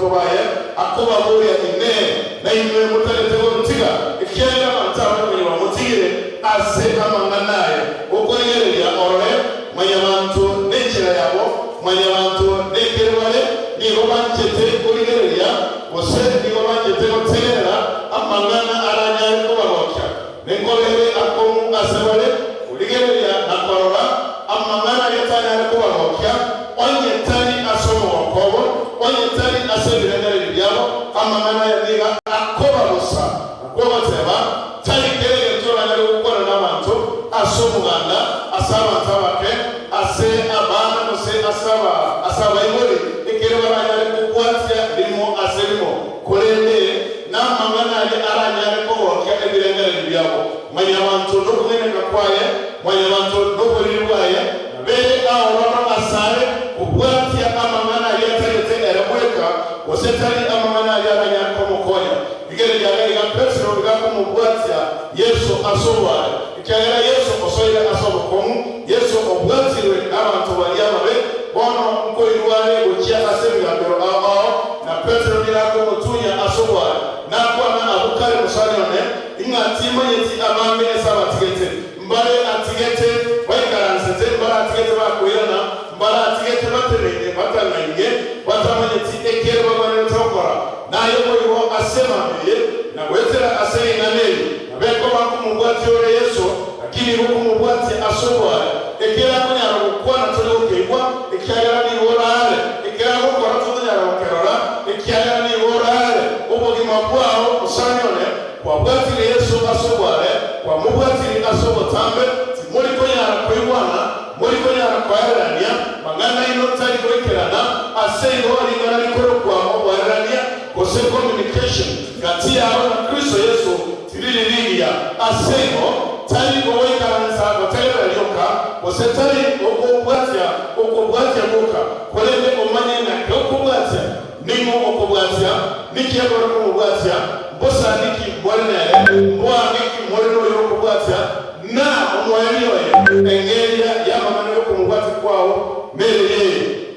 baye akoba buriya ine na imwe mutarete go mutiga ikyenda mantaba kwenye bamutigire ase amanganaye uko yereya orore manyabantu n'ekira yabo manyabantu n'ekirwale nibo banjete kuri yereya bose nibo banjete guterera amangana aranyari ko barokya n'ingorere akomu asebale kuri yereya akorora amangana yatanyari ko barokya onye tani asomo wakobo onye tani asebirengere byabo amangana yadiga akoba musa akoba teba tani kereye toranyari gukora n'abantu asomuganda asaba tabake ase abana mose asaba ibori ikere baranyari kukwatya limo aselimo kolende n'amangana ali aranyari ko wakya ebirengere byabo manya abantu n'okumeneka kwaye manya abantu n'okulirwaye bere aho asare kukwatya amangana ali atarete eramweka osetali amangana ali aranyari ko mukoya igere yaga Petro bigako mubwatya Yesu asoba ikyagera Yesu osoyira asoba komu Yesu obwatirwe abantu baliyamabe bono nko irware ukiya asebya bero aho na Petro birako mutunya asoba nakwana abukare musanyone ingatima yeti abambe esaba tigete mbale atigete bayikaranse mbale atigete bakoyana mbale atigete batereye batanenge batamanyeti ekere bagwane tokora nayo boyo asemamiye na wetera aseri naneli beko bakumubwati ore Yesu lakini rukumubwati asoba ekera kunyara gukwana tole ukebwa ekyagera ni orale ekera gukora tunyara gukerora ekyagera ni orale ubugima bwaho usanyone kwa bwati Yesu asobware kwa mubwati asobo tambe muri kunyara kwibwana muri kunyara kwaherania magana ino tari kwekerana aseyo ari ngana likoro kwa mubwarania kose communication kati yao na Kristo Yesu tilililia aseyo tari kuwekanza batera lyoka kose tari okubwatya muka kolende omanye na okubwatya nimo okubwatya nikiyabora kumubwatya bosa niki mwalinere mwaniki mwalino yokubwatya na omwaliyoye engeria yamamana yokumubwatya kwao mereye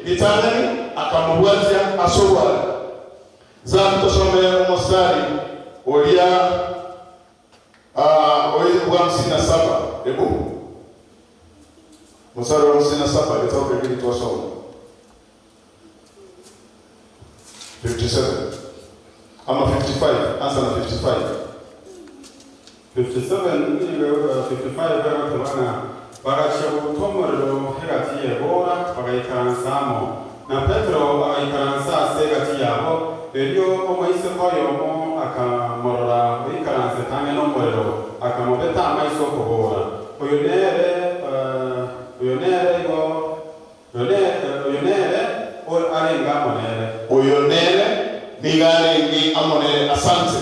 litangani akamubwatya asobwala zakutosomera umusari olia wa 57 ebu musari wa 57 litoke kili tuwasoma 57 ama 55 ansa na 55 55 barakabana barashabutomorero hagati yabo bagayikansamo na Petro agayikaransa segati yabo rero omoise koyomo akamorora ikaranse tange nomorero akamobeta amaiso kohora oyonere arenga monere oyonere nigarengi amonere asante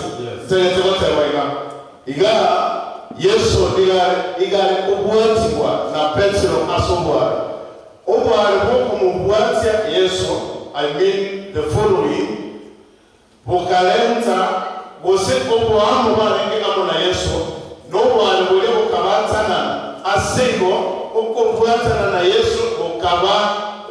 tete batewaiga iga Yesu igare kubwatirwa na Petro asobwara obware bwo kumubwatya Yesu I mean the following bukalenta bose obwamu barenge amona Yesu n'obware buli bukabatana asego okubwatana na Yesu okaba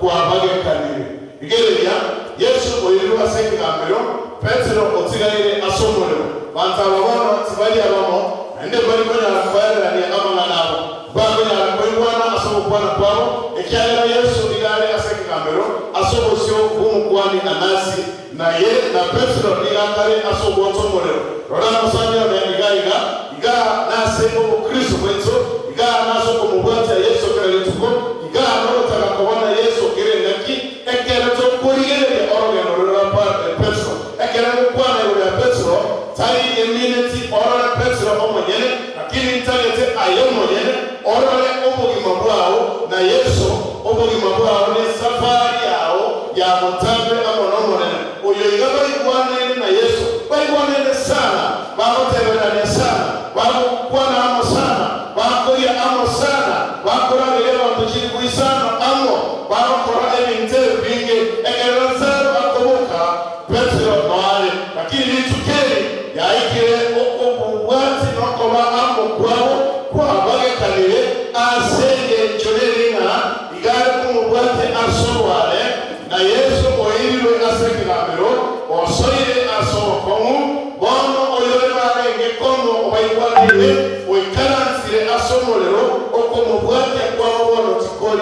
kwabagekanire igereya Yesu oyiru asekambero Petro otigaire asomorero bantababona tibali abamo ende bali konya kwaerani amana nabo bakonya koywana asobokwana kwabo ekyalera Yesu igare asekambero asobosyo bumukwani anasi naye na Petro igangare asobotomorero rora musanya na iga nase mu Kristo kwetu iga naso kumubwata Yesu kaletuko iga norotaka kubona Yesu kirengaki ekera to kuriyere organo rora Petro ekera kwana ya Petro tari eminenti orara Petro omonyene lakini ntagete ayomonyene orare obugima bwao na Yesu obugima bwao ne safari yao ya mutambe amonomone oyo igaba igwanene na Yesu baigwanene sana bakoteberane sana bakwana amo sana bakoya amo sana bakora lero ndikiri kuisana amo bakora ebinte binge egerazaro bakoboka Petro noale lakini litukeri yaikire okubwati nokoba amo kwao kwa bagekanire asenge chorerina igare kumubwati asobwale na Yesu oyiwe asekambero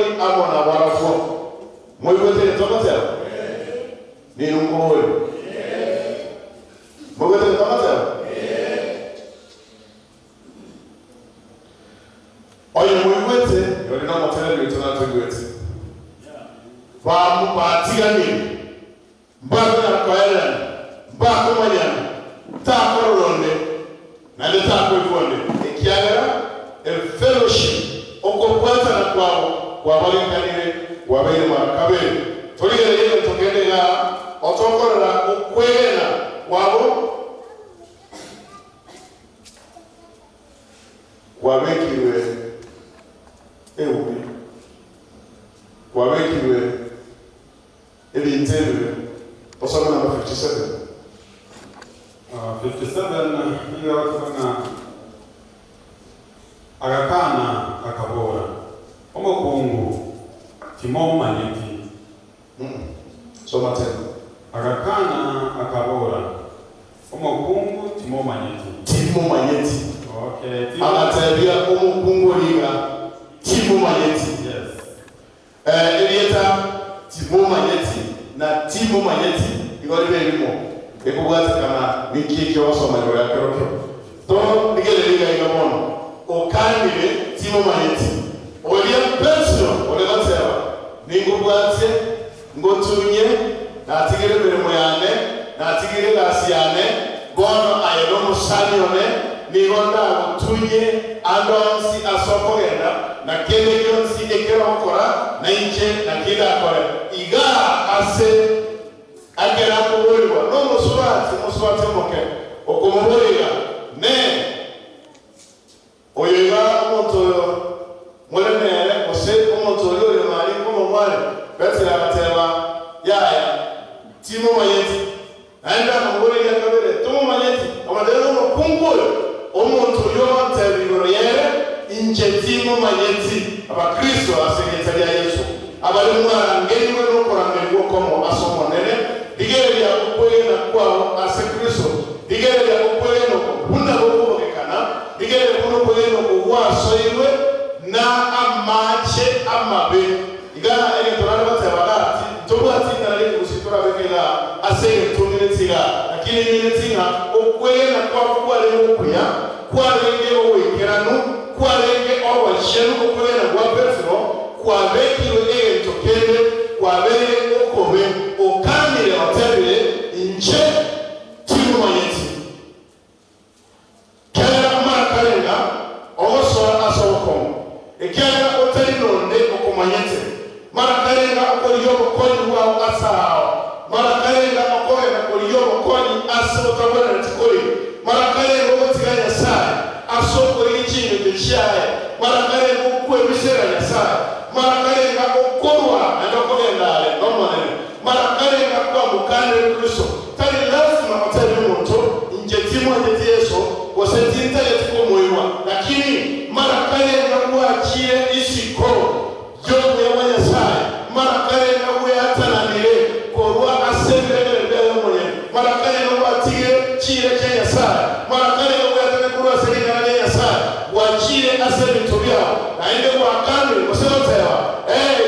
mukoli amona warafo mwigwete tomatera ni ngoli mwigwete tomatera oyo mwigwete yori na motera ni tona twigwete ba tigani mbaka na kwaela mbaka manyana ta kororonde na leta kwekonde ikiagara fellowship okopwata na kwa balinkanire wabaire makabere toligere yeye togendera otokorera okwena wabo wabekirwe wabekirwe ebintebe osoma namba 57 iyo tubona agakana akabora umukungu timomanyeti soma tena agakana akabora umukungu timomanyeti okay amatabia umukungu liga timomanyeti elieta timomanyeti na timomanyeti igolebe limo ekubwata kama nikiki wasoma ya kerokero to nigele liga igamono okandile timomanyeti olia personal olebatsewa ningubwatse ngotunye natigire mirimo yane natigire gasi yane bono ayeno musanione nigonda gutunye andonsi asokogenda na kende yonsi ekera okora na inche na kida akore iga ase agera kuwulwa no muswati moke okumubulira ne oyiga omuntu mulemere ose omuntu oyo mali komo mwale betira bateba yaya timomanyeti anda mubulira kabere timomanyeti amadero no kungulo omuntu oyo batebiro yere inje timomanyeti abakristo asegeta ya Yesu abali mwana ngeniwe no kurangirwa komo asomonene digere ya kukwena kwao ase Kristo digere ya kukwena bunda bokobekana digere kuno kweno kuwaso iwe na amache amabe igana ene torana batebagati tobwati nale kusitora bekela asege tuminetiga lakini minetiga okwena kwa kwale okuya kwalenge owekeranu kwalenge owashenu okwena kwa Petro kwabekiwe entokende kwabele okobe okamire otebile inche timomanyeti kera makarenga ogosoa asokomo ekera otalinonde okomanyete marakarenga okoliyo okoli wa asao marakarenga okole na koliyo okoli aso tabana tikoli marakarenga otiganya sai asoko ikintu cy'icyaye marakarenga okwebisera ya sai marakarenga okolwa ndokogenda nomone marakarenga kwa mukane Kristo tali lazima otebe muntu nje timonyeti Yesu osetinta yetiko moywa lakini marakarenga kuachie isiko yobu ya mwanyasai marakarenga kuyatananire korwa asembele bele mwenye marakarenga kuatie chire kenya sai marakarenga kuyatane kurwa serika na kenya sai wachire asemi tobia na inde kwa kambi oseotewa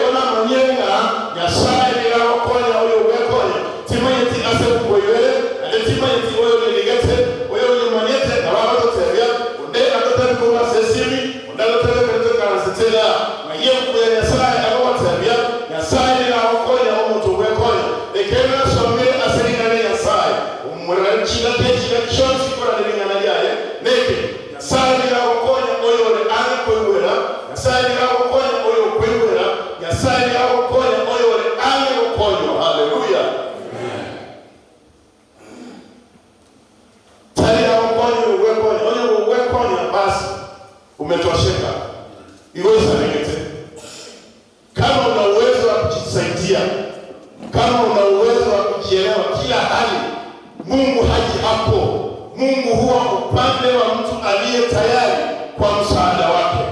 wana manyenga ya sai nila wakonya uyo uwekonya timanyeti asebukoywe ade timanyeti uyo niligete uyo nyumanyete na wabato tebia undeka tote kwa sesimi undaka tote kwa karansetela na hiyo kwa ya sai awa tebia ya sai nila wakonya umutu uwekonya ekena somile aserika na ya sai umurachila kechila chonsi kwa nilinga na jaye neke ya sai nila wakonya uyo le ane kuiwela ya sai nila wakonya uyo kuiwela ya sai nila wakonya uyo le ane wakonya haleluya tali ya wakonya uwekonya basi umetosheka iweza negete kama una uwezo wa kujisaidia kama una uwezo wa kujielewa kila hali Mungu haji hapo Mungu huwa upande wa mtu aliye tayari kwa msaada wake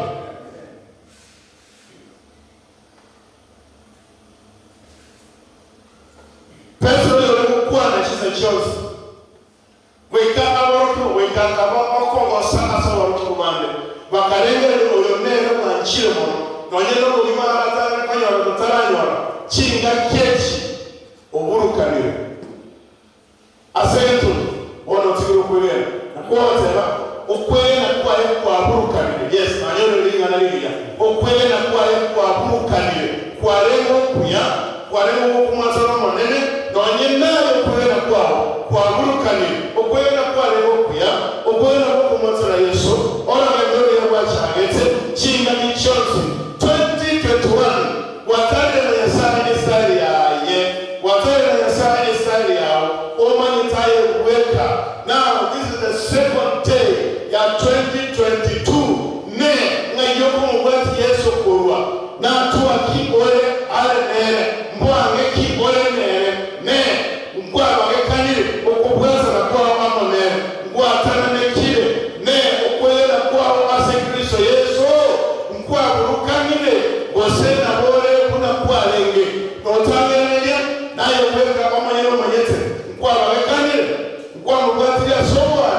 Petro alikuwa anacheza Chelsea weka aboroto weka kaba okongo sana sawa kumande bakarenge oyonere kwa nchire mo nonyene n'obugima abatanga kanyora tutaranyora kinga kechi oburukanire asentu ono tigiro kwera nakwotera okwera kwaye kwaburukanire yes manyoro linga na linga okwera kwaye kwaburukanire kwarengo kuya kwarengo kumwasana monene nonyene nayo kwera kwawo kwaburukanire okwera kwarengo kuya okwera kumwasana Yesu ona ngero yabachagete kinga ni chonsi 2021 watale na yasani Israeli yaye watale na yasani Israeli yao omanitaye kuweka. Now this is the second day ya 2022 ne ngayoko mwati Yesu kurwa na tuwa kibole ale nere mwange kibole nere ne mkwa wagekanire ukubwaza na kwa wamo nere mkwa atanane kile ne ukwela kwa wase Kristo Yesu mkwa urukanire gosena bole kuna kwa lenge notangerelia na yoweka kama yero manyete mkwa wagekanire mkwa mwatiria sowa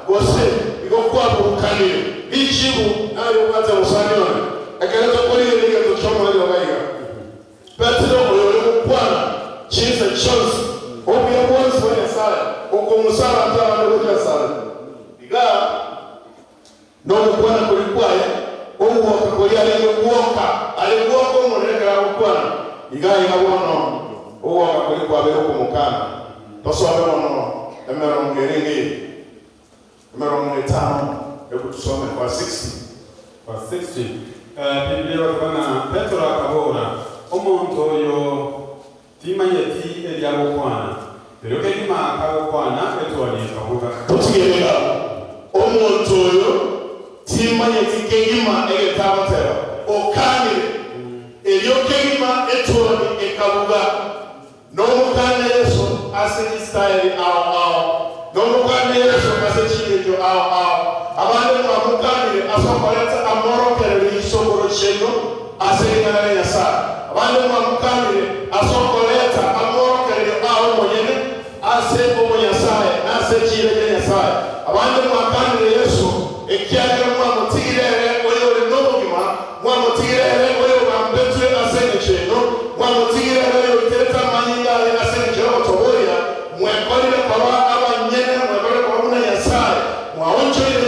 gose iko kwa urukanire bichibu na yowata usanione akaleta kwa hiyo liga tuchoma leo baiga Petro oyole mkwana chiza chance obi ya bonzi wa sala uko musala ntara ndoja sala diga no mkwana kulikuwa Mungu akakolia alikuoka moneka mkwana diga inabono uwo akakulikuwa bero kumukana toso abono emero ngeringi emero ngitano ekutusome kwa 60 Biblia bakana Petro akabora omuntu oyo timanyeti ebyabokwana rero kema akabokwana Petro alikavuga tukigerera omuntu oyo timanyeti kegima egetabatera okani elyo kegima etoni ekavuga no mukane Yesu aseti style ao no mukane Yesu aseti ao abandi mwamukanire asokoleta amorokere y'isogoro cyeno aserikana yasa abandi mwamukanire asokoleta amorokere aho monyene ase omunyasaye nasekire nyasaye abandi mwakanire Yesu ekyage mwamutigirere oyo n'obugima mwamutigirere oyo bambetre asenge cyeno mwamutigirere oyo teta manyinga asenge cyeno toboya mwekolire kwa abanyene mwekolire kwa munyasaye mwaonjoye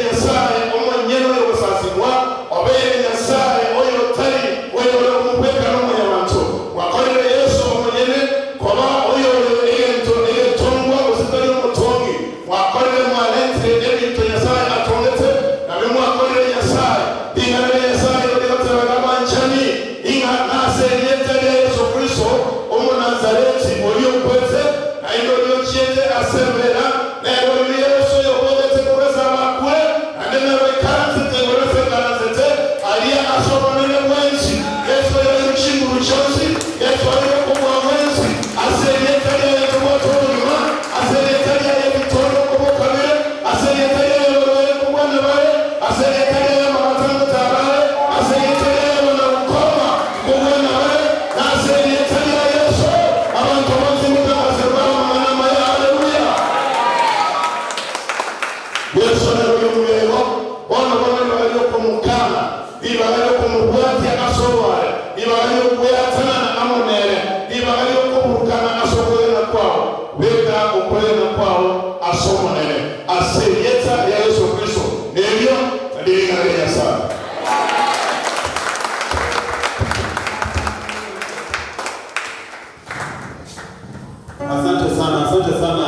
Asante sana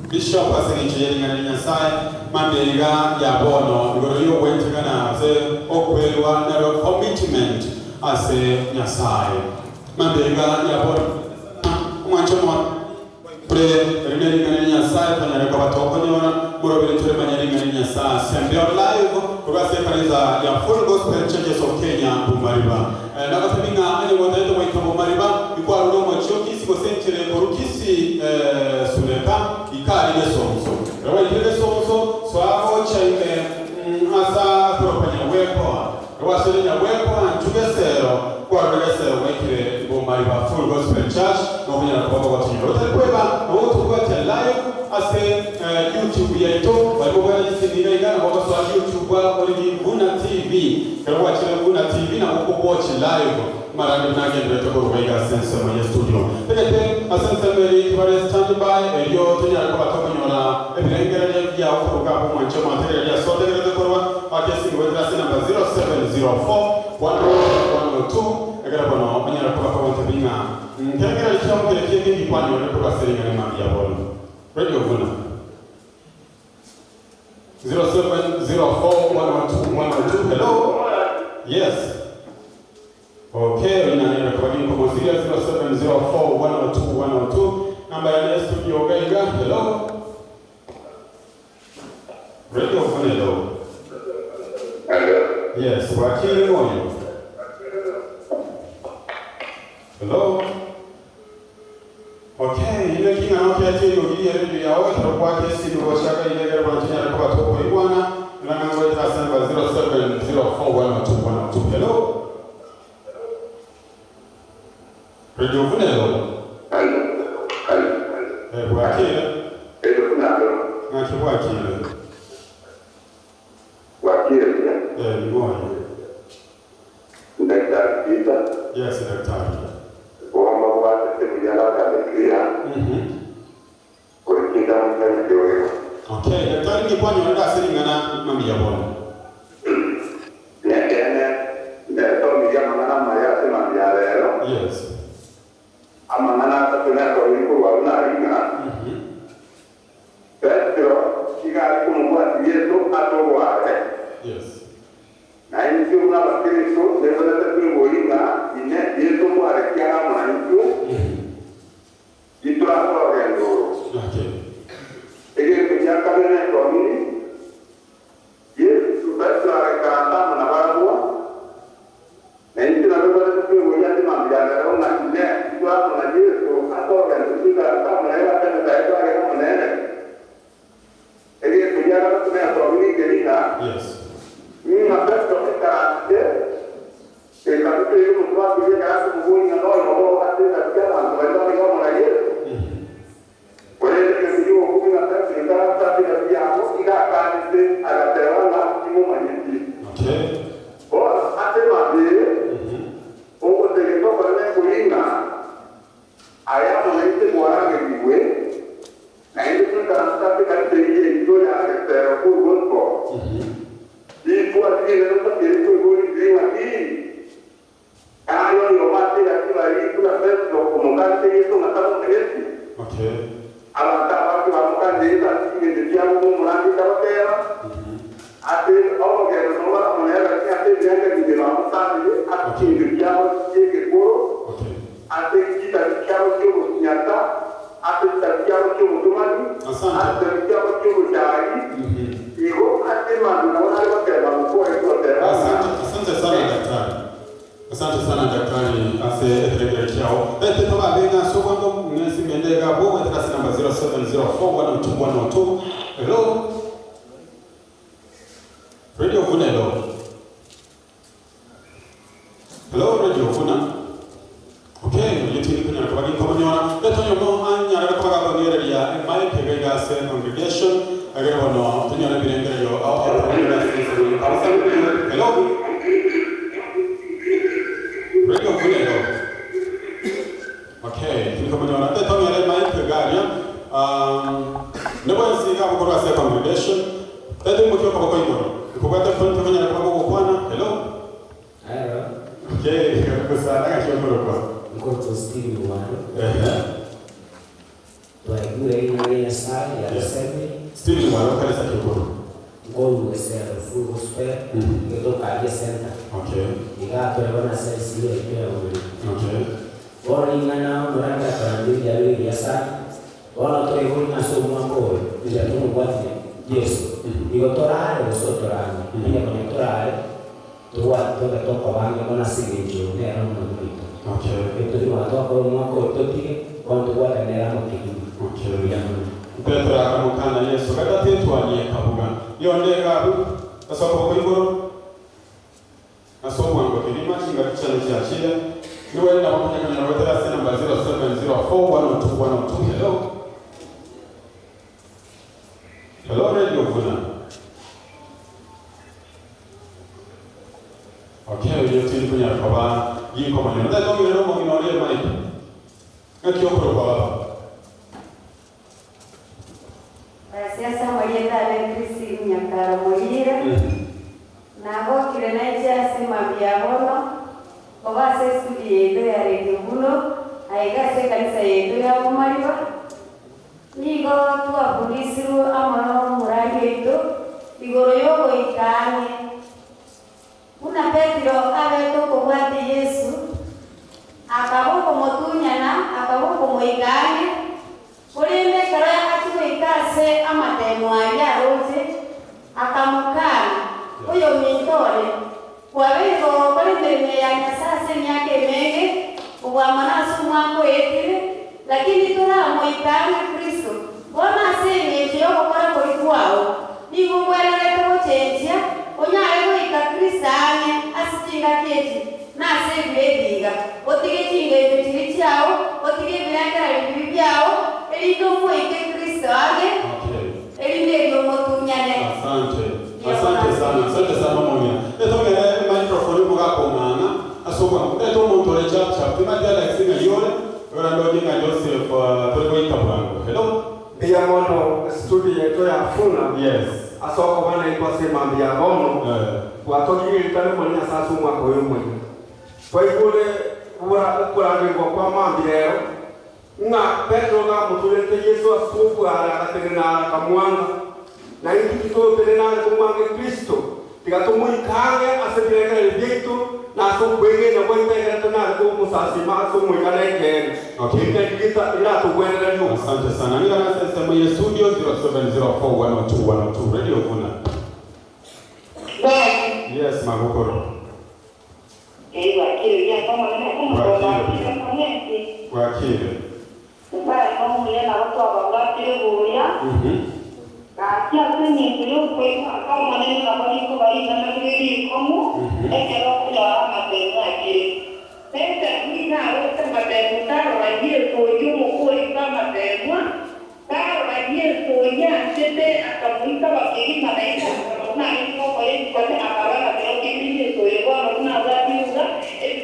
Bishop asingijeri ngani nyasaye mandeliga ya bono ngoro yo wentikana ase okwelwa na commitment ase nyasaye mandeliga ya bono mwancho mwa pre reneri ngani nyasaye fanya kwa batoko nyona murobele tore manyari ngani nyasaye sembe live kwa sekaliza ya Full Gospel Churches of Kenya Bumariba na katabinga ani wadaito waito Bumariba kwa rumo choki siko sentere korukisi suleka ikali nesonso rawa ile sonso swao chaime asa propanya wepo rawa senya wepo antubesero kwa relesero wekire Bumariba Full Gospel Church no kunya kwa baba tinyo rotekweba no tukwa live ase YouTube yaito walikuwa jinsi ninaigana kwa YouTube kwa Vuna TV kwa chile Vuna TV na watch live marandi nage ndete ko wega sense mu studio tegete asense meri kibare stand by elio tunya ko batokonyola ebirengera bya ukuruga ko mwancho matere ya sote ngere korwa akesi ni wetra number 0704 102 egera bono anyara ko bakonte binga ngere cyamu kire kindi kwanyo ne ko baseringa ne mandi ya bolo radio vuna 0704-102-102. Hello? Yes. Okay, inaenda kwa nini kwa 0704-102-102. Namba ya studio Gaiga. Hello? Radio phone hello. Hello. Yes, wakili moyo. Hello? Okay, ile kinga nokia tiri ogiri redio ya oto kwa kesi ni washaka ile gari wanachanya kwa toko ibwana na ngangwe tasamba 0704-102-102. Hello? Radio Funelo. Hello. Wakile. Radio Funelo. Ngaki wakile. Wakile. Ni moyo. Daktari Peter. Yes, daktari. Wama wate semijana kalikria. Kulikinda mwenye wewe. Okay, daktari ni kwani wanda asiringana mami ya bono. Nekene. Neto mijana mana maya sema miyalero. Yes. Ama mana tatuna kwa wiko wana inga. Petro, kikari kumwa yesu atowale. Yes. Na inti una bakristo debole tetwingoinga ine yesu mware kiara mwanju. Itu apa yang dulu? Okay. Ege penyakit ini kami, yes sudah selesai kerana mana baru, nanti nanti pada tu wujud macam mana orang nak ni, itu apa lagi tu atau yang tu kerana mana yang akan saya bagi mana ni? Ege penyakit tu yang kami jadi nak, Yes. ini macam tu kerana dia, kalau tu itu membuat dia kerana mungkin yang orang pasti tak jalan, kalau tu orang mana ye. Boleh kita hubungi antara kita tapi dia tidak akan ada terang langsung menjadi. Okay. Oh, ada masih. Untuk kita boleh kuliah. Ayah mengenai orang yang gue. Nah itu pun kalau tapi kan dia itu yang terhubung kok. Di buat dia itu jadi hubung dia mati. Kalau yang mati lagi lagi itu nanti dokumen itu nggak tahu terjadi. Okay. Alam tak waktu amukan jadi tadi dia umum melanjut kalau dia ada orang yang menolak menerima ada dia yang di dalam tadi ada dia ke guru ada kita jauh jauh nyata ada jauh jauh tuan ada jauh jauh jari itu ada mana orang yang dalam kuat itu ada. Asante sana daktari. Asante sana daktari ase etegere chao. Ete toba benga so kwando mwezi mendega bo katika namba 0704-102-102. Hello. Radio Kuna hello. Hello Radio Kuna. Okay, yitini kunya kwa bagi komonyora. Eto yomo anya ra kwa ga banyere ya mai pegega se congregation. Agera bono tunyora birengere yo au hello. Radio Funelo. Okay, tulikuwa tunaona hata kama ile mic gari nebo nsinga ko kwa congregation tatu mkiwa kwa kwa hiyo kupata phone kwenye na kwa kwana hello. Hello. Okay, kwa sana kama kwa Niko Steve Wano. Tuaigure ina saa ya sema. Steve Wano kanisa kikuru. Ngolu esera full gospel. Kutoka Adia Center. Okay. Ikato na sasa ile pia wewe. Okay. Bora ingana muranga kandi ya wewe ya sana. Wala to ego na so mwako. Ndio tumwati Yesu. Iko torale so torale. Ndio kwa torale. Tuwa toka wangu na sigilo ne era mwito. Okay. Eto ni watu kwa mwako totike kwa tuwa tendera mkiki. Okay. Petra akamukana Yesu kada tetwanye kabuga yondega kasoko ko igoro asomwa ngo kirima kinga kichano kya chile niwe na pamoja na wetera namba 0704-102-102. Hello. Hello Radio Vuna. Okay, hiyo tini kunya kwa yiko manyo. Ndio ndio ndio mo nginole mai. Ngakio kwa baba. Siasa moyenda le Kristi nyakara moyira. Nago kirenaija sima biabono. Oba se studi yedo ya rekibuno. Aiga se kanisa yedo ya kumariba. Nigo tuwa polisiru amano muragi yedo. Igoro yogo ikane. Una Petro abeto kubati Yesu. Akaboko motunyana, akaboko moigane. Urinde karaya atiwe ikase amatemo aya roze. Akamukana. Uyo mintore. Kwa hivyo kwende ya nyasase nyake mege. Kwa manasu mwako etile. Lakini tuna moigane Kristo. Wana senge chiyoko kwa kulikuwao. Nigo mwela leto chenjia. Onyaye ika Kristane asitinga keti na sebediga otige tinga ibitiri cyao otige birangara bibi byao elido muike Kristo age elinde yo motunyane. Asante sana monya. Eto ngere microphone muga komana asoba eto montore chap timati Alex ngayore ora ndoje nga Joseph toleko ikaburango. Hello pia mono studio yetu ya funa. Yes. Asoko bana iko sema mbia bono watokiri tane mwana sasa mwako yomwe kwa hivyo kura ngo kwa mambirero nga Petro ga mutulete Yesu asubu ara kategena kamwanga na iki kito perena kumwanga Kristo tigatumui kange asebireka lebito na so kwenge na kwenda ngata na ko musasima so mwikana ikene okay kita ila to kwenda leo. Asante sana. Nila nasa sema ya studio 0704102102 radio kuna. Yes, magokoro. Wakili ya kama wakili. Mbaya kama yana watu wabangati buria. Kia kwenye ndio kwa kama maneno na bariko bali na ndio komo ekero kula matendo yake. Pesa ni na wote matendo tano wajie kujumu kwa kama matendo. Tano wajie kuja tete akamuita wakili malaika na hiyo kwa hiyo kwa akabana ndio kipindi kwa na wadiuza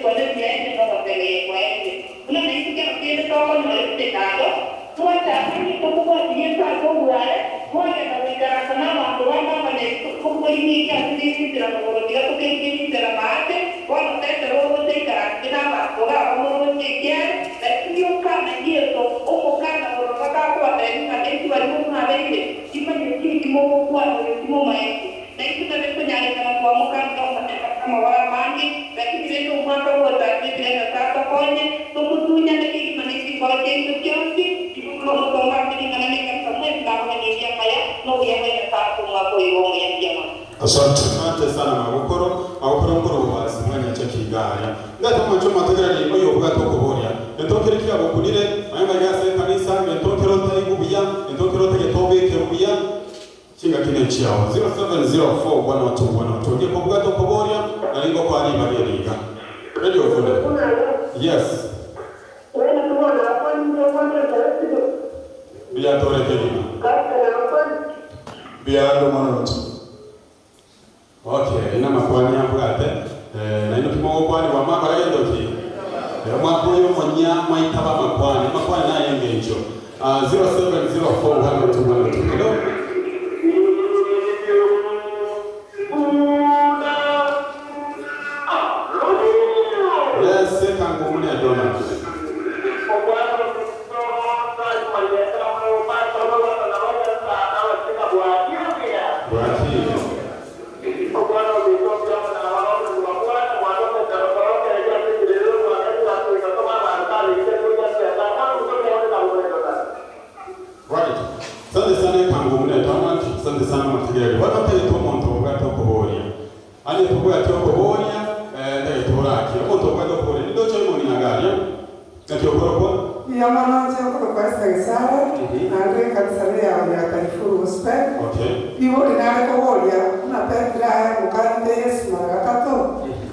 kwa ndio yaende kama matendo kwa hiyo. Kuna kitu kile kama ni tendo. Kwa sababu kwa Yesu alikuwa moja na wengine sana watu wale kwa hii kiasi cha kurodia tukeni tena maate wana tete roho teka kina watu wao mmoja lakini kama Yesu uko kana roho kwa tena ndio walikuwa wale kima ni kimo kwa kimo maiki na hizo ndio nyale kama kwa mkanda kama wala mangi lakini ndio mwaka wa tatizo na sasa kwenye tukutunya ni kima ni kwa kitu kiasi kimo kwa marketing na nini kama Asante sana magokoro ngoro wasimanya cha kigari ngato mwacho mategera ni oyo bwato kuboria entokere kya bokunire mayanga yase kanisa entokero taigubiya entokero tegetobe kerubiya kinga kine chiao 07041212 ndio bwato kuboria na lingo kwa ali bali liga radio vule. Yes wewe tunaona hapo ndio kwanza taratibu biya torekelima Biando manoto. Okay, ina makwani yambugate na ino kimogo kwani wa makara yendoki mwakoyo monya mwaitaba makwani na yengecho 07041212 hello. Yes, kangu mune dona Asante sana matigari. Wana tele to monto gato kuboria. Ani to gato kuboria ndio toraki. Monto gato kuboria. Ndio chemo ni nagari. Ndio koroko. Ya mama ndio kwa sasa na ndio kanisa ya Kalifu Gospel. Okay. Hiyo ni ndio kuboria. Na Petra mukande Yesu mara tatu.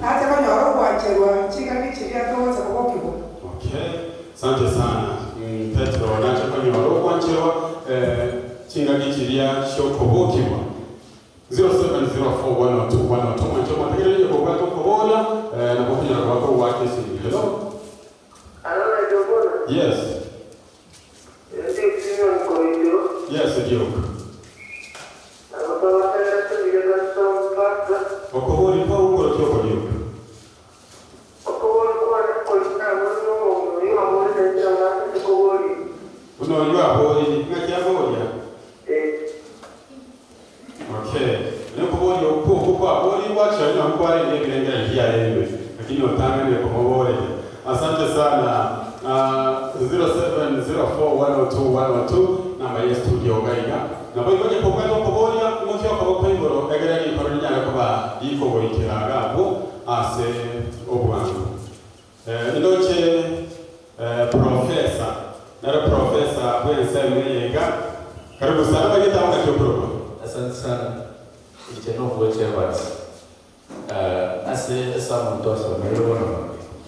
Hata kama nyoro kuacherwa chika kichiria toza kwa kibo. Okay. Asante sana. Petro anacha kwa nyoro kuacherwa chinga kichiria shoko bokiwa 0704102102 mwancho mwategereje kwa kwa kubola na kukuja kwa kwa wake si. Hello. Yes. Yes, Duke. Okobori pa ukoro kyoko Duke. Uno yua hori ngaki aboria. Okay. Nokobori kwa hori wacha na kwari ni bilenga hia yewe. Lakini otanga ni komobori. Asante sana. 0704102102 namba ya studio gaiga. Na bwo ngoje kokwato koboria mukyo kwa kwengoro egerani koronyana kuba iko goikiraga abo ase obwangu. Ndoche professor nara professor Bwense Meyega. Karibu sana bagita anga kyopro. Asante sana. Icheno voche wati. Ase sama mtoso merono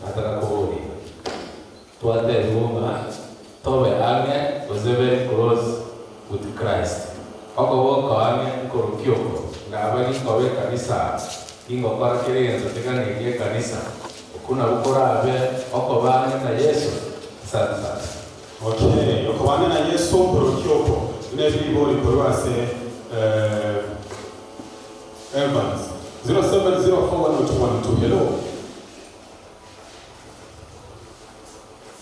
ataka kobori. Tuate huma tobe ange was very close with Christ. Oko woko ange nkorukyoko. Ngabagi kowe kanisa. Ingo kwa kile yanataka ngie kanisa. Kuna ukora abe oko bana na Yesu. Sana. Okay, oko bana na Yesu nkorukyoko. Everybody korwase Evans 0704102102. Hello.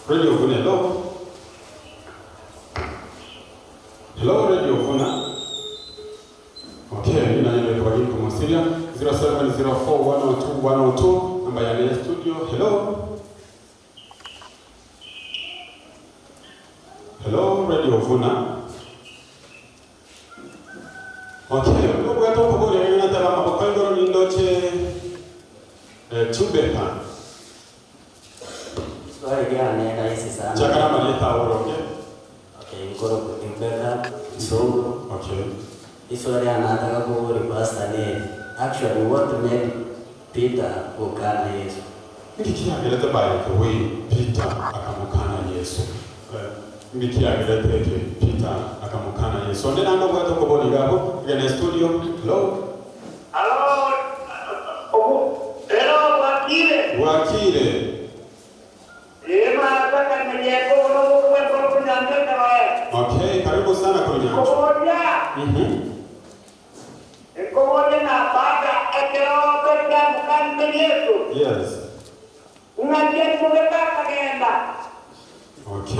Radio Vuna, hello. Hello, Radio Vuna. Okay, nina yule kwa hii kumwasilia 0704102102 namba ya studio. Hello. Hello, Radio Vuna. Okay, ndugu yetu kwa bodi ya nataka mapokendo ni ndoche Chubepa. Sorry, gani rahisi sana. Chakara maleta oroke. Okay, ngoro kumbeka songo. Okay. Historia anataka kuhuri pastor name. Actually, what made Peter kukana Yesu? Ndikiagelete baye kwa Peter akamukana Yesu. Ndikiagelete Peter akamukana Yesu. Ndena ndo kwa toko bodi gabo gene studio. Hello. Hello. Hello, wakile. Wakile. Okay, karibu sana kwa nyanja. Yes. Okay.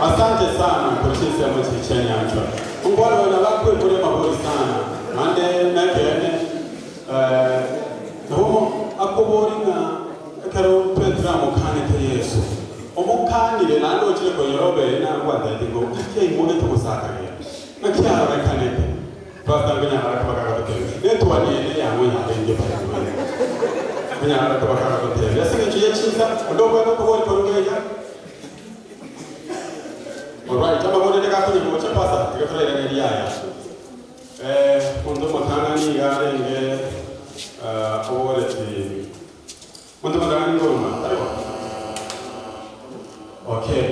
Asante sana kwa sisi ambacho kichanyanja. Mungu wale wanabaki kule mabori sana. Mande na kene no akobori na karo Petra mukane te Yesu. Omukani le nando chile ko yorobe na ngwanda dingo kike imone to musaka ya. Na kiara bakanete. Pastor nganya arakabaka bakete. Neto wani ne ya ngonya nge pa. Nganya arakabaka bakete. Yasi ngiye chinza ndogo ko bori ko ngenya. Alright, kama bodi ndeka kwenye mocha pasa, tikatole ndani yaya. Mundo matangani gare nge ore ti. Mundo matangani ngoma, taiwa. Okay,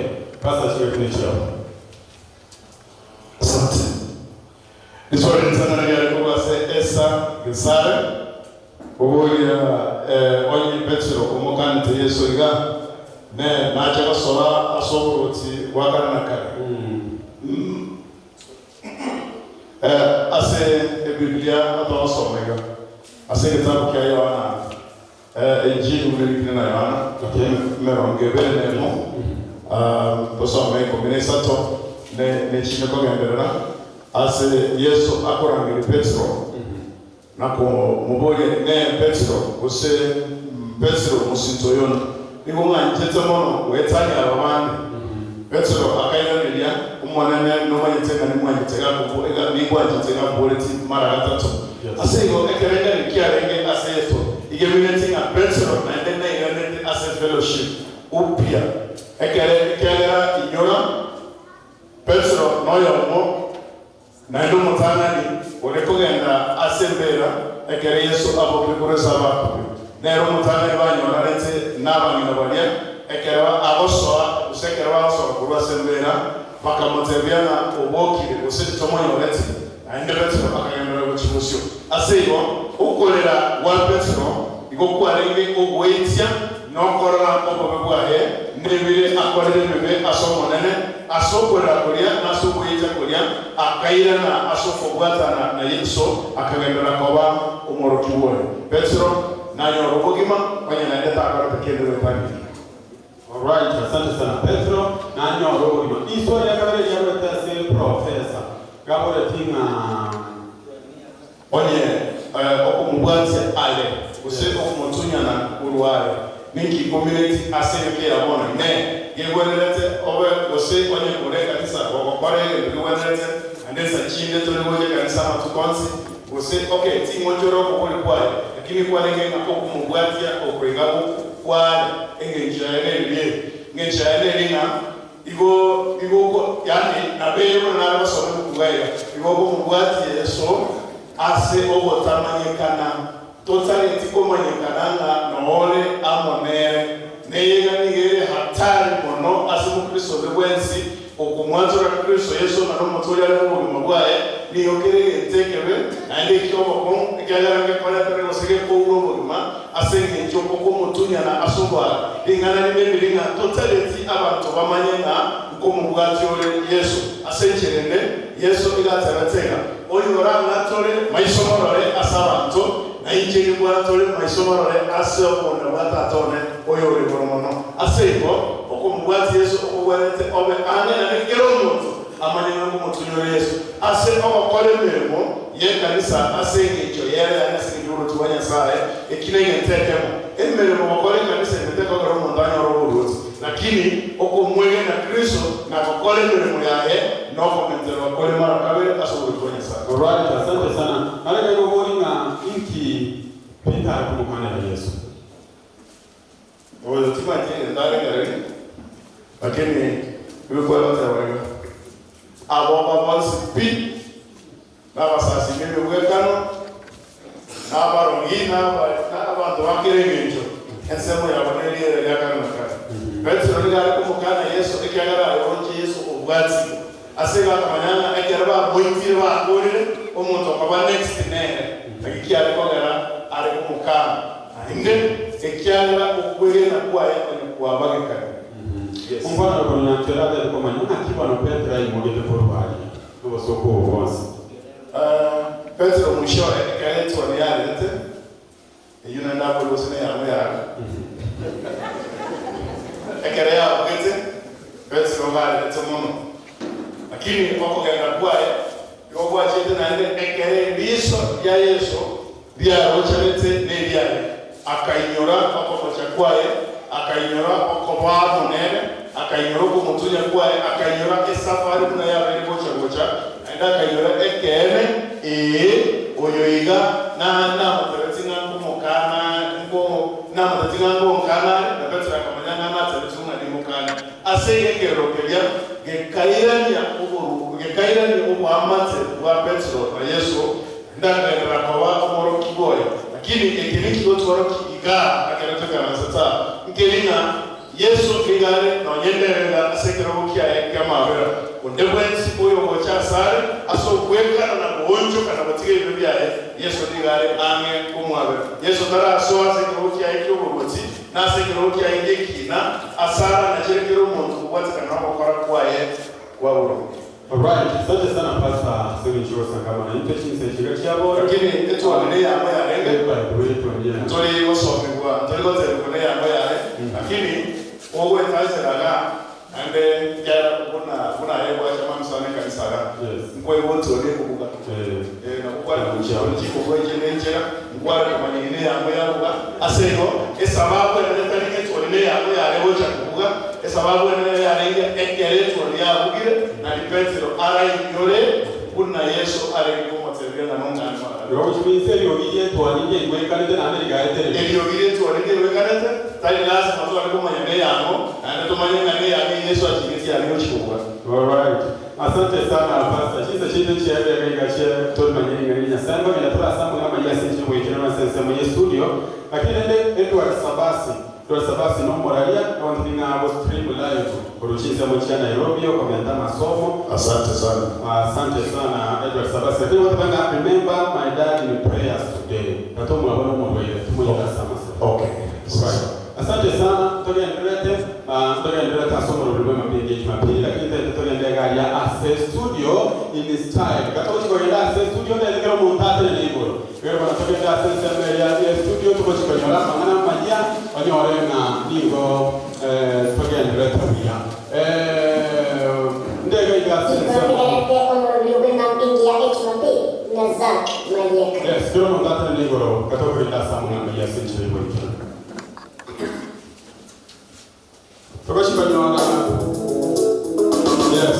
pasa chike kunicho. Asante. Niswali sana na yale kwa Esa Gisare. Oboya onyi Petro kumukante Yesu iga. Ne nacha basola asoboroti wakana kare. Ase Biblia atawasomega. Ase kitabu kia Yohana. Injili ulilikina na Yohana. Okay. Merongebele nemo. Tosome kombine sato ne chine kwa genderera. Ase Yesu akorangiri Petro. Nako mubole ne Petro. Ose Petro musintoyono. Niko mwanjete mono wetani abamani. Petro akaina media umwanene no manyitega ni mwanjitega kubo ega ni mwanjitega politi mara gatatu. Ase yo ekerenge ni kiarenge ase yeso. Igemineti na Petro na ndene ngane ase fellowship upia. Ekere inyora Petro no yomo na ndo mutangani ule kugenda asembera ekere Yesu abo kuri saba na ro mutangani banyona lete n'abanyina balia ekere agosoa usekere wasoa kuri asembera bakamutebiana obokire usiti tomonyo lete na ndo lete bakagenda ku kimusyo asebo ukolera wa Petro igokwarenge ogweitya nokorora obobwaye nebire akorere bebe asomonene asokorera kuria nasubuyita kuria akairana asofobwatana na Yesu akagendera koba umoroki wone Petro nayo robogima kwenye naenda akara tekende pani. Alright, asante sana Petro nayo robogima historia kabere ya wetase professor gabore tinga onye okumubwati ale useko kumutunya na uruware ninki community asenge ya bona ne yewerete owe ose onye kure kanisa okore yewerete andesa chinde tuligoje kanisa matukonsi ose okay timo njoro ko kwaye lakini kwa lenge ngako kumubwatia okwengako kwa engenjaele liye ngenjaele linga igo yani nabeyo na basome kugaya igo kumubwatia Yesu ase obotamanyekana totality komanyekana noole amonere neyega nigere hatari mono ase mukristo bwensi okumwanzura Kristo Yesu na nomutoya lewo mugwaye niyokere etekebe ande kyobo ko ekyagaranga kola tere osege ko urobuma asenge cyoko ko mutunya na asoba ingana ni bebiringa totality abantu bamanyena ko mugwati ole Yesu asencherende Yesu igateratega oyoranga tole maisomorore asabanto na injili kwa tole maisomorore ase okona batatone oyore boromono asego okumugwati Yesu okugwete obe ane na ngero muntu amanyina ko mutunyore Yesu ase okokole memo ye kanisa ase ngicho yere anase ngiro tuwanya sae ekinenge ntekemo emeremo okole kanisa ntekeko garo mondanya robo lakini okumwege na Kristo na kokole memo yae no komentero okole mara kabere aso tuwanya sae. Alright, asante sana aleka ngoboni na inki pita kumukana na Yesu oyo timaje ndale ngare lakini ulikuwa wote wale abo bonsipi na basasi mimi wekano na barongina na abantu bakirengejo ensemo ya boneli ya kana nakara Petro ndigara kumukana Yesu ekagara yonje Yesu ubwati asega kamanyana ekiraba boitira bakore omuntu akaba next nene akiki alikogara ari kumukana inde ekyagara okukwera kwaye kwabageka umwana kwenye nterada kwa manyana kibano Petro imogete porwali no soko wonse Petro mushore kaletwa ni yalete yuna nabo losene ya ekere ya okete Petro ngale tsomono lakini wako ganda kwaye yobwa chete na ende ekere biso ya Yesu bia rochalete ne bia akainyora akomocha kwaye akainyora okobabo nene akainyora ko mutunya kwaye akainyora esafari kuna ya bere bocha enda akainyora ekene oyoiga na mutatinga kumukana ngo na mutatinga ngo mukana na Petro akamanyana na tatunga ni mukana aseye kerokelia gekairania ubo amate wa Petro na Yesu ndanga na kwa moro kiboya lakini ekiliki gotwaro kiga akeretoka na sata ngelinga Yesu kigare no nyenderera asekero bukia kama vera undebwensi boyo bocha sare aso kweka na bonjo kana batige bibiaye Yesu kigare ange kumwabe Yesu tara aso asekero bukia ikyo boboti na asekero bukia ingekina asara na cherekero muntu kubati kana bakora kwaye waburo. Alright, asante sana Pastor Semi Josa kama na intention sechiga cyabo lakini eto wale ya moya renga toli wasome kwa toli kote kone ya moya lakini owe tazeraga ande kera kuna yebo chama msane kanisa la mkwe wote wale kubuka na kukwala kuchao chiko kwa jenejera mkwala kama nyingine ya moya kubuka asego esababu ya netanike tole ya moya lebo cha kubuka esababu ya renga ekere tole ya bugire na Petro ara inyore kuna Yesu ari kumotebya na nongana yo chibise yogiye twanije ngwekanete na Amerika etere yogiye twanije ngwekanete tali nasa matu alikomanya yango na tumanye ngane ya Yesu achigezi aliyo chikubwa. Alright, Asante sana pastor. Chiza chizo chiabe gache tol manyini ngani samba bila tora samu kama ya sisi mwekena na sasa mwenye studio. Lakini Edward Sabasi no moralia kwa ndinga abo stream live kuruchiza mchana Nairobi kwa mianda masomo. Asante sana. Asante sana Edward Sabasi. Lakini watu banga remember my dad in prayers today. Katomo abono mwewe tumoja sama. Okay. Right. Asante sana. Tukaendelea somo la Biblia mapindi Jumapili, lakini tutaendelea ya Access Studio in style. Katoka kwa Access Studio ndio ile montage na hivyo. Wewe unatokea Access ya studio tuko kwa nyora maana majia wanyore na ndingo tukaendelea tabia. Ndege ya Access. Yes, ndio montage na hivyo. Katoka kwa somo la Biblia century moja. Yes,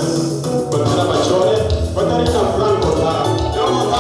but then I'm a joy, but then it's a Franco time. You're the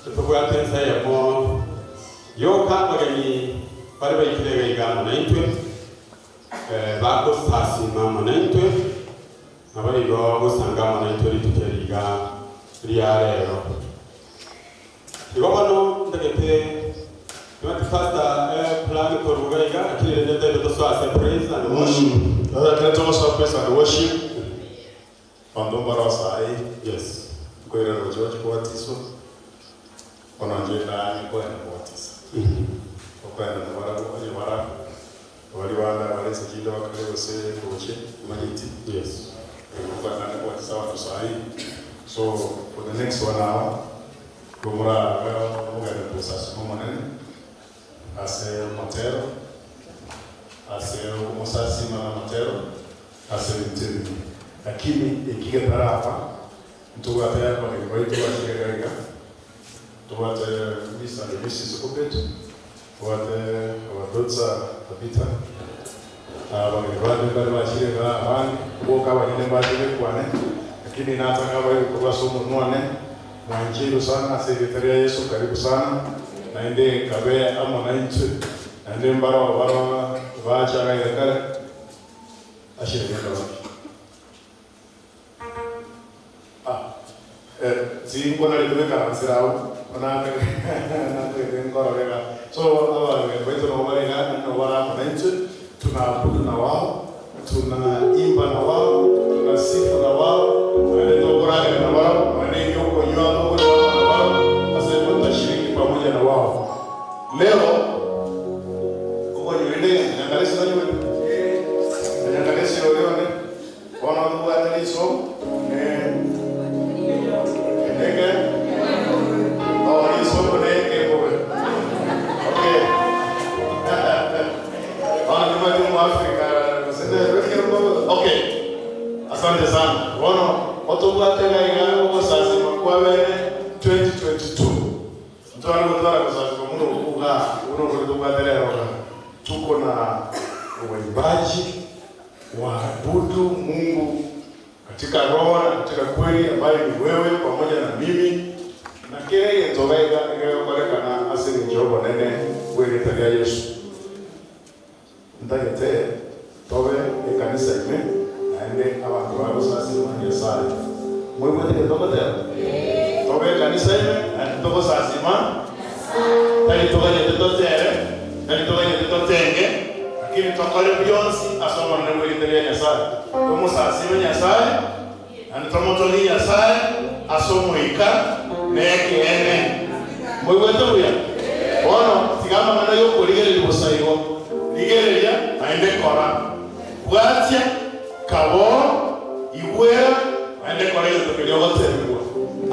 Tupokea pensa ya mo yoka bagani bari bayikirega igamo na intwe bako sasi mama na intwe abari go gusangamo na intwe ritukeriga riyarero igomano ndagete Not faster plan for Ugaiga, actually, the Swasa praise and worship. Can also praise and worship. Pandombarosai, yes. Koira George Boatiso. Onangela, Nico and Boatis. Open and Wara, Wariwana, Valesa Kido, Kose, Kochi, Maniti. Yes. Open and Boatis. So, for the next 1 hour, Gomra, Ogana Posas, Momanen. Ase Matero, ase Musasi Mana Matero, ase Mtini. Lakini ikiga tarafa, mtuwate hapa ni kwa hiyo washirika, tuwate misa ni misi sokopet, tuwate wadotsa tabita, wangewade bali washirika hawani, kuoka wanyine mbashire kwane, lakini nataka wae kwa somo nuane, mwanjiru sana, sekretaria Yesu karibu sana, naende kabe ama naintu naende mbaro vacha gaire ashire ndio zingo na litumika kansirao na ngoro rega so wetu no wale na wala naintu tunaabudu na wao tunaimba na wao tunasifu na wao ndio korale na wao ndio yuko nywa na wao sasa tutashiriki pamoja na wao leo kwa yule angalisi na yule angalisi leo ne wana ndugu ataliso nege au hizo nege boy okay wana ndugu wa Afrika okay asante sana wana watu wa tena ingawa sasa kwa wewe 2022 mtwana mtwana kwa sababu Mungu kuga unaokutoka tuko na uimbaji wa abudu Mungu katika roho na katika kweli ambayo ni wewe pamoja na mimi na kile nzobaiga ingayokolekana asili njobo nene wewe tagia Yesu ndagete tobe ikanisa ime aende abantu babo sasa ni sala mwe mwe tobe tobe kanisa ime tobe sasa ima tali tobe ndotere tali tobe ndotenge lakini tokole bionsi asoma na wewe tagia Yesu como sasa ime Yesu anatomotolia Yesu asomoika neke ene mwe wetuya ono tigama mana yo kuligere libosaigo ligereria aende kora bwatia kabo iwera aende kora yo tokilio gotembo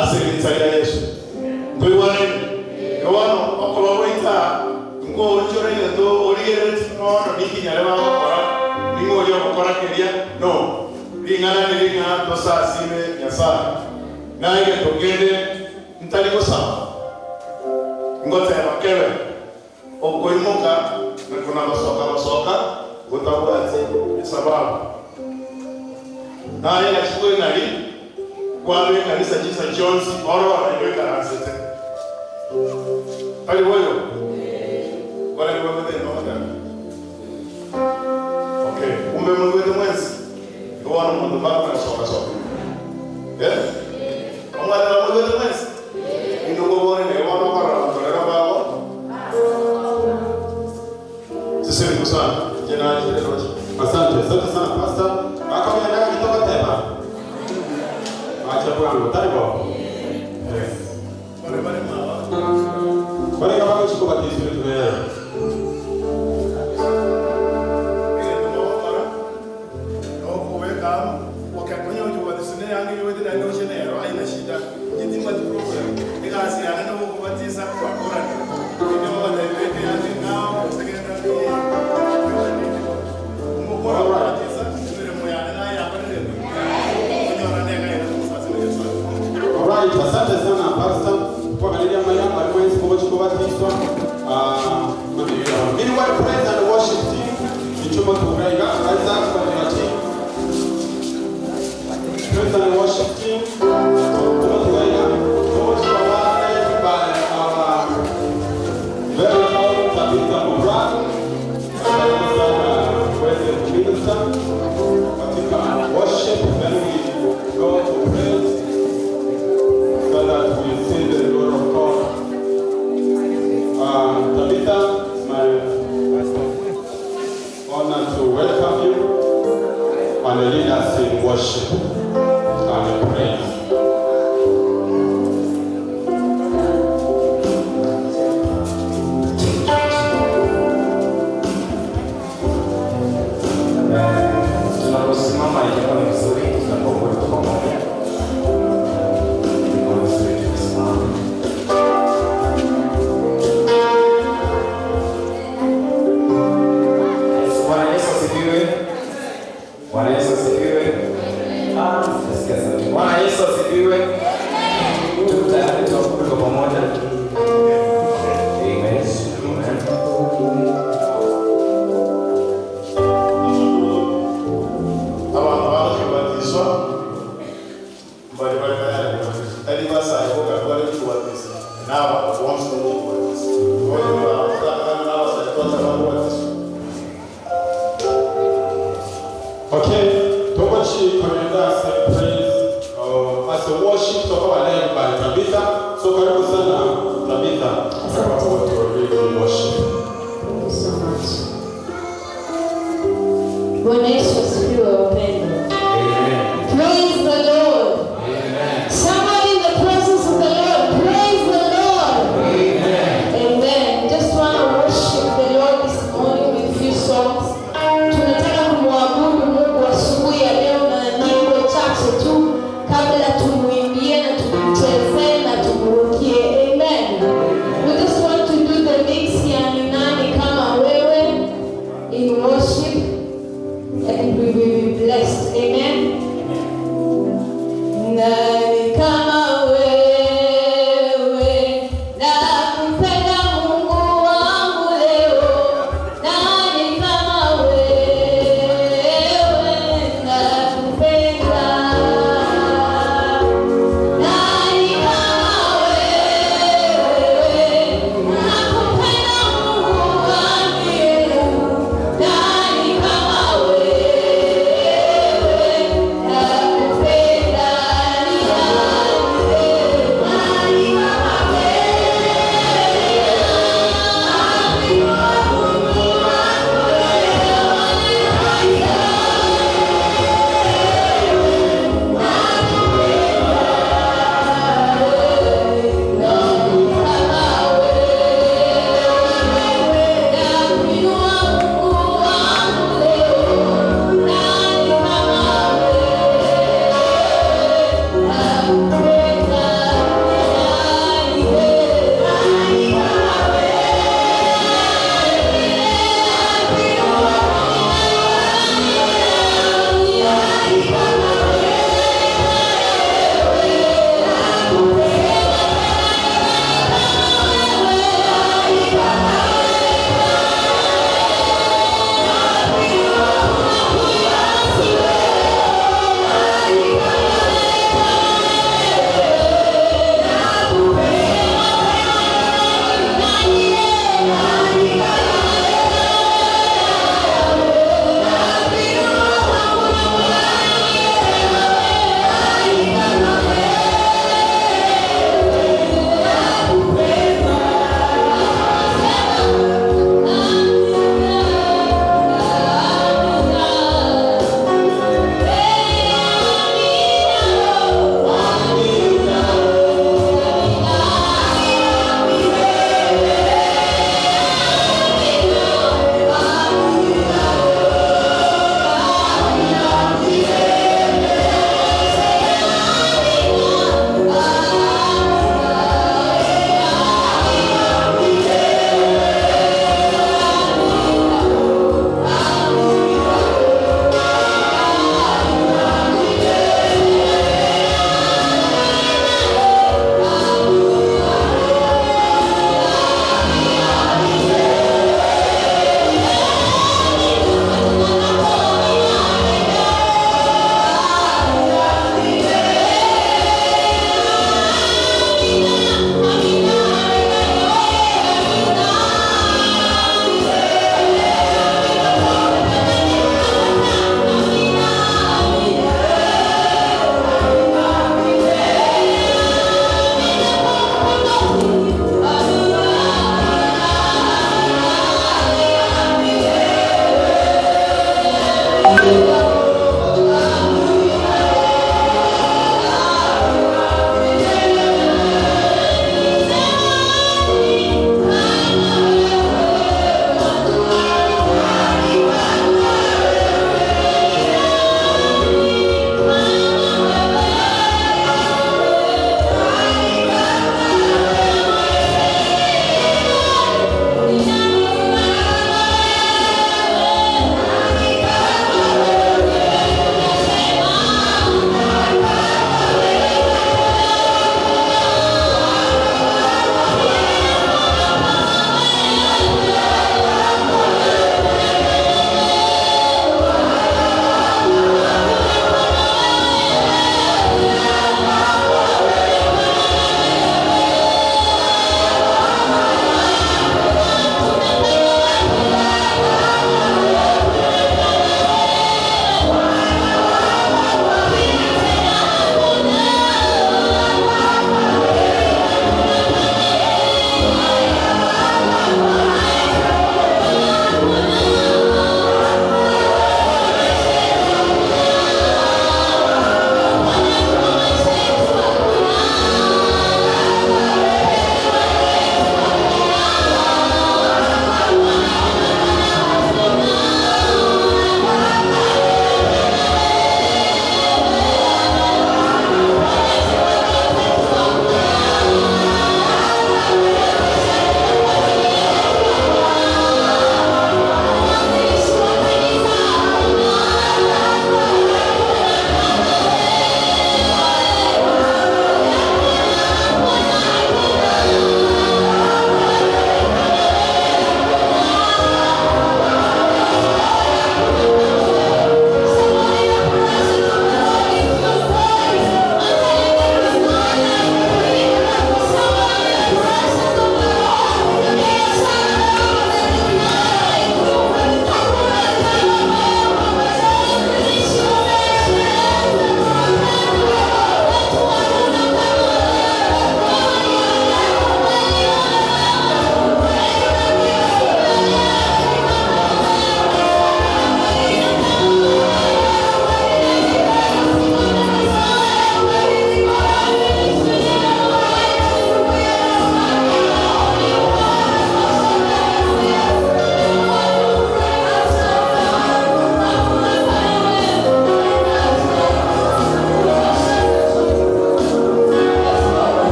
aselinsalia Yesu toiwane yoano okolowaita ngo njore ndo oligere tino nikinyale ba kora ningo yo kora keria no lingana nilinga dosa sime Nyasaye naye tokende ntaliko sawa ngote makewe okoimoka na kuna basoka utabati sababu naye achukue nali kwa kanisa jisa Jones oro anaiweka rasete pale wewe wale wote ndio okay umbe mwezi mwezi ndio wana mundu baba na soka amwala mwezi mwezi ndio bora ni wana kwa baba sisi sana jana asante sana pastor akamya ndani kutoka tena acha kwangu taribo yes wale kama kuchukua Now, wants to live with us. Okay, Tobachi Commander said praise as a worship of our led by Tabitha. So karibu sana Tabitha. To worship. Thank you so much. Bwana Yesu asifiwe wapendwa. Amen. Praise the Lord. Amen. Somebody in the presence of the Lord. Praise the Lord. Amen. Amen. Just want to worship the Lord this morning with few songs. Tunataka kumwabudu Mungu asubuhi ya leo na nyimbo chache tu kabla tumuimbie na tumchezee na tumurukie. Amen. We just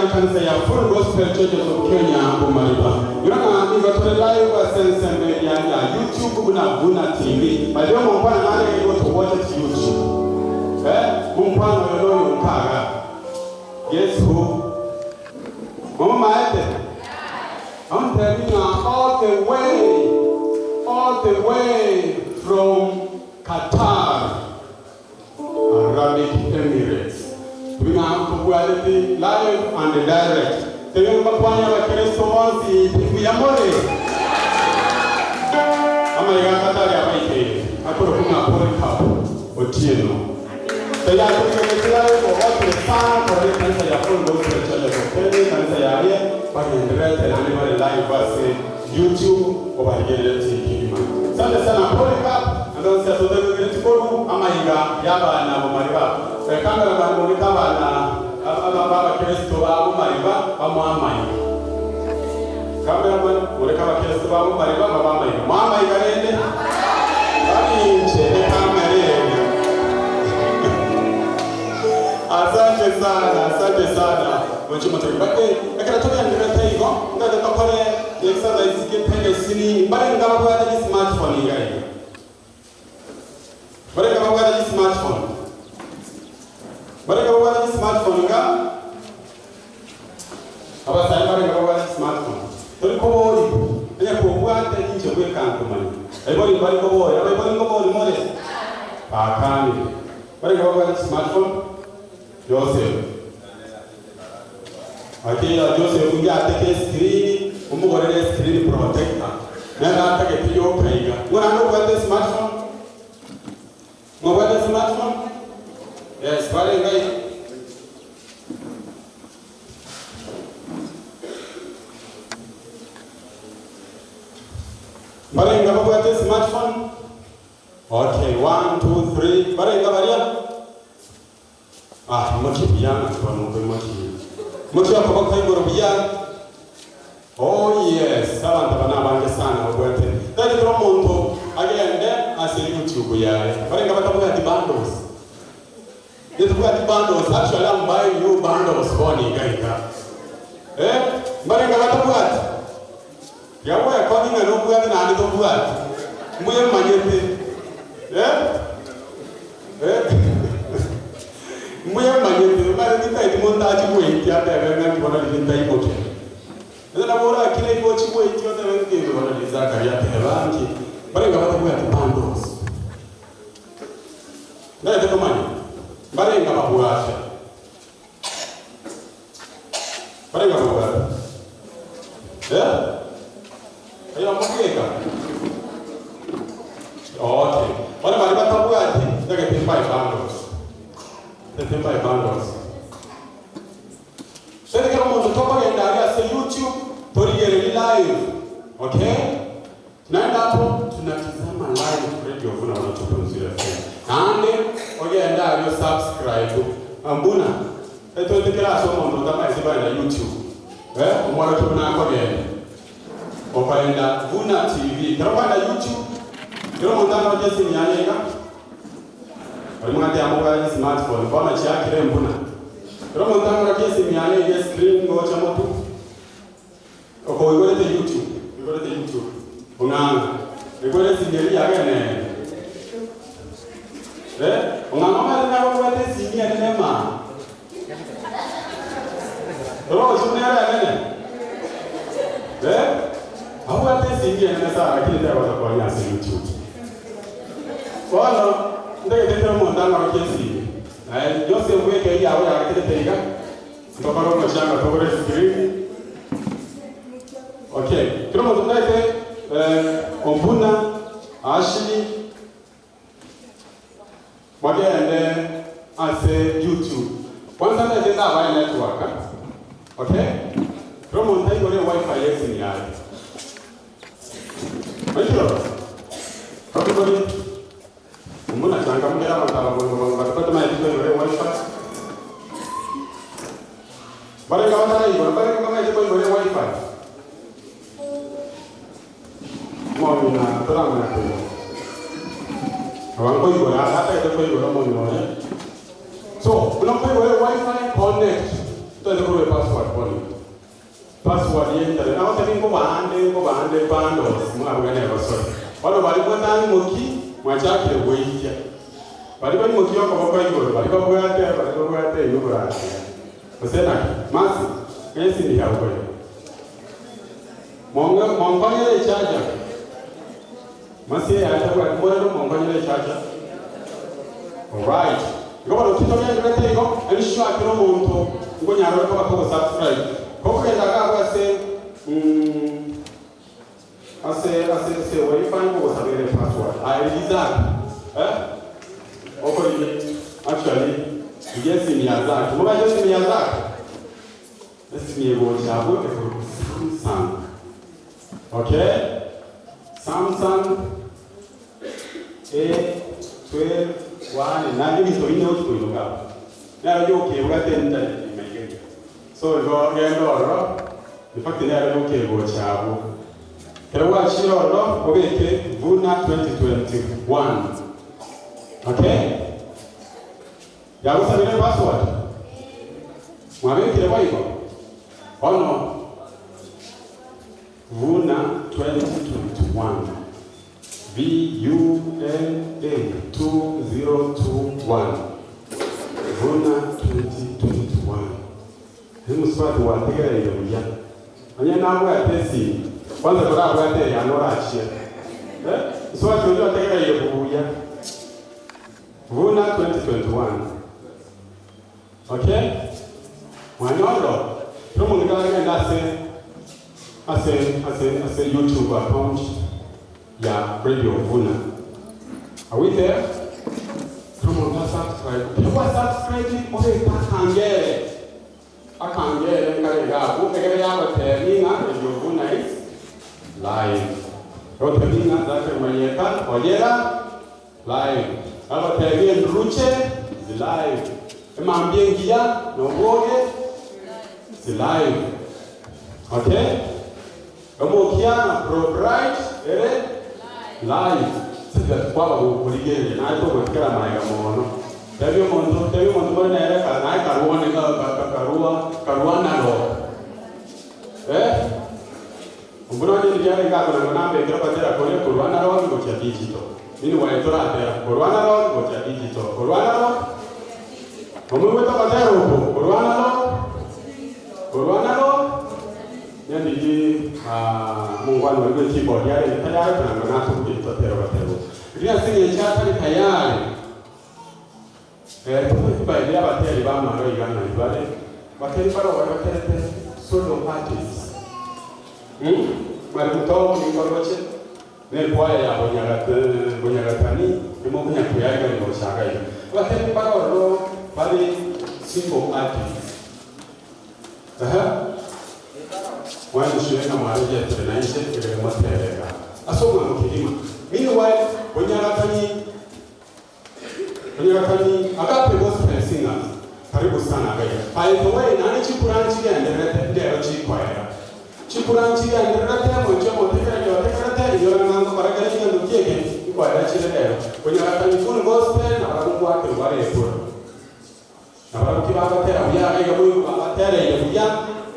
kanisa ya Full Gospel Churches of Kenya Bumariba. Yona nigotore live sense ya YouTube na Buna TV. Bayo mumpana nale go to watch it YouTube. Mumpana yolo yonkaga. Yes who? Mama maete. I'm telling you all the way from Qatar, Arabic Emirates. We have quality live and direct. Tengo mapanya wa Kristo wansi tuyamore. Ama ya Qatar ya maite. Akoro kuna pole kapo. Otieno. Taya kuketea wote sana kwa kanisa ya Full Gospel Church of Kenya, kanisa ya Aria, pakiendelea tena ni live basi YouTube kwa bagere TV. Asante sana pole kapo. Ndio sasa tutaweza kuchukua ama inga yaba na Bumariba. Kamera bangu kama na baba Kristo wa Bumariba ama kamera bangu ule kama Kristo wa Bumariba mama ikalende bali nje kamera. Asante sana wachuma tukibake akana toka ndika hiyo ngada kapale exercise kipende sini bali ngaba kwa hata smartphone ngai bali ngaba kwa hata smartphone bali ngaba kwa hata smartphone nga aba sai bali ngaba kwa hata smartphone tuliko boli enya ko bwate nje kwe kanko mani bali ko boli bali ko boli mole pakani bali ngaba kwa hata smartphone Joseph. Akia Joseph ngia ateke screen, umugorere screen protector. Nanga atake piyo kaiga. Mwana ndo kwa smartphone? Mwa smartphone? Yes, pale ngai. Pale ngaba kwa smartphone? Okay, 1 2 3. Pale ngabaria? Mochi biyana tubano kwe mochi akaba kaigoro biyana. Oh yes, abantu banabanje sana obwete. Dali tro muntu agende ase YouTube yae. Barenga batabuya bundles. Yetubuya bundles, actually I'm buying new bundles for ni gaika. Barenga batabuya. Yawe akoni ngano buya na ani to buya. Muye manyete. Muya manyete mara nitai monta achi wait ya bebe ngani bona nitai moke. Ndio bora kile iko achi wait yote wengi bona nizaka ya tebanki. Bale ngaba buya bundles. Ndio kama ni. Bale ngaba buya. Bale ngaba buya. Ayo mukeka. Okay. Bale bale batabuya ndio ketimba bundles. The temple bundles. Sasa kama mtu toka ndani ya YouTube tuliele live. Okay? Tunaenda hapo tunatazama live radio kuna watu tunzile sana. Ande oje ndani subscribe. Ambuna. Eto tekela somo ndo kama isiba na YouTube. Umwana tuna kwa gani. Okaenda Buna TV. Kama na YouTube. Kama mtandao wa jinsi nyanyeka. Walimwati amuka smartphone kwa machi yake mbuna. Romo tanga kesi miane ile screen ngocha moto. Oko igorete YouTube. Unganga. Igorete ngeli yake ne. Unganga mali na kwa tesi ni ane ma. Romo sunera yake ne. Hapo tesi ni ane saa lakini ndio kwa nyasi YouTube. Kwa ndege tena mondana wa kesi. Joseph weke ya wa kile tega. Mpaka roho changa tokore screen. Okay. Kama tunataka Ombuna Ashley wagende ase YouTube. Kwanza ndio wa network. Okay? Kama unataka ile wifi yetu ni yale. Majiro. Everybody Mbona changamkia matala bongo bakapata maelezo ya wifi. Bale kama tani hiyo, bale kama hiyo kwa wifi. Mwana tala na kwa. Hawango hiyo hata ile kwa hiyo mwana. So, unapokuwa wifi connect, tuende kwa password. yenda na wata ngo bande bando mwabugane abasore bano bari botani muki mwachakire bwija bari bari muki yoko bakayigoro bari babwate yuburate osena masi kesi ndi hawo mongonyele chaja masi yatakwa mbona mongonyele chaja alright ngoba tutomya ndete iko alishwa kiro muntu ngo nyaro ko bakoko subscribe ko kenda ka ase verify ko sabere password okay actually yes ni yazaki mo ba yes ni yazaki esi go chabo ke Samsung okay Samsung A12 one na ni to ino to ino ka na yo ke uga tenda ni mai so go ro infatti ne era che go chavo però qua ci loro ovete Vuna 2021 ok ya usa ile password mwabeki ile waipo ono Vuna 2021 VUNA 2021 Vuna 2021 himu swati wa tigre ile ya anya nabo ya tesi kwanza kwa bwate ya nora achia swati ndio tigre ile kubuya Vuna 2021 okay mwanolo tumo ngaka ndase ase YouTube account ya Radio Vuna. Are we there? Come on, let's subscribe. You are subscribing or akangere kare gabu kare yabo teninga Radio Vuna is live. Yote ninga zake mayeka oyera live. Aba tegien ruche is live. Ema ambiengia no boge is live. Okay? Kamo kiana pro bright live sasa kwa kuligeni na hapo mwekera maiga mono tebyo mondo bana era kana karuwa ni karuwa na ro umbona ni yale ngako na namba ikira patera kore karuwa na ro ngo cha digital nini waetora atera karuwa na ro ngo cha digital karuwa na ro omu weta patera uko karuwa na ro yani Mungu anaweza keyboard yale tayari na mnato kujitotera batero. Bila sinye chata ni tayari. Tukiba ile bateri ba maro igana ibale. Bateri para bateri solo parties. Maruto ni koroche. Ne kwaya ya bonyagatani ni mo kunya kuyaga ni boshaka hiyo. Bateri para ro bali single artists. Wani shirika mareje tunaisha kile matereka asoma mkilima meanwhile bonyagatani agape gospel singers karibu sana gaya by the way nani chikuranchi ya ndio chikwaya chikuranchi ya ndio mo tekera yo nango baragari ndio kieke kwaya chile leo bonyagatani full gospel na barangu wake wale pura na barangu kibaba tera ya ga boyu batera ya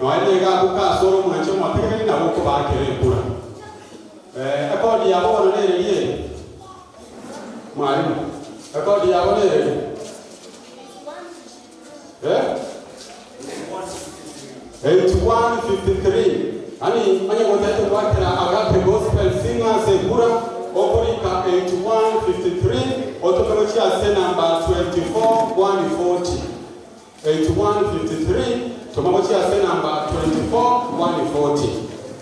no ene ga buka soro mwancho mwatekeni na buko bakere kura akodi yabo ne ye mwalimu akodi yabo ne 8153 ani anya wote wake na agape gospel singers kura okorika 8153 otokomechi ase number 24140 8153 Tomamochi ase number 24140.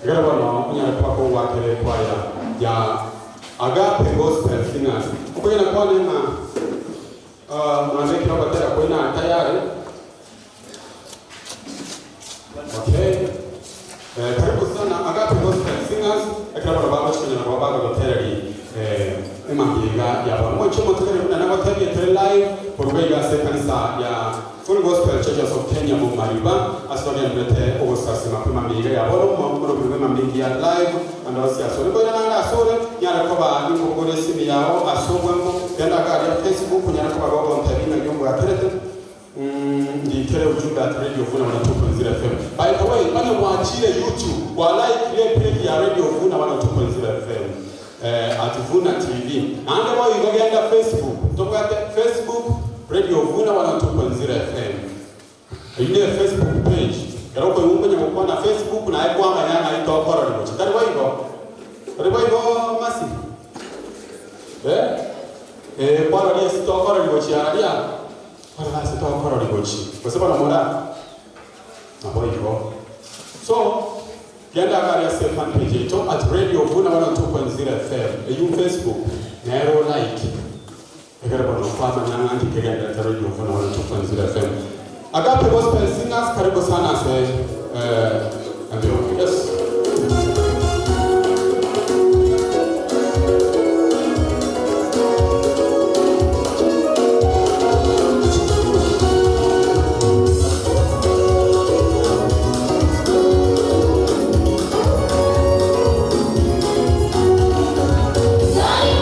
Gara bano kunya kwa wakere kwa ya agape gospel singers. Kwa na kwa na mwanzo kina batera kwa na tayari. Okay. Karibu sana agape gospel singers. Akira bano baba chini na baba batera ni emambiga ya bano. Mwacho mtakare na batera tele live kwa se kanisa ya Full Gospel Churches of Kenya Mumariba aswali ndete ogosasi mapema miga ya bolo mumuro mumema mingi ya live and also asole kwa nanga asole nyara kwa ba ni ngore simi yao asobwemo yanda ka ya Facebook nyara kwa baba mtabina nyumba ya terete ndi tele ujumbe at Radio Vuna 102.0 FM. By the way bana mwachile YouTube wa like ile page ya Radio Vuna 102.0 FM at Vuna TV ande wa igenda Facebook tokate Facebook Radio Vuna 102.0 FM ile Facebook page yaro ko yumbe nyako na Facebook na ai kwanga yana ito koro ni chitari wa hivyo masi kwaro ni sito koro ni chiaralia kwaro sito koro ni kwa sababu na hapo hivyo. So, genda kari ya fan page ito at Radio Vuna 102.0 FM. You Facebook, nero like. Egara bono kwama nyanganti kegenda at Radio Vuna 102.0 FM. Agape Gospel Singers, karibu sana se ambio. Yes. Bye.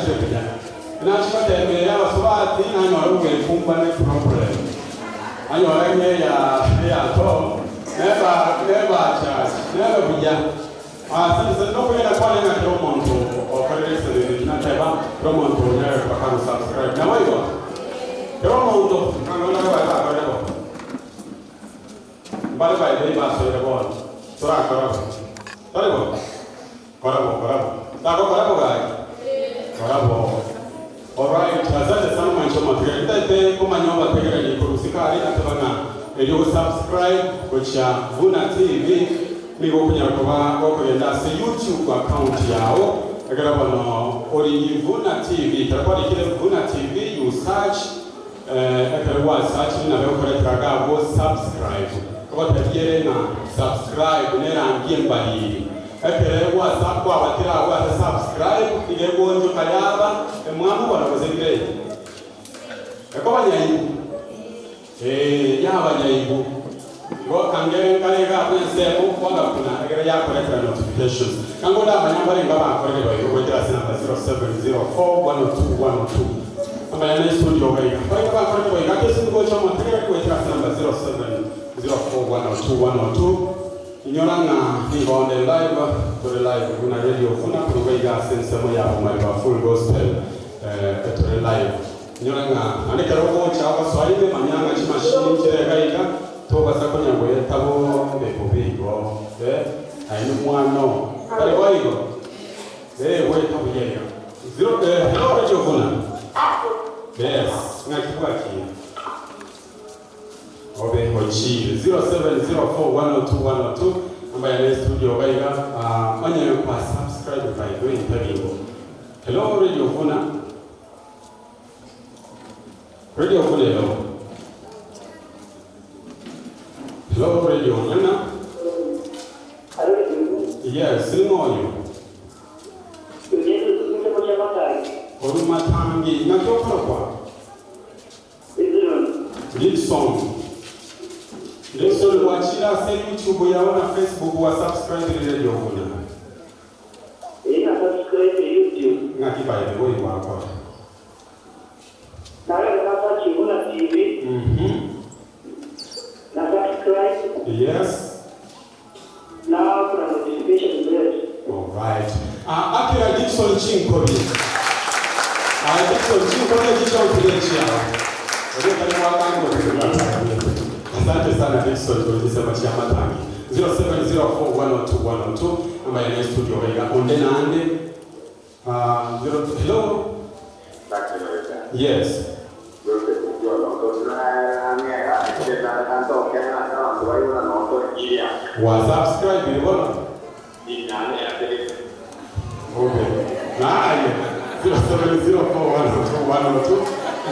chepenya. Na chipata ya waswati na nyoro kumba ne problem. Anyora ya to never charge. Never bija. Sasa ndio kwenda pale na Romonto operate na taiba Romonto na kwa subscribe. Na wewe Romonto anaona kwa leo. Bye bye ba so ile ball. Tora. Korabo. Tako korabo guys. Korabo. Alright, asante sana mwanzo material. Ndete kama nyomba tegera ni kurusika ali atabana. Eyo subscribe kwa Vuna TV. Nigo kunya kwa yenda se YouTube account yao. Agara bano ori Vuna TV. Tarapari kile Vuna TV you search akara search na leo kwa traga go subscribe. Kwa tabiere na subscribe nera angie mbali. Ekere WhatsApp kwa batira wa subscribe ile bonjo kayaba emwamu wanakozengire. Eko banyayibu. Yaba nyayibu. Ngo kangere kalega kwense ko kwanga kuna ekere ya collect notifications. Kango da banyambari ngaba akorere bayo ko tira sina 07041212. Amba yana studio kaiga. Kwa hiyo akorere bayo kake singo chama tira ko tira sina 07041212. Inyoranga ningonde live to the live kuna radio kuna kuruga sense moya kwa full gospel to the live. Inyoranga andika robo cha kwa Swahili manyanga chimashini chere kaika to basa konya ngwe tabo bekubigo ainu mwano kale waigo we tabo yega zero hello radio kuna yes ngakibwa ki Obe Hochi 07041212 ambaye ni studio baiga manya kwa subscribe by doing tabigo. Hello Radio Vuna. Radio Vuna hello. Hello Radio Vuna. Yes, singoyo. Oruma tangi na kwa. Listen, wachira se YouTube yaona Facebook wa subscribe Radio Vuna. Ina subscribe YouTube. Ngaki by the way wako. Na kama Vuna TV. Na subscribe. Yes. Now kuna notification bell. All right. Akira Dixon Chinkobi. Dixon Chinkobi kisha utuletea. Ndio kama wangu asante sana Dixon tulisema chama tangi 07041212 ambaye ni studio wega onde na ande hello yes wa subscribe ni bora okay naye 07041212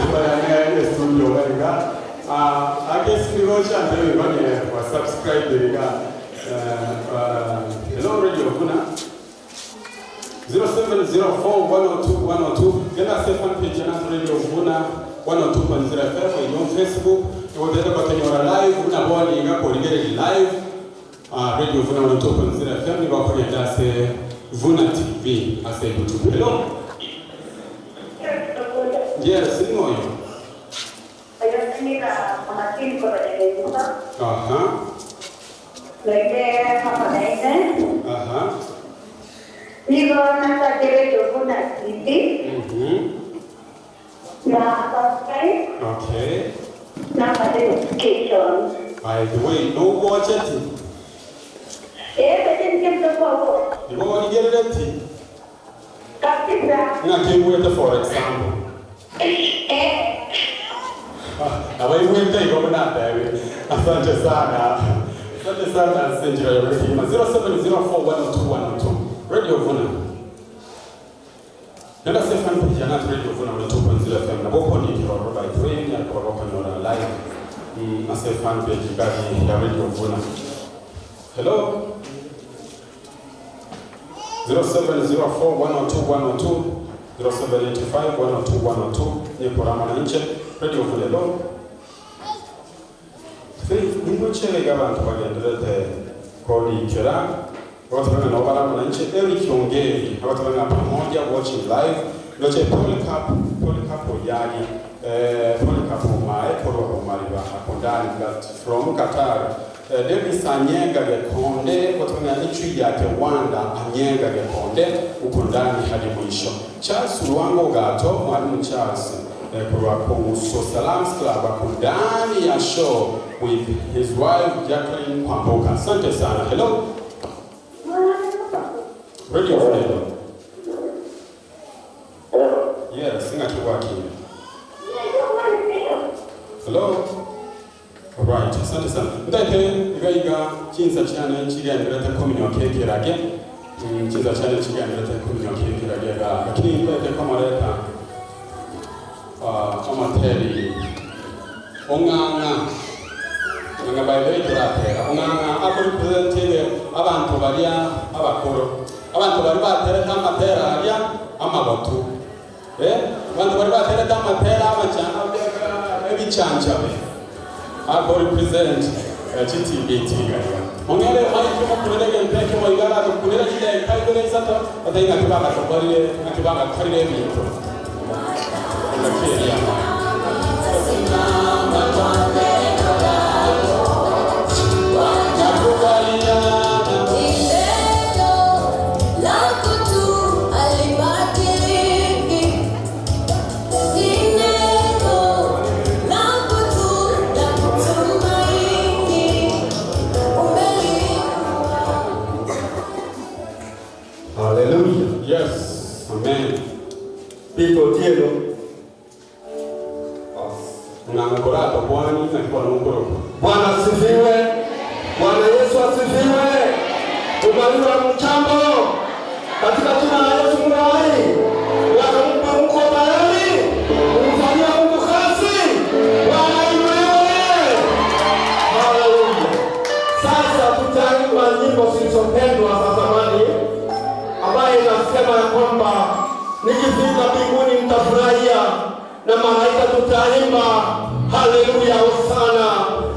ambaye ni studio wega I guess we will share the money for subscribe the hello Radio Vuna 07041212 Gena Stefan page na Radio Vuna 102.0 FM on Facebook iwotenda kwa Kenya live una boni ngapo ligere live Radio Vuna 102.0 FM ni kwa yenda se Vuna TV ase YouTube. Hello. Yes, singoyo. Digo, nasa derecho Vuna TV. Na subscribe. Okay. Na notification. By the way, no watch it. But in the photo. You want to get it? Kapita. Na kiwete for example. Abai wente iko na tawe. Asante sana. Asante sana Senjira ya Radio 07041212 Radio Vuna. Nenda Stefan page na Radio Vuna 102.0 FM na boko ni kiro by train ya kwa boko na live. Na Stefan page gari ya Radio Vuna. Hello. 07041212 0785-102-102 ni programa na nche Radio Vuna lo. Niko chele gabantu bagenderete kodi kera. Watu wana na wala na nche Eric Ongeri. Watu wana pamoja watching live Loche Polycarp Oyagi, Polycarp Umae, Koro Umariba, Akondani, from Qatar. Davis Anyenga Gekonde, Kotona Ichi Yake Wanda, Anyenga Gekonde, Ukondani hadi mwisho. Charles Luango Gato, Mwalimu Charles, Kuru Salams Club, Akondani ya show with his wife Jacqueline Kwamboka. Asante sana. Hello? Radio Freedom. Yes, singa kiwaki. Hello? Alright, asante sana. Ndaipe iga chinza cyane kiganirata kominyo kekerage. Chinza cyane kiganirata kominyo kekerage ga. Lakini ndaipe kamareta amateri onganga bayibe turatera onganga akuri presentile abantu bariya abakoro abantu bari batera amatera ya amabotu abantu bari batera amatera amacana ebichanja be akuri present GTBT gariya ongere mai kuma kurege mpeke moigala kurege ile kaigole isato atainga kibanga tobarire akibanga karire bintu ndakiria Hallelujah. Yes. Amen. People tieno. Unangorato Bwana na kwa ngoro. Bwana asifiwe. Bwana Yesu asifiwe. Ubarikiwe mchambo. Katika jina la Yesu Mrai. Bwana mko tayari? Kumfanyia Mungu kazi. Bwana inuliwe. Hallelujah. Sasa tutaimba nyimbo zilizopendwa za zamani ambayo inasema ya kwamba nikifika mbinguni mtafurahia na malaika tutaimba haleluya hosana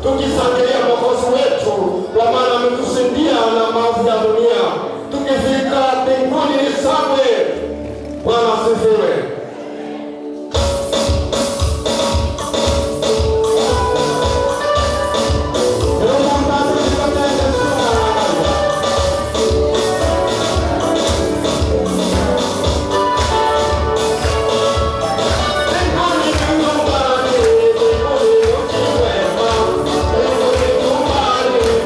tukishangilia mwokozi wetu kwa maana ametushindia na maovu ya dunia. Tukifika mbinguni ni shangwe. Bwana asifiwe. Thank you.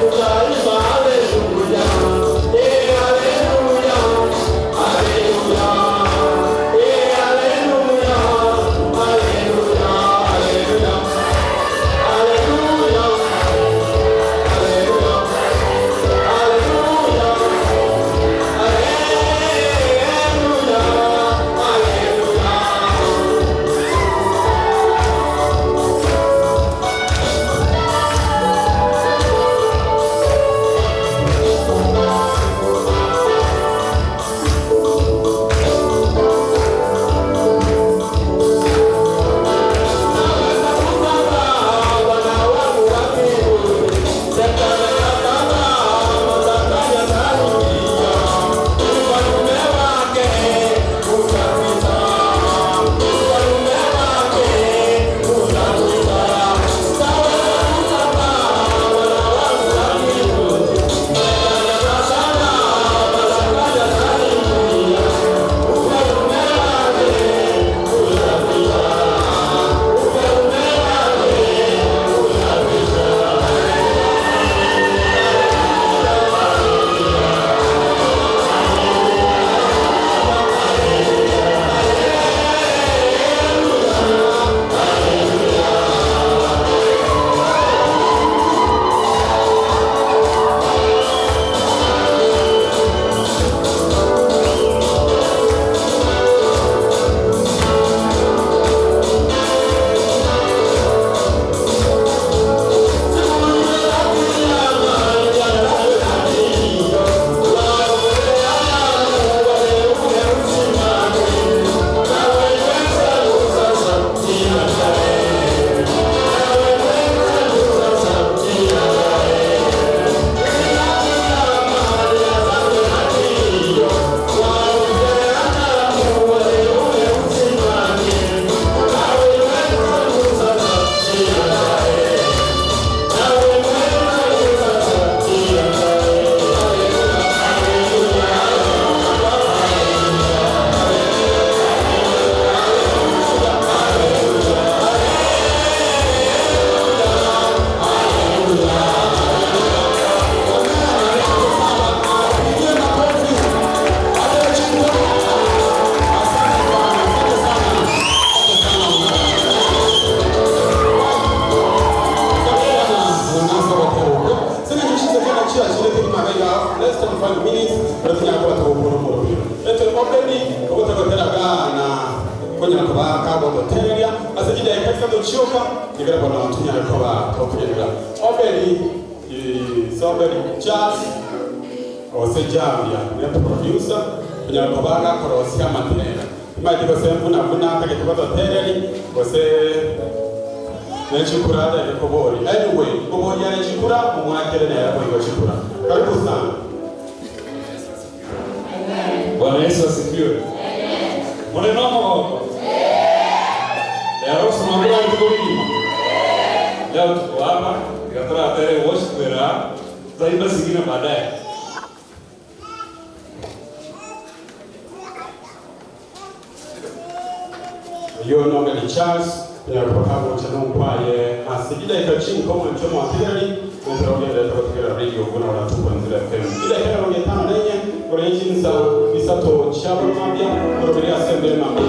less than 5 minutes rafanya kwa tukuru moro eto obeni ko takotera gana konya ko ba ka bo teria asajida ikafika dochoka nigera bana tunya ko ba tokugira obeni sobeni Charles osejamya ne producer konya ko ba ka korosia matera maji ko semuna kuna take ko tereri ko se Nechukura da Kobori. Anyway, Kobori ya Nechukura, mwakele na yako iko Chukura. Karibu sana. Bwana Yesu asifiwe. Mwana wako. Leo tunamwona tuko hapa. Leo tuko hapa, tukataka tele worship zaidi zingine baadaye. Yo no ni Charles ya programu chano kwaye asijida ikachin kama mchomo wa kidali ndio ndio kutoka radio kuna watu kuanzia FM ila kama ni tano nenye kwa nchi za misato chapa mapya kwa bila assembly mapya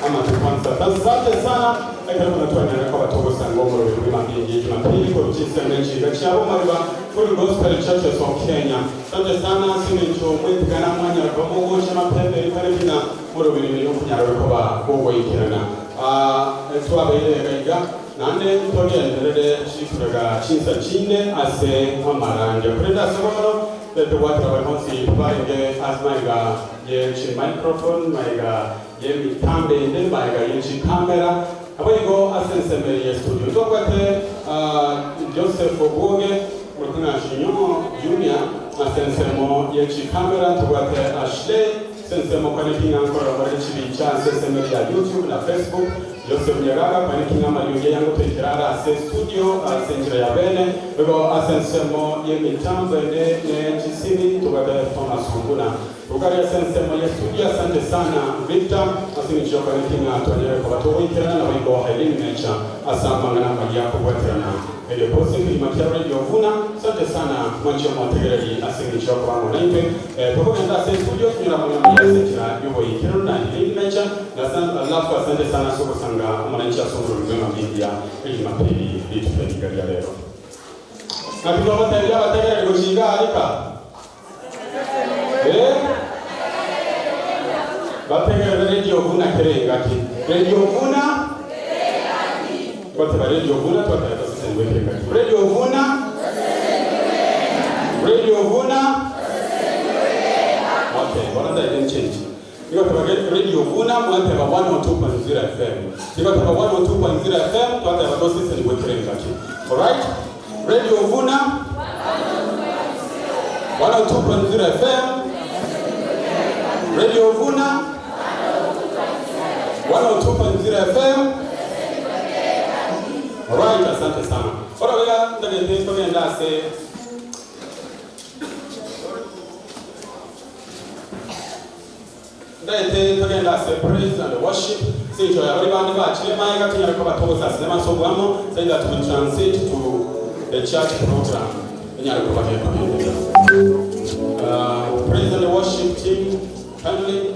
Asante sana. Ekana tunatwanya kwa watogo sangomoro kwa mbingi Jumapili kwa jinsi menchi gachabo mariba Full Gospel Churches of Kenya. Asante sana sini ncho mwetu kana mwanya kwa Mungu chama pepe pale bina moro bini yokunyaro kwa Mungu ikirana. Etwa bele gaiga nane tolia ndere shifuraga chinsa chine ase amaranja. Prenda sokono the water I want to buy as my ye microphone, my ye mitambe, then my ye camera. Abali go asensembe ye studio. Tokwate Joseph Ogoge, Mukuna Junior, asensemo ye camera tokwate Ashley. Sensemo connecting ancora Marichi chance sensemo ya YouTube na Facebook. Joseph Nyagaga connecting amayuge yangu tekirara ase studio asenjira ya bene. Bego asensemo ye mitambe ne chisini tokwate Thomas Hunguna. Ukari asensemo ye studio asante sana Victor asini chio connecting atonyere kwa watu wikirana na wiko helini mecha asamba ngana majako watirana. Ele posi kilimatia radio vuna asante sana mwancho mwategereli asini chio kwa wangu naimpe. Toko enda ase studio tunyura mwana miyasechira yubo ikirana na helini mecha na alafu asante sana soko sanga mwananchi asunguru mzima media ili mapili litu fenikaria leo. Na kituwa wategereli kushinga alika Bategera radio vuna kerengati. Radio vuna Kwa radio vuna twataya sisi wekengati. Radio vuna Radio vuna Okay, wanaanza ile change. Iko tabageti radio vuna mwante wa 102.0 FM. Iko taba 102.0 FM twataya sisi wekengati. Alright? Radio vuna 102.0 FM. Radio Vuna 102.0 FM. Alright, asante sana. Ora wega ndagete togenda ase ndagete togenda ase praise and worship. Sinjo ya bari bandi bachile mayiga tunyara ko batoza sinema sobwamo so that we transit to the church program. Nyara ko bakenda. Praise and worship team kindly.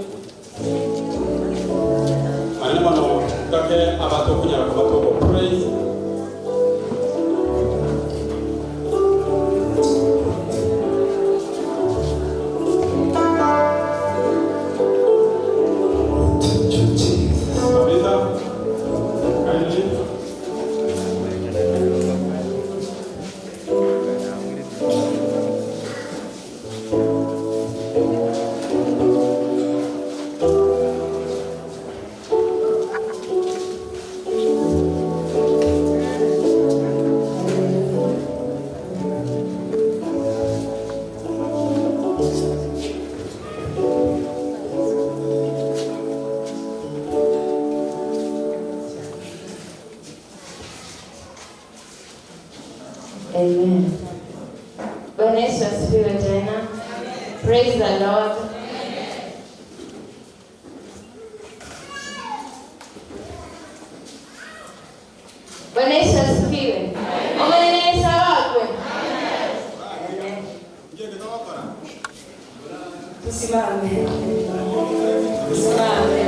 Anamano kake abato kunyara ko bato praise. Amen. Bwana Yesu asifiwe tena. Praise the Lord. Bwana Yesu asifiwe. Omenesa wakwe. Tusimame. Tusimame.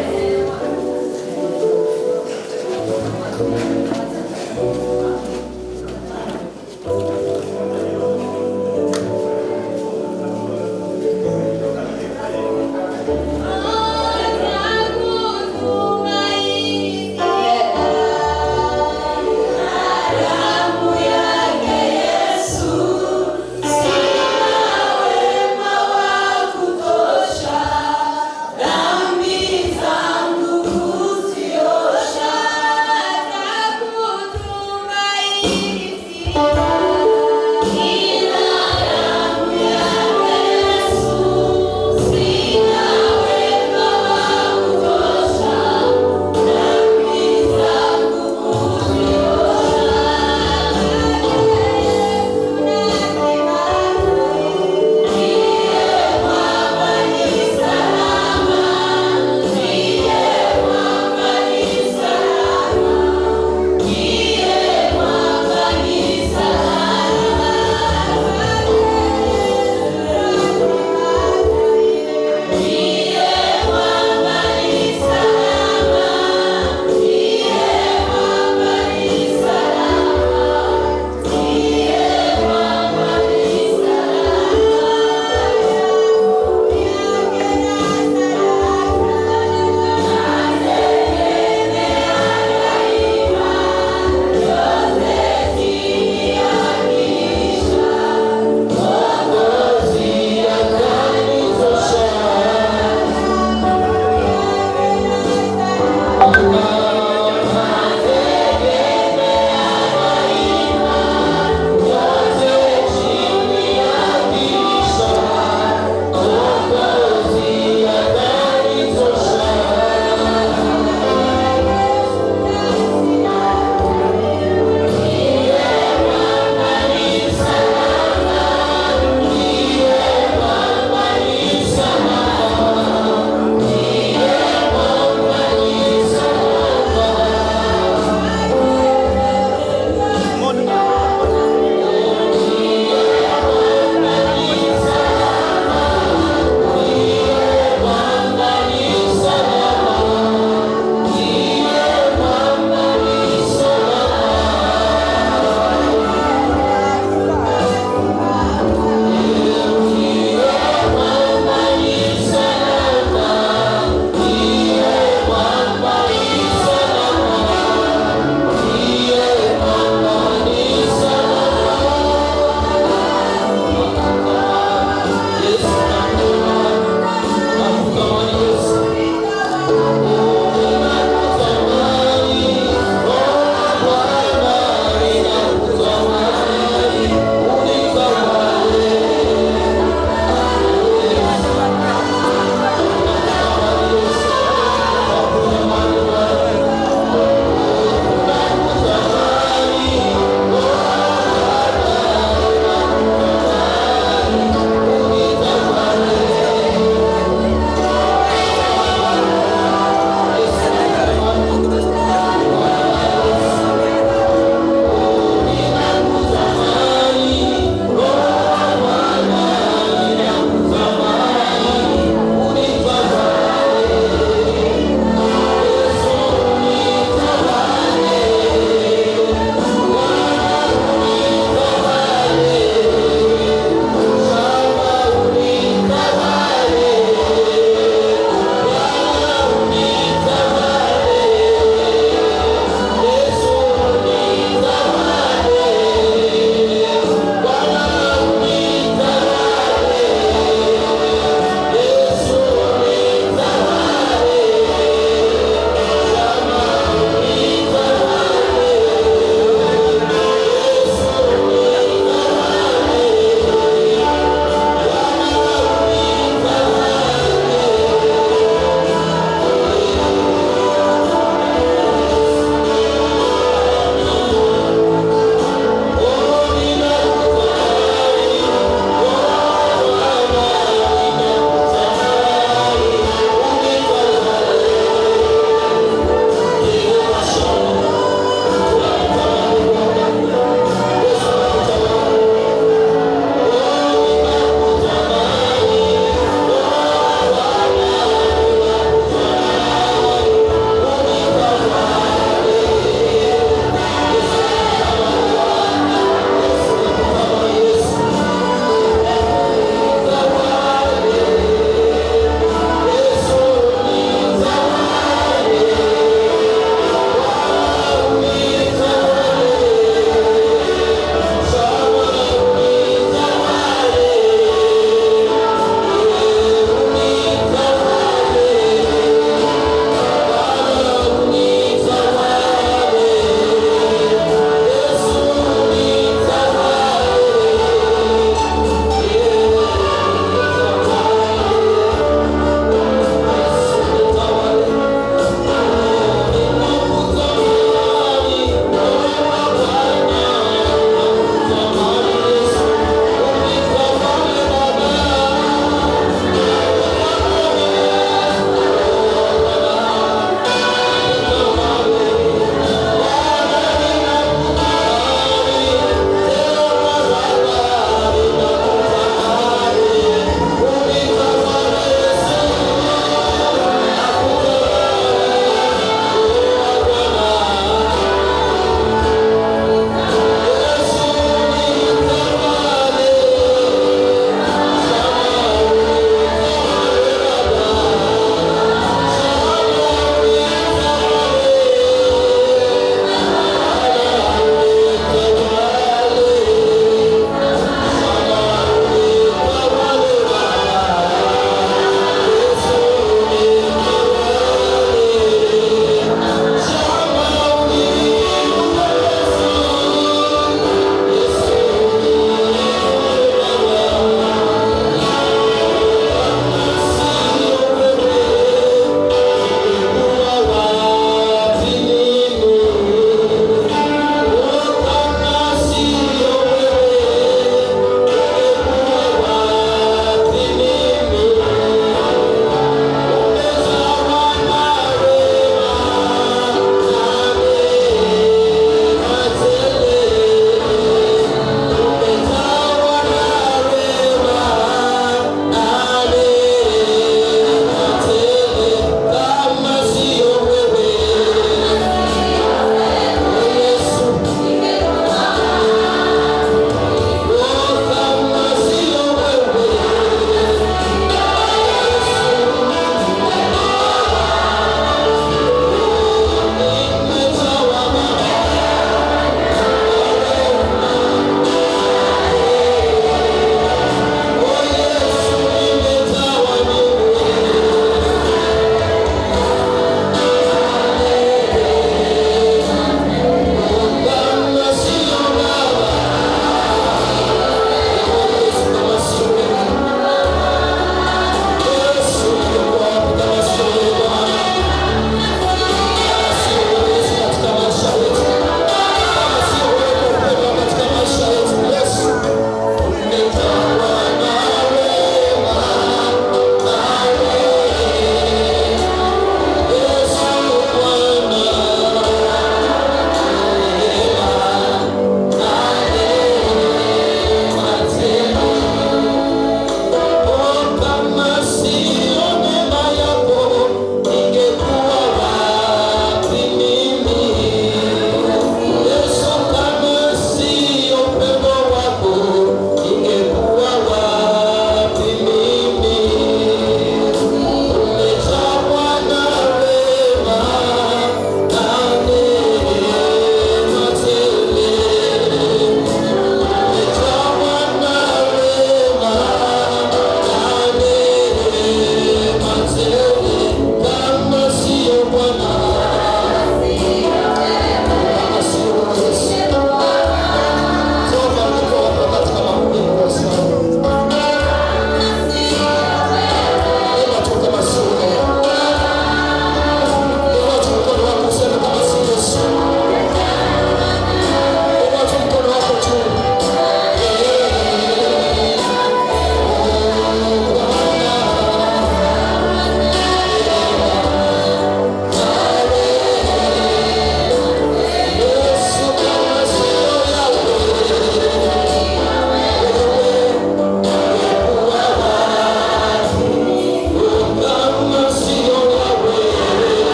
Dhambi zangu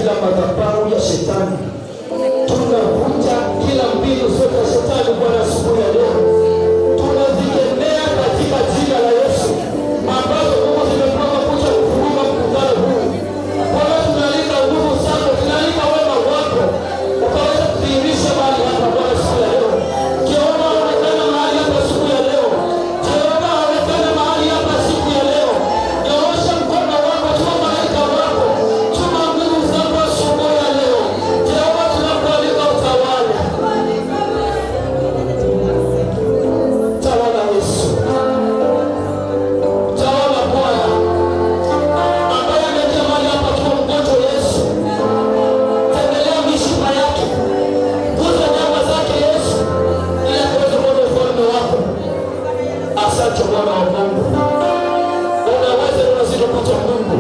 kila madhabahu ya shetani, tunavunja kila mbinu zote za shetani Bwana asubuhi ya leo, tunazikemea katika jina la Yesu ambazo Mungu zimepanga kuja kuvuruga mkutano huu. Bwana, tunalika nguvu zako, tunalika wema wako ukaweza kudhihirisha mahali hapa Bwana asubuhi ya leo. Jehova onekana mahali hapa siku ya leo. Jehova onekana mahali hapa siku ya leo. Nyoosha mkono wako, tuma malaika wako, tuma nguvu zako asubuhi ya leo. Jehova, tunakualika utawale. Tawala Yesu. Tawala Bwana. Ambaye amejaa mahali hapa kwa mgonjwa Yesu. Tembelea mishipa yake. Guza nyama zake Yesu. Ili kuweza kuona ufalme wako. Asante Bwana wa Mungu. Unaweza unazidi kucha Mungu.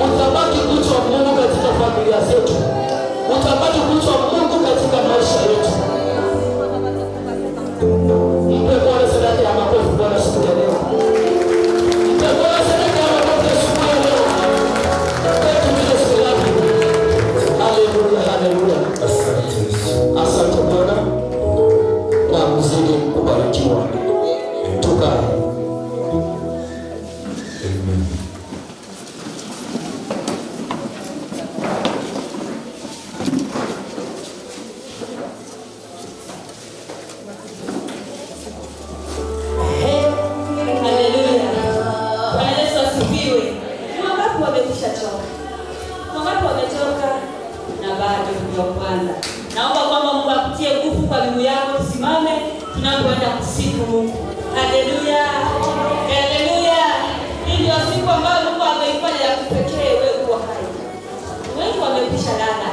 Utabaki kucha Mungu katika familia zetu. Utabaki kucha Mungu katika maisha yetu. Mpe Bwana sadaka ya makofi Bwana siku ya leo. Mpe Bwana sadaka ya makofi siku ya leo. Thank you Jesus for loving me. Hallelujah, hallelujah. Asante Bwana. Na mzidi kubarikiwa. Tukae. Haleluya. Bwana Yesu asifiwe. Ni wangapi wamekwisha choka? Wangapi wamechoka na bado ndio kwanza? Naomba kwamba Mungu akutie nguvu kwa miguu yako, tusimame tunapoenda kusifu Mungu. Haleluya. Haleluya. Hii ndio siku ambayo Mungu ameifanya ya kipekee, wewe uko hai. Wengi wamekwisha lala,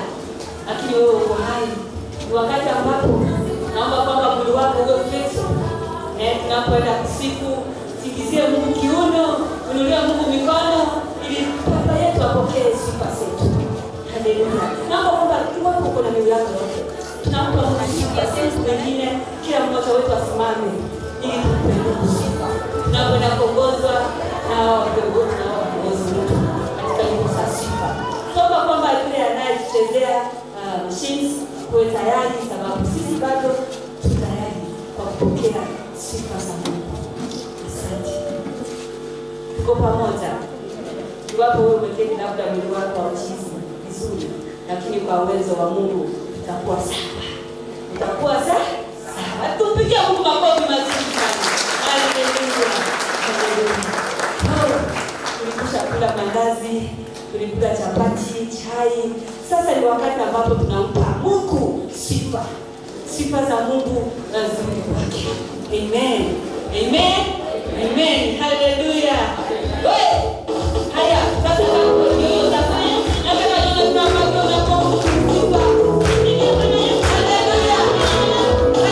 lakini wewe uko hai. Ni wakati ambapo naomba kwamba mwili wako uwe flexible. Tunapoenda kusifu, tikizie Mungu kiuno, unulie Mungu mikono, ili Baba yetu apokee sifa zetu. Haleluya. Naomba kwamba kiwapo kuna mioyo yako yote, tunampa Mungu sifa zetu. Wengine kila mmoja wetu asimame ili tupe Mungu sifa. Tunapoenda kuongozwa na viongozi wetu katika nyimbo za sifa. Tuomba kwamba yule anayechezea machines kuwe tayari, sababu sisi bado tutayari kwa kupokea sifa za Mungu. Asante. Tuko pamoja. Iwapo wewe umeketi labda mwili wako hauchizi vizuri, lakini kwa uwezo wa Mungu utakuwa sawa. Utakuwa sawa. Tupigie Mungu makofi mazuri sana. Haleluya. Haleluya. Tulikwisha kula mandazi, tulikula chapati, chai. Sasa ni wakati ambapo tunampa Mungu sifa. Sifa za Mungu lazima kwake. Amen. Amen. Amen. Hallelujah. Haya, sasa ndio utafanya. Na kama ndio tunapata kwa sifa. Hallelujah. Hallelujah.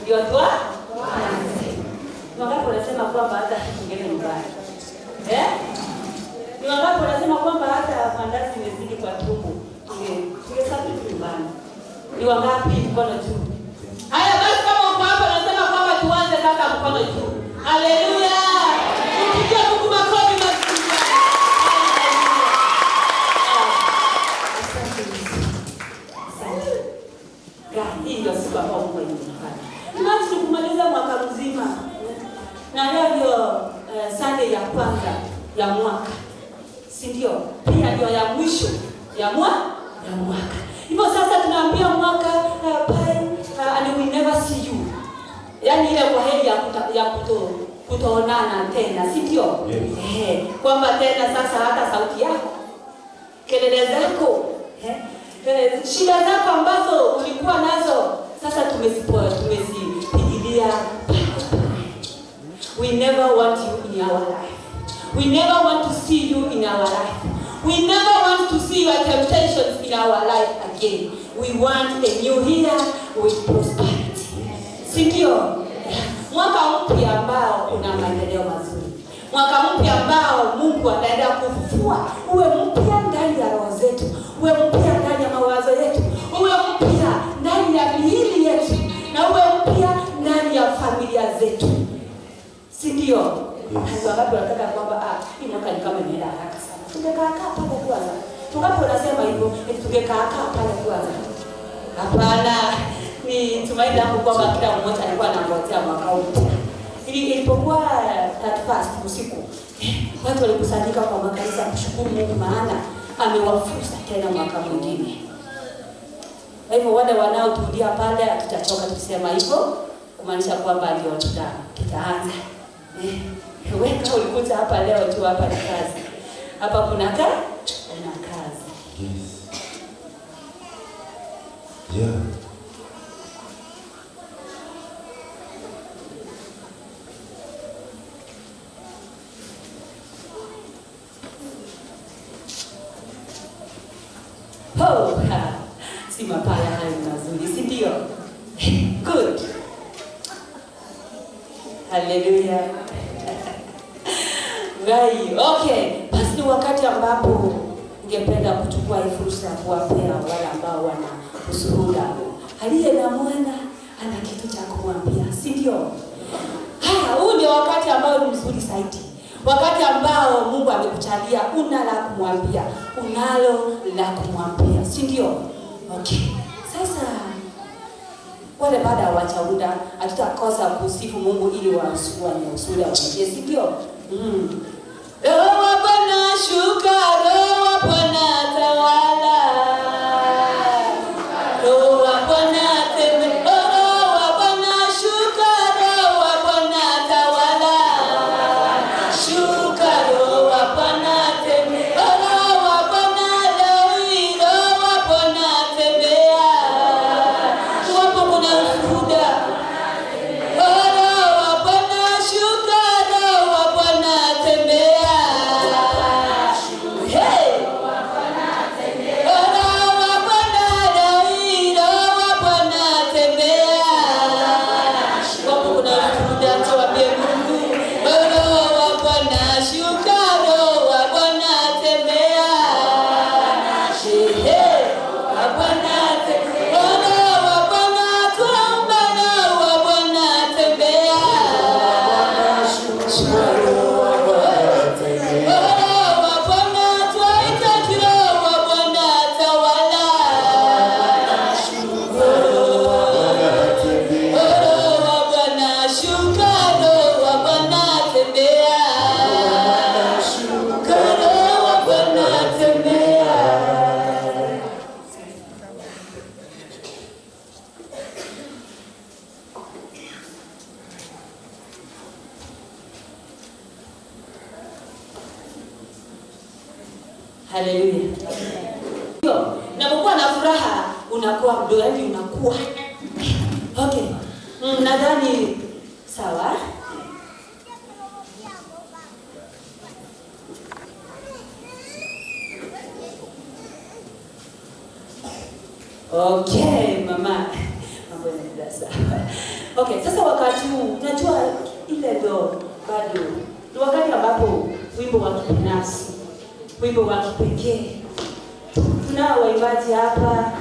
ndio tuanze. Ni wangapi wanasema kwamba hata tungeenda nyumbani? Ni wangapi wanasema kwamba hata mandazi imezidi kwa tumbo? Tungesafiri nyumbani. Ni wangapi mkono juu? Haya basi, kama uko hapa nasema kwamba tuanze sasa, mkono juu. Haleluya! Tupigie Mungu makofi mazuri. Hii ndio siku ambayo Mungu alinifanya. Imagine kumaliza mwaka mzima. Na leo ndio Sunday ya kwanza ya mwaka. Si ndio? Pia ndio ya mwisho ya mwaka. Hivyo sasa tunaambia mwaka bye and we never see you. Yaani ile kwa heri ya kutoonana tena, si ndio? Kwamba tena sasa hata sauti yako, kelele zako, shida zako ambazo ulikuwa nazo sasa tumezipigilia. We never want you in our life. We never want to see you in our life. We never want to see your temptations in our life again. We want a new year with prosperity. Sindio? Mwaka mpya ambao una maendeleo mazuri. Mwaka mpya ambao Mungu anaenda kufufua. Uwe mpya ndani ya roho zetu. Uwe mpya ndani ya mawazo yetu. Uwe mpya ndani ya miili yetu. Na uwe mpya ndani ya familia zetu. Sindio? Ndio wakati wanataka kwamba hii mwaka ni kama imeenda haraka sana. Tungekaa pale kwanza. Tungapo unasema hivyo, tungekaa pale kwanza. Hapana, ni tumaini langu kwamba kila mmoja alikuwa anangojea mwaka mpya. Ilipokuwa 31st usiku, watu walikusanyika kwa makanisa kushukuru Mungu maana amewafursa tena mwaka mwingine. Kwa hivyo wale wanaotulia pale hatutachoka kusema hivyo, kumaanisha kwamba ndio tutaanza. Wewe ulikuja hapa leo tu hapa ni kazi. Hapa kuna kazi. Yes. Yeah. Si mapala hayo mazuri, si ndio? Good. Hallelujah. Okay, basi ni wakati ambapo ningependa kuchukua hii fursa kuwapea wale ambao wana ushuhuda. Aliye na mwana ana kitu cha kumwambia, si ndio? Huu ndio wakati ambao ni mzuri zaidi. Wakati ambao Mungu amekuchalia una la kumwambia, unalo la kumwambia, si ndio? Okay. Sasa wale baada ya wachaunda hatutakosa kusifu Mungu ili wasuane usuli wa si ndio? Roho wa Bwana shuka, Roho wa Bwana tawala. Roho wa Bwana tembea, Roho wa Bwana shuka, Roho wa Bwana tawala. Shuka, Roho wa Bwana tembea, Roho wa Bwana leo, Roho wa Bwana tembea. Wapo kuna ushuhuda. Roho wa Bwana shuka, Roho wa Bwana tembea. Haleluya. Ndio, unapokuwa na furaha unakuwa mdoaji unakuwa. Okay. Nadhani sawa. Okay, mama mambo yanaendelea sawa. Okay, sasa wakati huu unajua ile ndo bado ni wakati ambapo wimbo wa kibinafsi, wimbo wa kipekee. Tunao waimbaji hapa,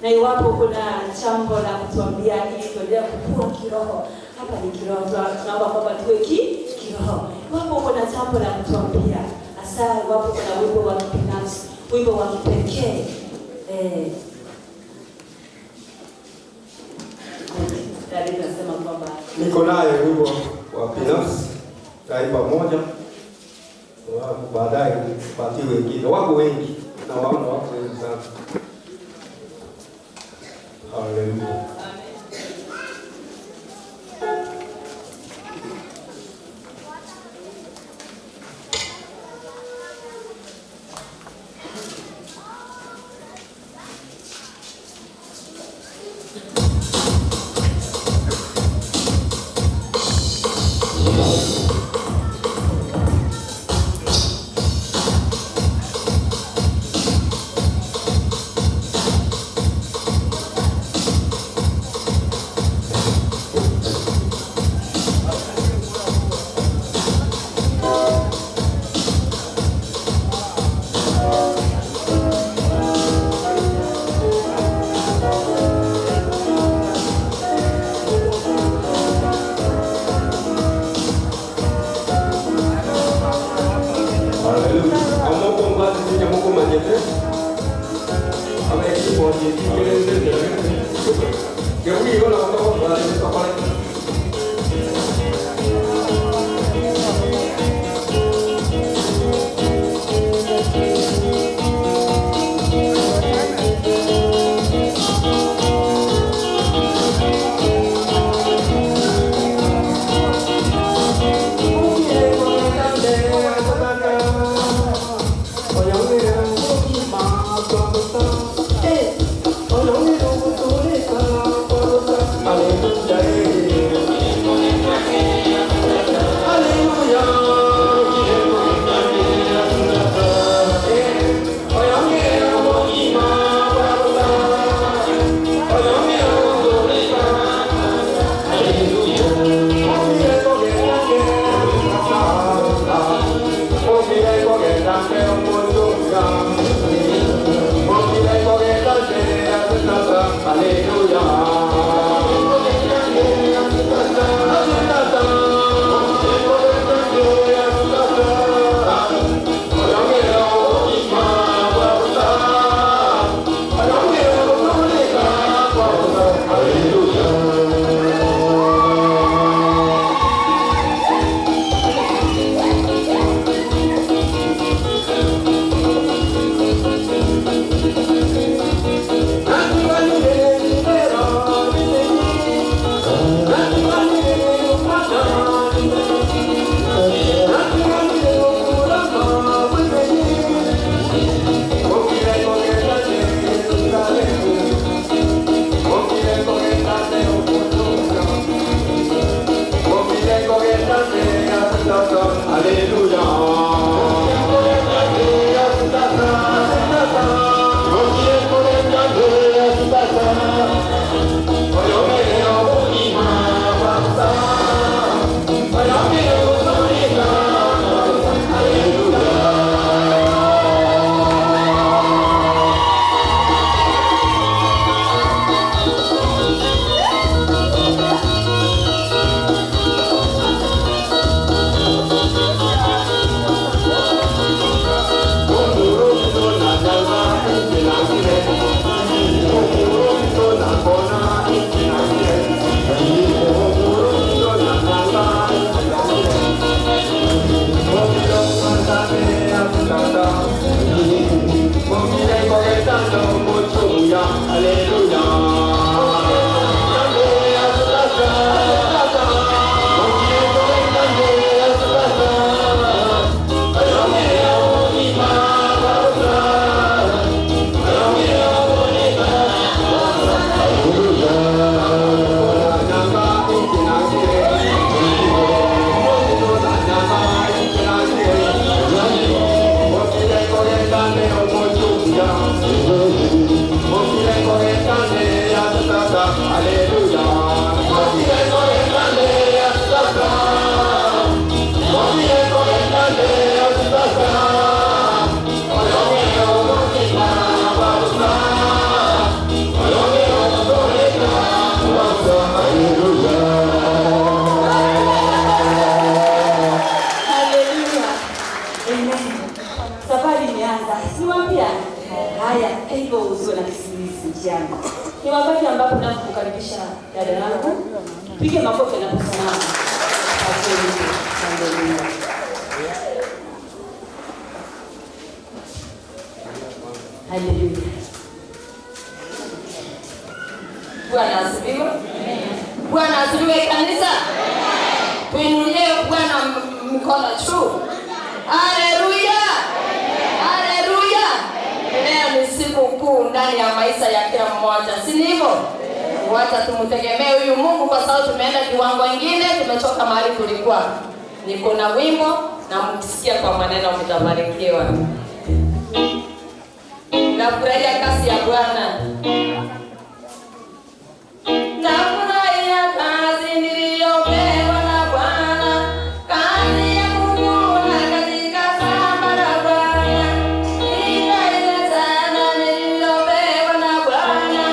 na iwapo kuna jambo la kutuambia ili tuendelee kukua kiroho, hapa ni kiroho, tunaomba kwamba tuwe kiroho. Iwapo kuna jambo la kutuambia, hasa iwapo kuna wimbo wa kibinafsi, wimbo wa kipekee, David anasema kwamba niko naye wimbo wa binafsi taifa moja, baadaye pati wengine wako wengi na waona wako wengi sana. Haleluya. Hey! Ni wakati ambapo nakukaribisha dada yangu. Pige makofi na kusimama. Haleluya. Haleluya. Bwana asifiwe. Bwana asifiwe kanisa. Tuinulie Bwana mkono juu. Haleluya. Haleluya. Leo ni siku kuu ndani ya maisha ya kila mmoja. Si ndivyo? Wacha tumtegemee huyu Mungu kwa sababu tumeenda kiwango kingine, tumechoka mahali tulikuwa. Niko na wimbo na mkisikia kwa maneno mtabarikiwa. Nafurahia kazi ya Bwana. Nafurahia kazi niliyopewa na Bwana. Kazi ya kuvuna katika shamba la Bwana. Ile sana niliyopewa na Bwana.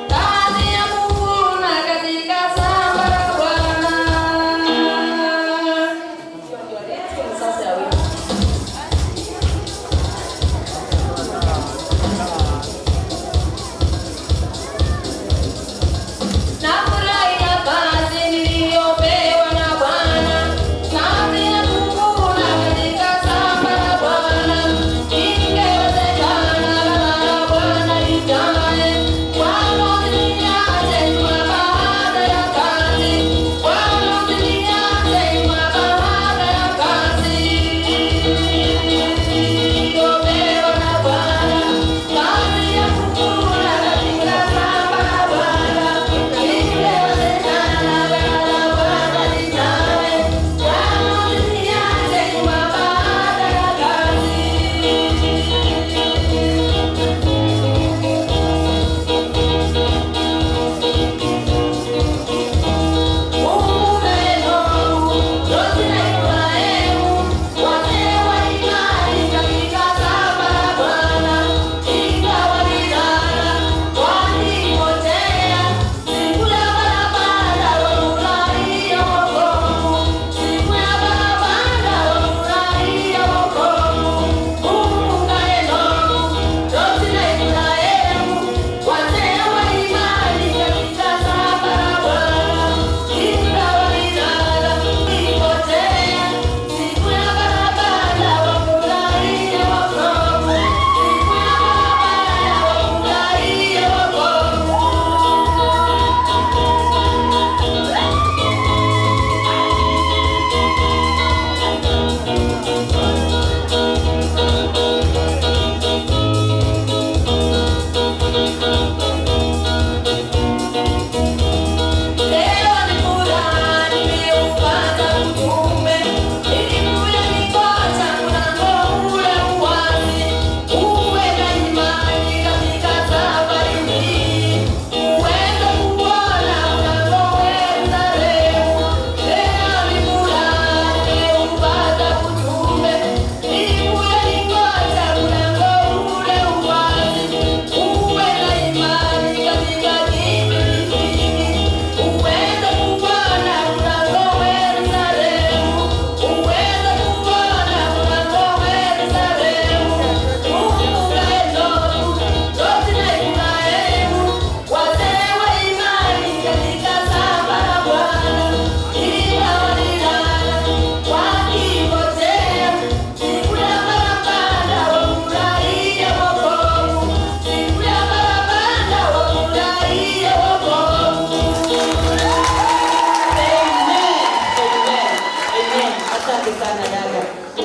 Kazi ya kuvuna katika shamba la Bwana. Sasa ya wimbo.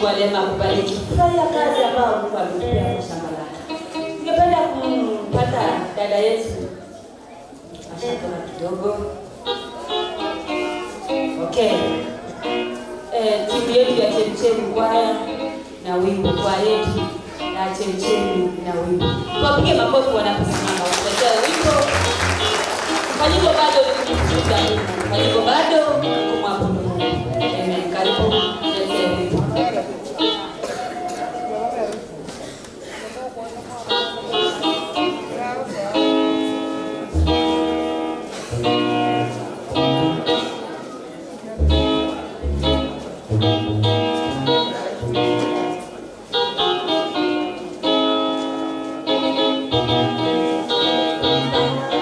Walema kubariki. Furahia kazi ambayo Mungu ametupea kwa shamba lake. Ningependa kumpata dada yetu. Ashatoka kidogo. Okay. Timu yetu ya Chemchemi kwaya na wimbo kwa yetu na Chemchemi na wimbo. Tupige makofi wanaposimama watetea wimbo. Kaniko bado kumtukuza Mungu. Kaniko bado kumwabudu Mungu. Amen. Karibu tuletee wimbo.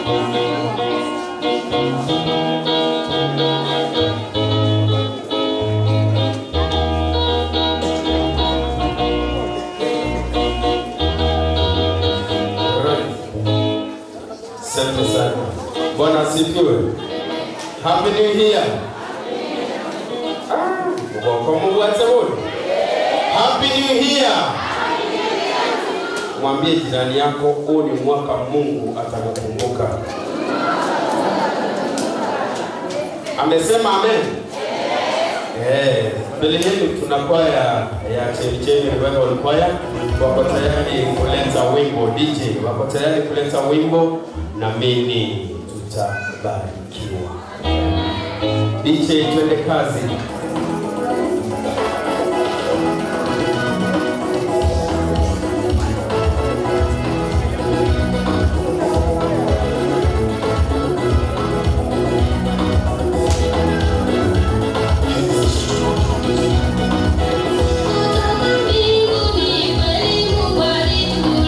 Thank you. Bwana asifiwe. Happy New Year. Kwa Mungu atsabuni. Happy New Year. Mwambie jirani yako huu ni mwaka Mungu atakukumbuka. Amesema amen. Mbele yenu tuna kwaya ya Chemichemi Revival Choir. Wako tayari kuleta wimbo. DJ wako tayari kuleta wimbo na mimi tutabarikiwa. DJ twende kazi. Hallelujah.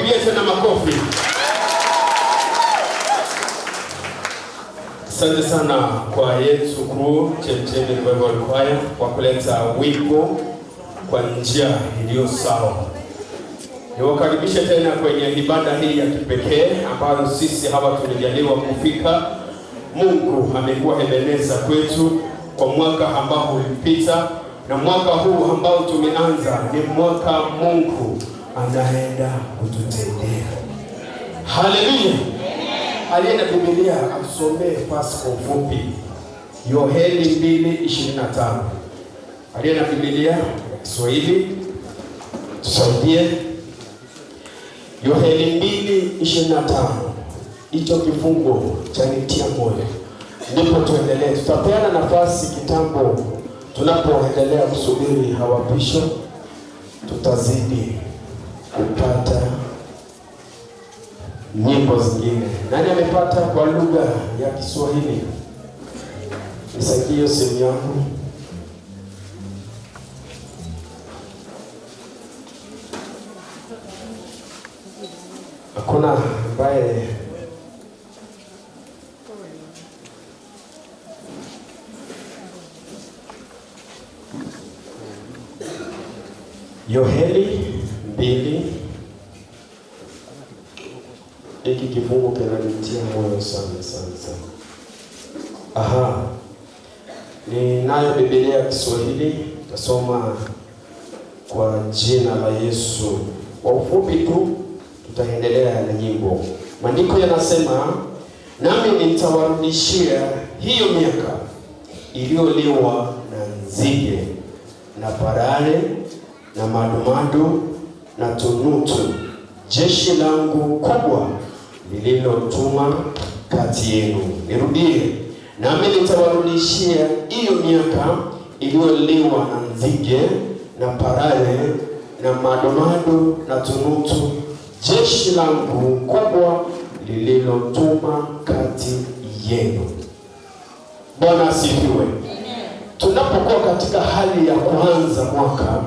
Tumpigie tena makofi. Asante sana kwa yetu kuu Chemchemi Revival Choir kwa kuleta wimbo kwa njia iliyo sawa. Niwakaribishe tena kwenye ibada hii ya kipekee ambayo sisi hapa tumejaliwa kufika. Mungu amekuwa Ebeneza kwetu kwa mwaka ambao ulipita, na mwaka huu ambao tumeanza ni mwaka Mungu anaenda kututendea. Haleluya. Aliye na Biblia asomee pasi kwa ufupi Yoheli 2:25. Aliye na Biblia Kiswahili tusaidie. Yoheli 2:25. Hicho kifungo cha nitia moyo. Ndipo tuendelee. Tutapeana nafasi kitambo tunapoendelea kusubiri hawapisho, tutazidi kupata nyimbo zingine. Nani amepata kwa lugha ya Kiswahili? Nisaidie simu yangu. Hakuna ambaye Yoheli 2. Hiki kifungu kinanitia moyo sana sana sana. Aha. Ninayo Biblia ya Kiswahili, tasoma kwa jina la Yesu. Kwa ufupi tu tutaendelea na nyimbo. Maandiko yanasema, nami nitawarudishia hiyo miaka iliyoliwa na nzige na parare na madumadu na tunutu, jeshi langu kubwa lililotuma kati yenu. Nirudie, nami nitawarudishia hiyo miaka iliyoliwa na nzige na parare na madumadu na tunutu, jeshi langu kubwa lililotuma kati yenu. Bwana asifiwe. Tunapokuwa katika hali ya kuanza mwaka,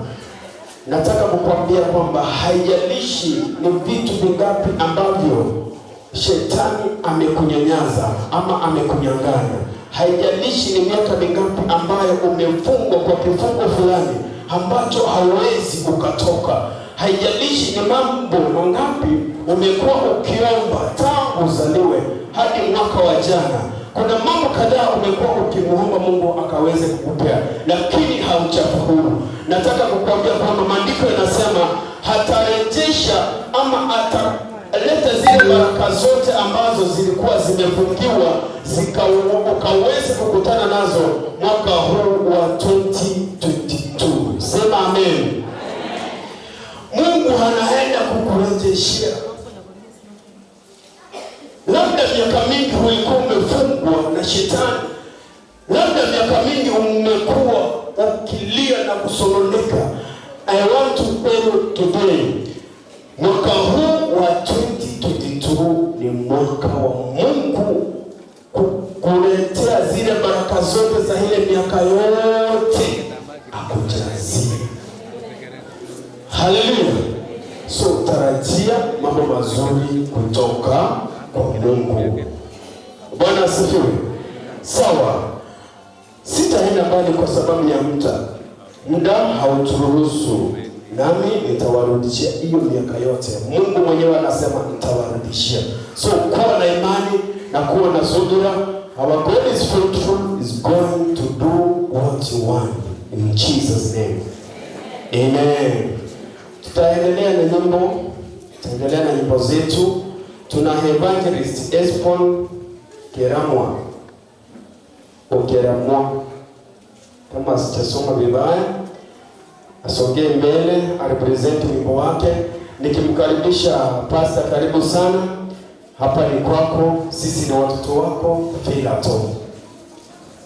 nataka kukwambia kwamba haijalishi ni vitu vingapi ambavyo shetani amekunyanyaza ama amekunyang'anya. Haijalishi ni miaka mingapi ambayo umefungwa kwa kifungo fulani ambacho hauwezi ukatoka. Haijalishi ni mambo mangapi umekuwa ukiomba tangu uzaliwe hadi mwaka wa jana. Kuna mambo kadhaa umekuwa ukimuomba Mungu akaweze kukupea, lakini haujafaulu. Nataka kukwambia kwamba maandiko yanasema hatarejesha ama ataleta zile baraka zote ambazo zilikuwa zimefungiwa ukaweze kukutana nazo mwaka huu wa 2022. Sema amen. Mungu anaenda kukurejeshia. Labda miaka mingi ulikuwa umefungwa na shetani. Labda miaka mingi umekuwa ukilia na kusononeka. I want to tell you today, mwaka huu wa 2022 ni mwaka wa Mungu kukuletea zile baraka zote za ile miaka yote akujazie. Haleluya. So tarajia mambo mazuri kutoka kwa Mungu. Bwana asifiwe. Sawa. Sitaenda mbali kwa sababu ya muda hauturuhusu. Nami nitawarudishia hiyo miaka yote. Mungu mwenyewe anasema nitawarudishia. So kuwa na imani na kuwa na subira. Our God is faithful, is going to do what you want in Jesus name. Amen. Tutaendelea na nyimbo zetu. Tuna evangelist Espon Keramwa. Okeramwa. Kama sijasoma vibaya, asogee mbele, arepresent wimbo wake. Nikimkaribisha pastor, karibu sana. Hapa ni kwako, sisi ni watoto wako, feel at home.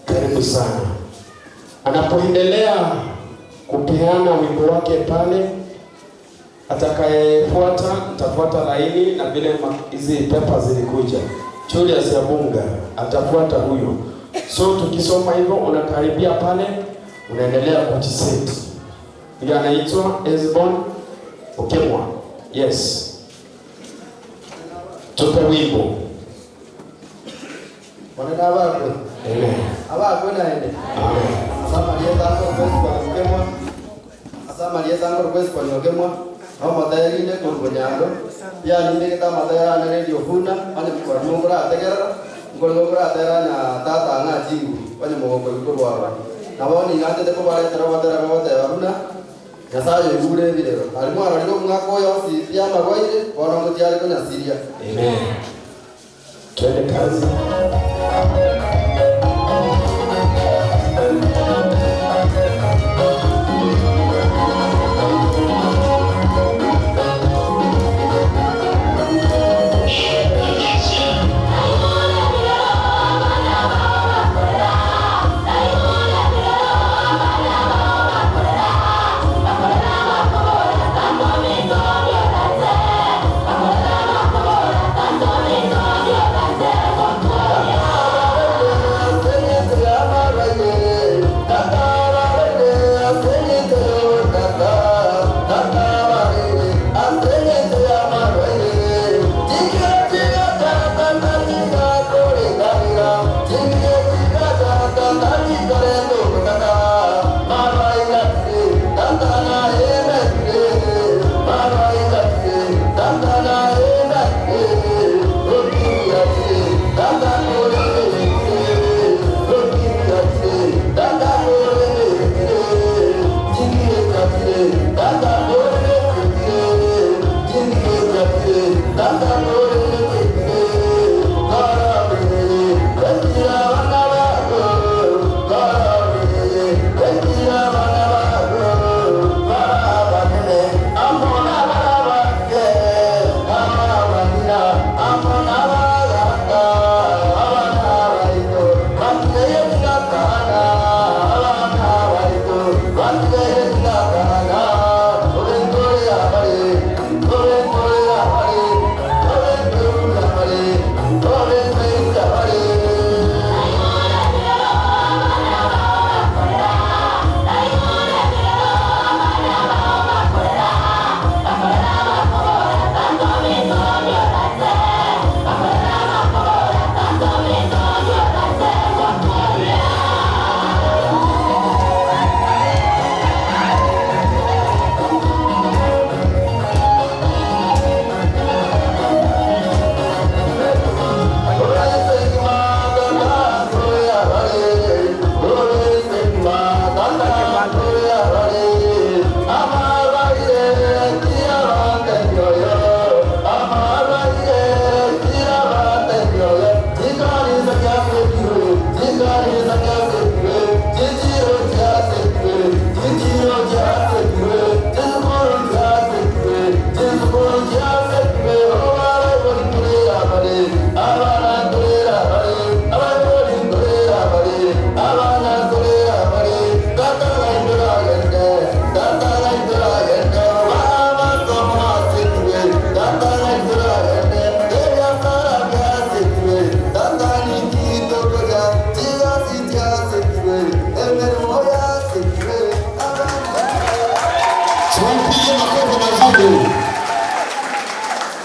Karibu sana. Anapoendelea kupeana wimbo wake pale, atakayefuata nitafuata laini na vile hizi pepa zilikuja. Julius Yabunga atafuata huyo. So tukisoma hivyo unakaribia pale, unaendelea kujiset. Yeye anaitwa Esbon Okemwa. Yes. Tupe wimbo. Wanenda abakwe. Amen. Abakwe naende. Amen. Asama liyetango kwezi kwa nyogemwa. Asama liyetango kwezi kwa nyogemwa. Hao matayari ne kunyando. Ya ninde kita matayara ne radio funa, ane kwa mungura ategera. Ngolongora atera na tata na jingu. Ane mogo kwa kwa. Na wao ni ngante ko bare tera watera ko watera funa. Nyasaye ngure video. Alimu aralio ngako yo si ya magwaire, wana mutiari ko nyasiria. Amen. Twende kazi.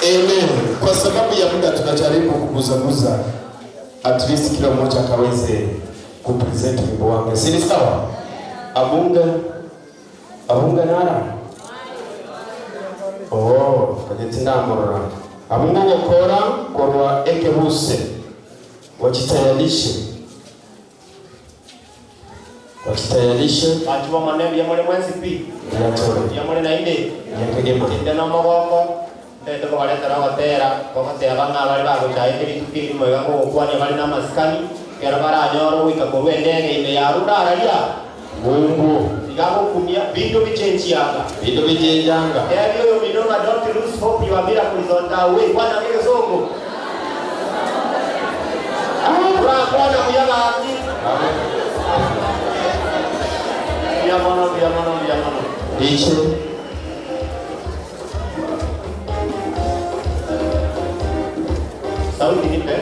Amen. Kwa sababu ya muda tunajaribu kuguzaguza at least kila mmoja akaweze kupresent wimbo wake. Si sawa? Abunga nara. Kajetina morora. Abunga gukora korwa ekebuse. Wachitayarishe. Achwa maneno ya mwana mwenzi pi. Ya mwana na inde. Tinde no mogoko. Tete ko wale tara watera, ko te abanga bali ba ko chai kiri tukiri mwega ko kwani bali na maskani, kera bara nyoro wika ko wendege ile ya ruda ralia. Mungu. Igako kumia vitu vichenjianga. Vitu vichenjanga. Yo minonga don't lose hope, your miracle is on the way. Bwana mimi songo. Bwana kuyaga ati. Biamono. Dice. Sauti nipe.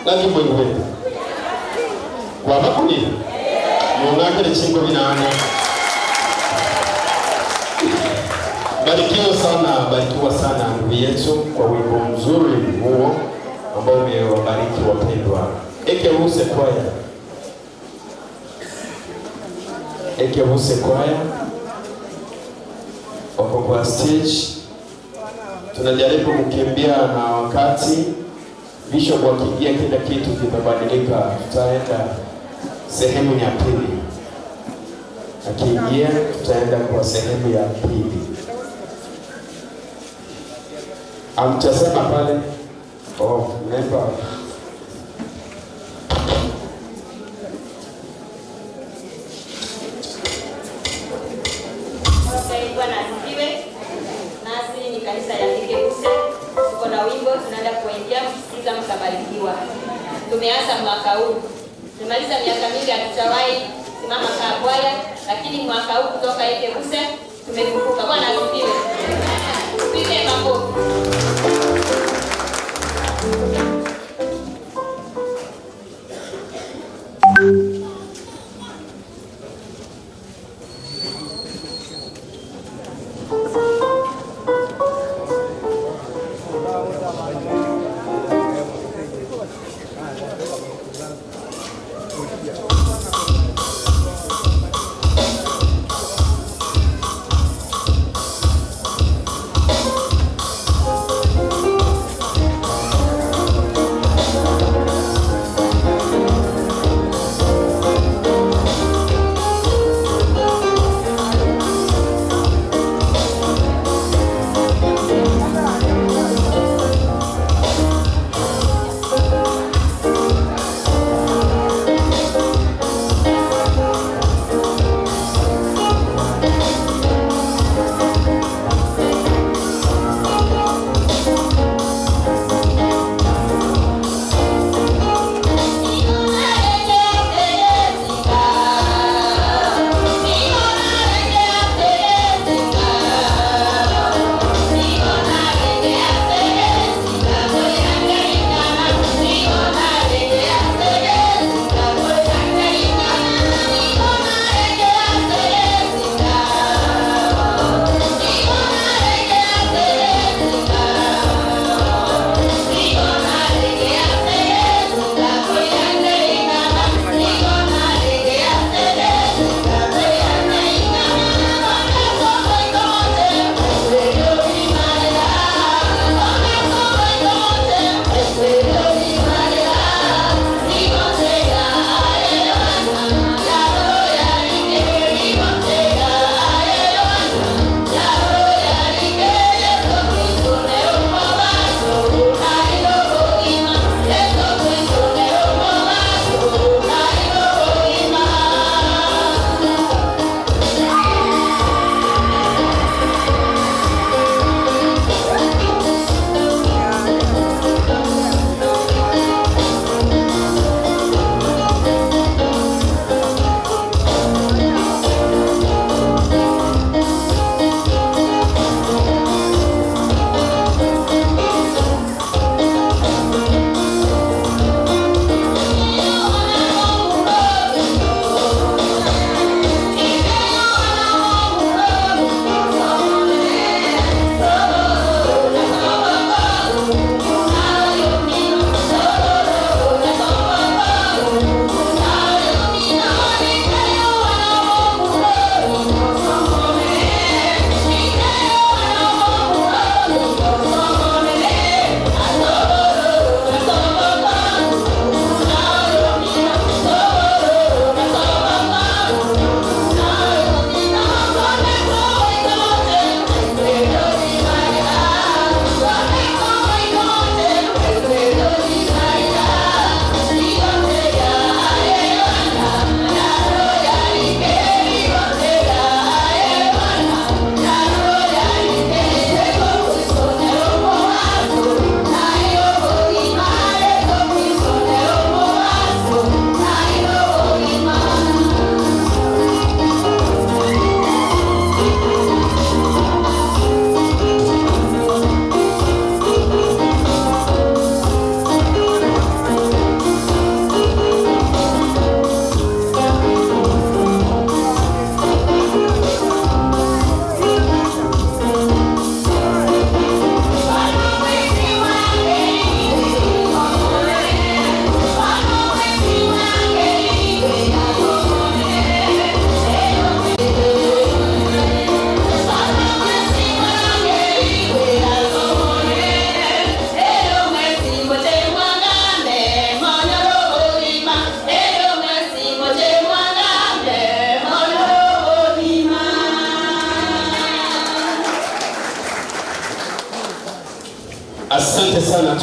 Nani mwenye wabakuni mwangakile chingo binane. Barikiwa sana ndugu yetu kwa wimbo mzuri huo ambao umewabariki wapendwa. Ekebuse kwaya wako kwa stage. Tunajaribu kukimbia na wakati. Bishop wakiingia kila kitu kitabadilika. Tutaenda sehemu ya pili. Akiingia tutaenda kwa sehemu ya pili. Amtasema pale. Nepa. Bwana asifiwe. Nasi ni kanisa ya Ekebuse. Tuko na wimbo tunaenda kuingia mkisikiza mtabarikiwa. Tumeanza mwaka huu. Tumemaliza miaka mingi hatujawahi simama kama kwaya, lakini mwaka huu kutoka Ekebuse tumefufuka. Bwana asifiwe. Tupige makofi.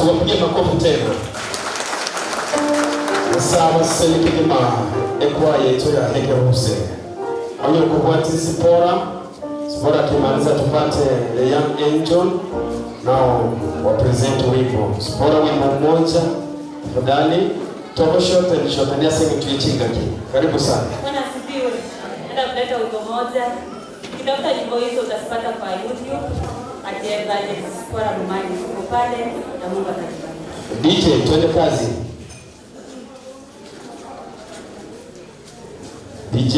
tuwapige makofi tena. Sawa seli kama ekwa yetu ya Hegeruse. Onyo kufuati Sipora kimaliza tupate The Young Angel nao wapresent wimbo. Sipora wimbo mmoja tafadhali. Toka shote ni shote ndia sengi tuichinga ki. Karibu sana. Bwana asifiwe. Nenda kuleta wimbo moja. Kitafuta nyimbo hizo utazipata kwa YouTube. Atievale Sipora Rumani uko pale na Mungu atakubariki. DJ twende kazi. DJ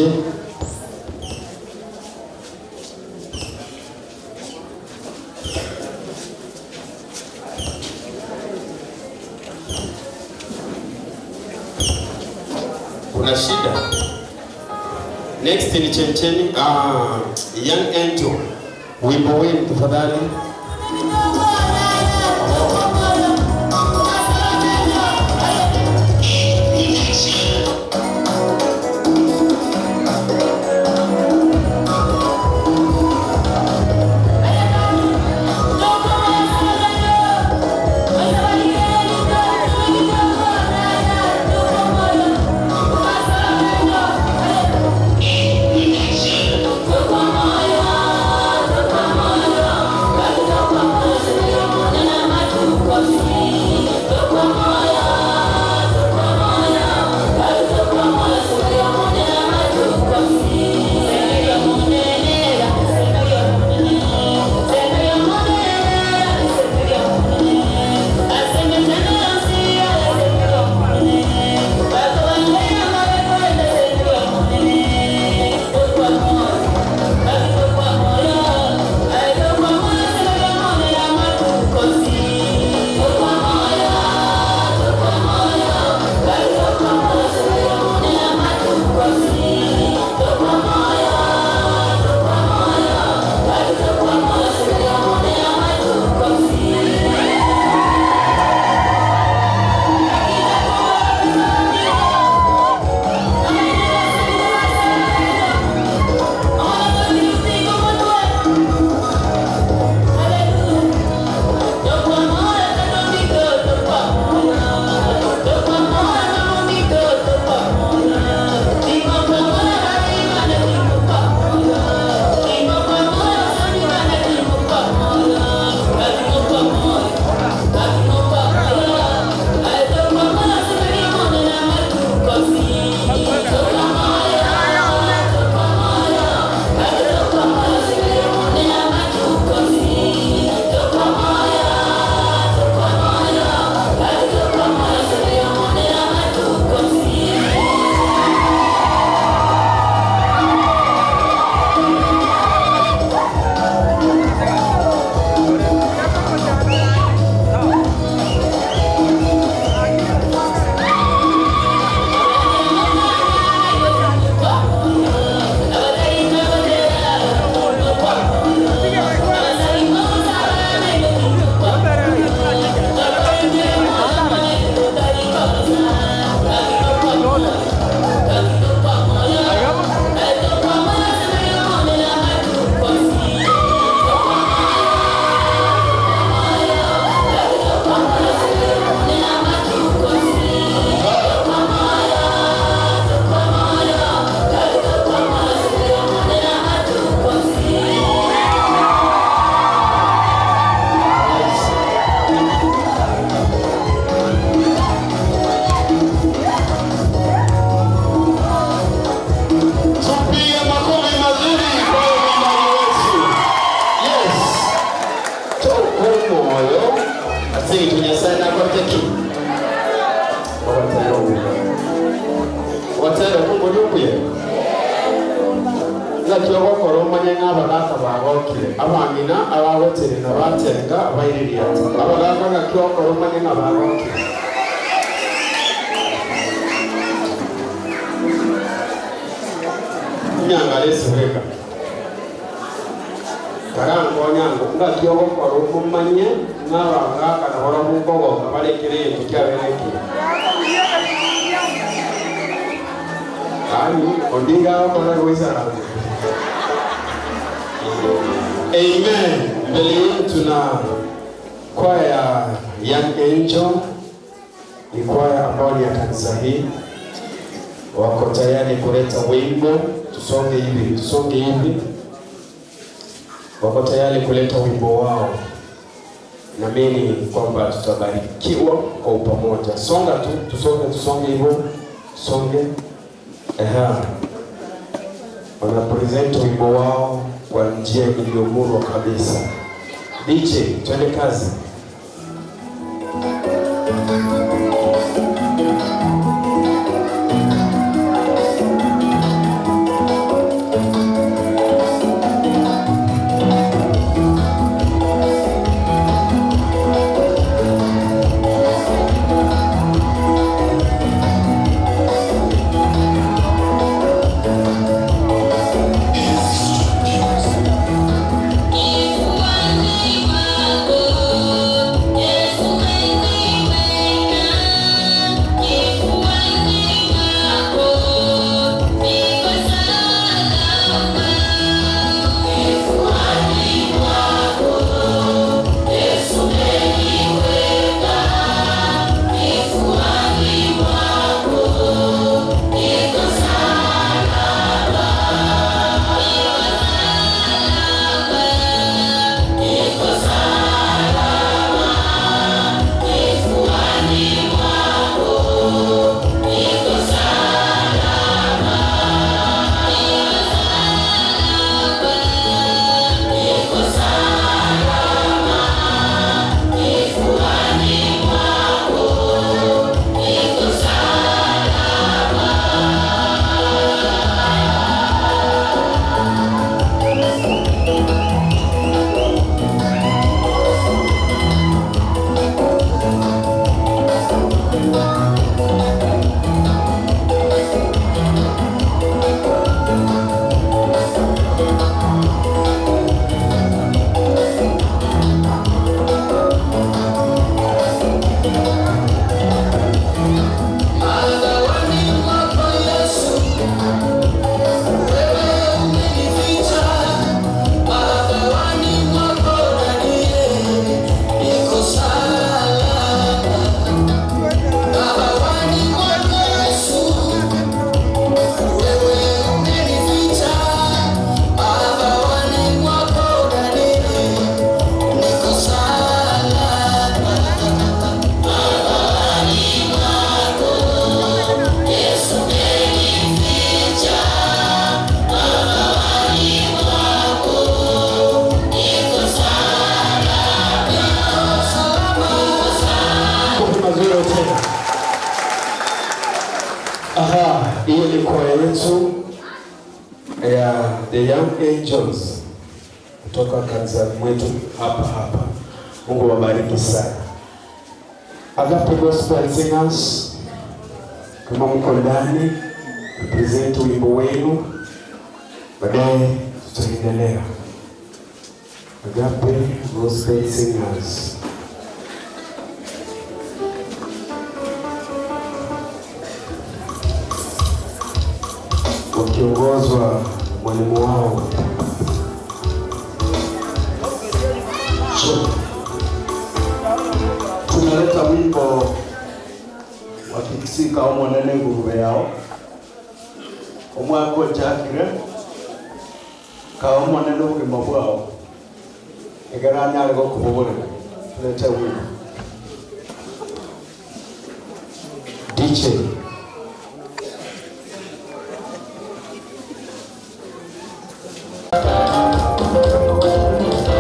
kuna shida. Next ni Chencheni Young Angel. Wimbo wenu tafadhali. Amen. Mbele yetu tuna kwaya Young Angel ni kwaya ambao ni ya kanisa hii, wako tayari kuleta wimbo. Tusonge hivi, wako tayari kuleta wimbo wao. Naamini kwamba tutabarikiwa kwa pamoja. Songa tu, tusonge hivyo, songe. Wanapresent wimbo wao kwa njia iliyomurwa kabisa. DJ, twende kazi. Hiyo ni kwaya yetu ya The Young Angels kutoka kanisani mwetu hapa. Mungu wabariki sana. Agape Gospel Singers, kama mko ndani, present wimbo wenu, baadaye tutaendelea. Agape Gospel Singers. Wakiongozwa mwalimu wao tunaleta wimbo wakikisika omonene ngurube yao omwako jakire ka omonene ubugima bwao egeranyare go kuboborera. Tulete wimbo DJ. Thank you.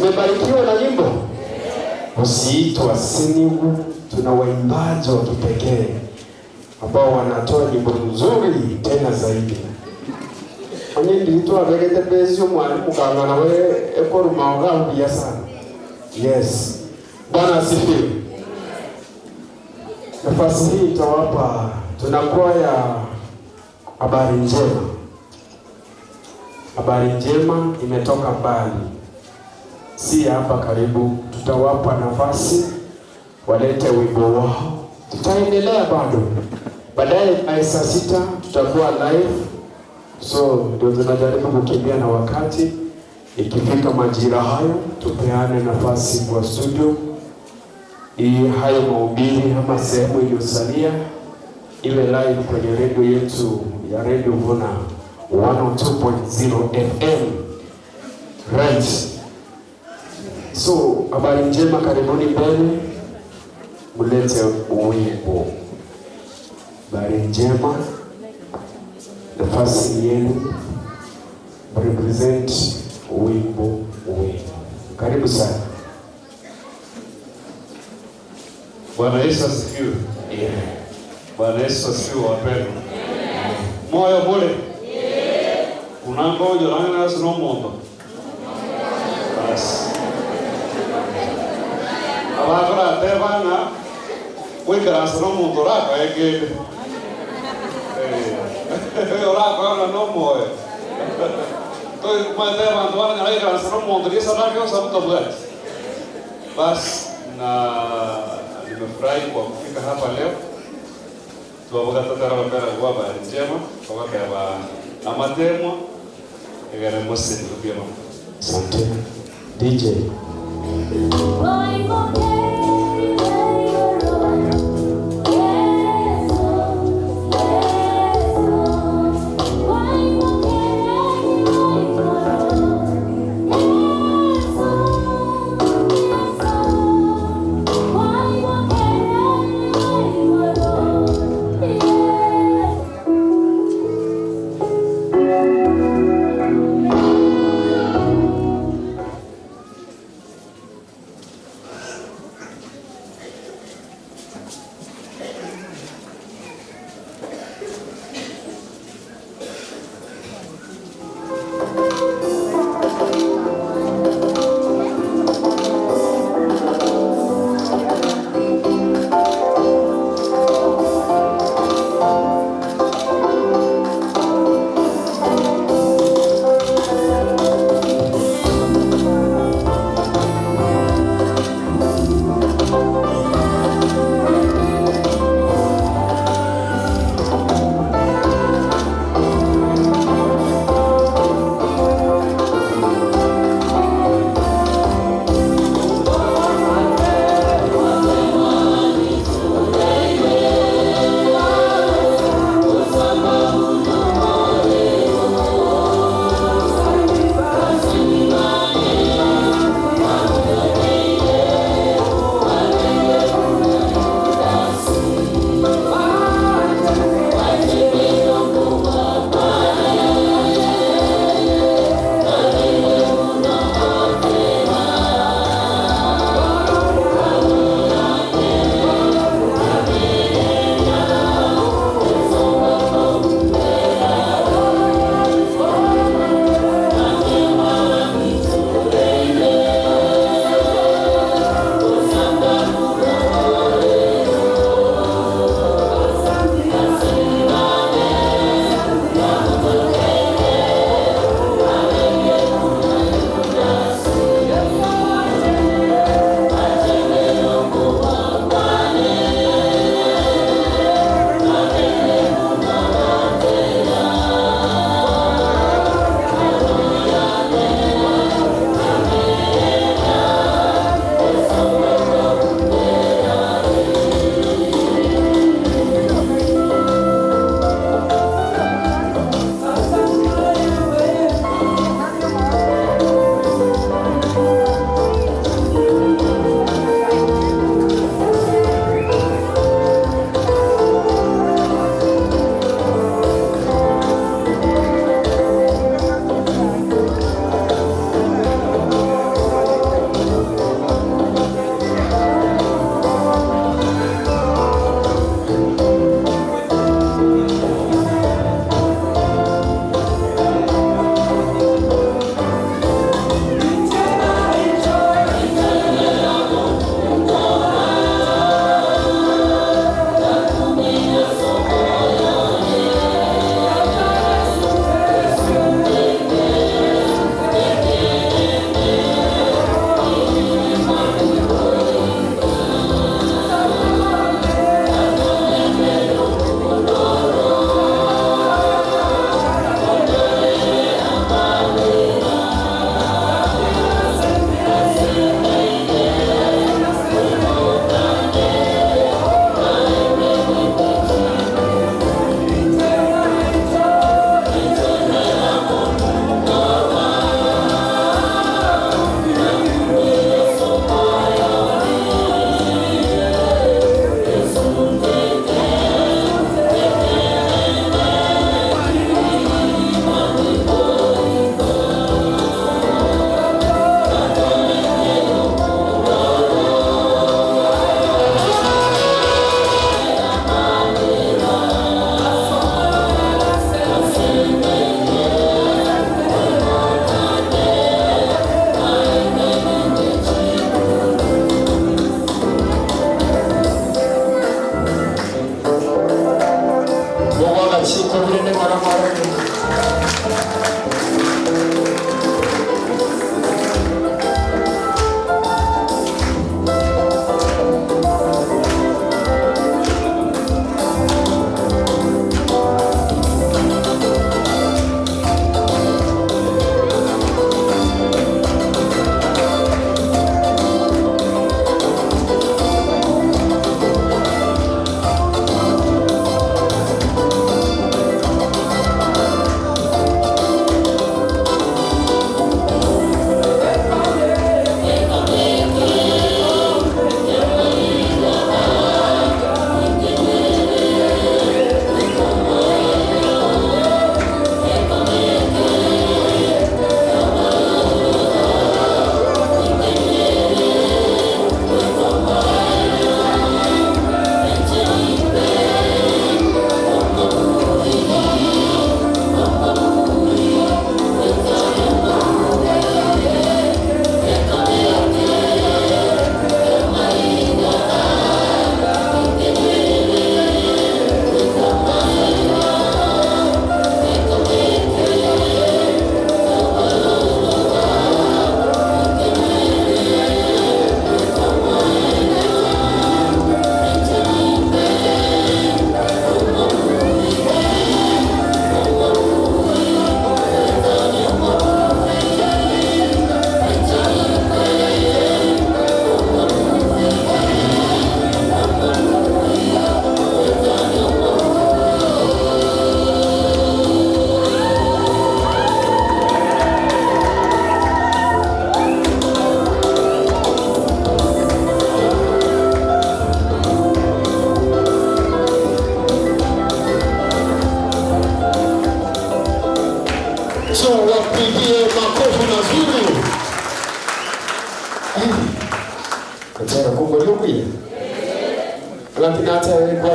Tumebarikiwa na nyimbo. Usiitwa sinigu, tuna waimbaji wa kipekee ambao wanatoa nyimbo nzuri tena zaidi. Kwenye ndito abegete bezio mwalimu kangana we ekoro maoga ubia sana. Yes. Bwana asifiwe. Nafasi hii itawapa tunakuwa ya habari njema. Habari njema imetoka mbali, si hapa karibu. Tutawapa nafasi walete wimbo wao, tutaendelea bado. Baadaye saa 6 tutakuwa live, so ndio tunajaribu kukimbia na wakati. Ikifika majira hayo tupeane nafasi kwa studio ili hayo mahubiri ama sehemu iliyosalia iwe live kwenye redio yetu ya Radio Vuna 102.0 FM. Right. So, habari njema, karibuni mbele. Mulete wimbo. Habari njema. Nafasi yenu. Represent wimbo wenu. Karibu sana. Bwana Yesu asifiwe. Bwana Yesu asifiwe wapendwa. Moyo mule. Unangoja langana sino mondo. Bas. Abagora tebana wikara sino mondo raka egede. Raka no moyo. Toi madeva ndwana ngalika sino mondo disa raka sabato blat. Bas na nimefurahi kwa kufika hapa leo. Tuwabuka tatara wakara kwa habari njema kwa wakaba amatemo egere mose ndubiema. Asante. DJ.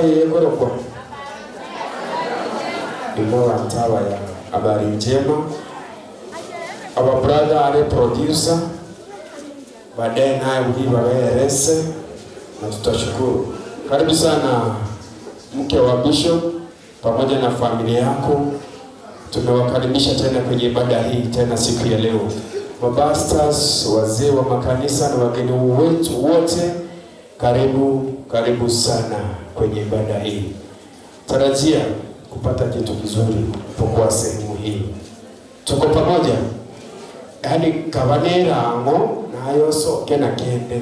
yeye korokwa ino wantawa ya habari njema. Our brother ale producer baadaye naye uliva weerese na tutashukuru. Karibu sana mke wa Bishop pamoja na familia yako. Tumewakaribisha tena kwenye ibada hii tena siku ya leo. Mabasters, wazee wa makanisa na wageni wetu wote, karibu sana kwenye ibada hii. Tarajia kupata kitu kizuri kwa sehemu hii. Tuko pamoja. Yaani kavanera ngo nayo soke na kende.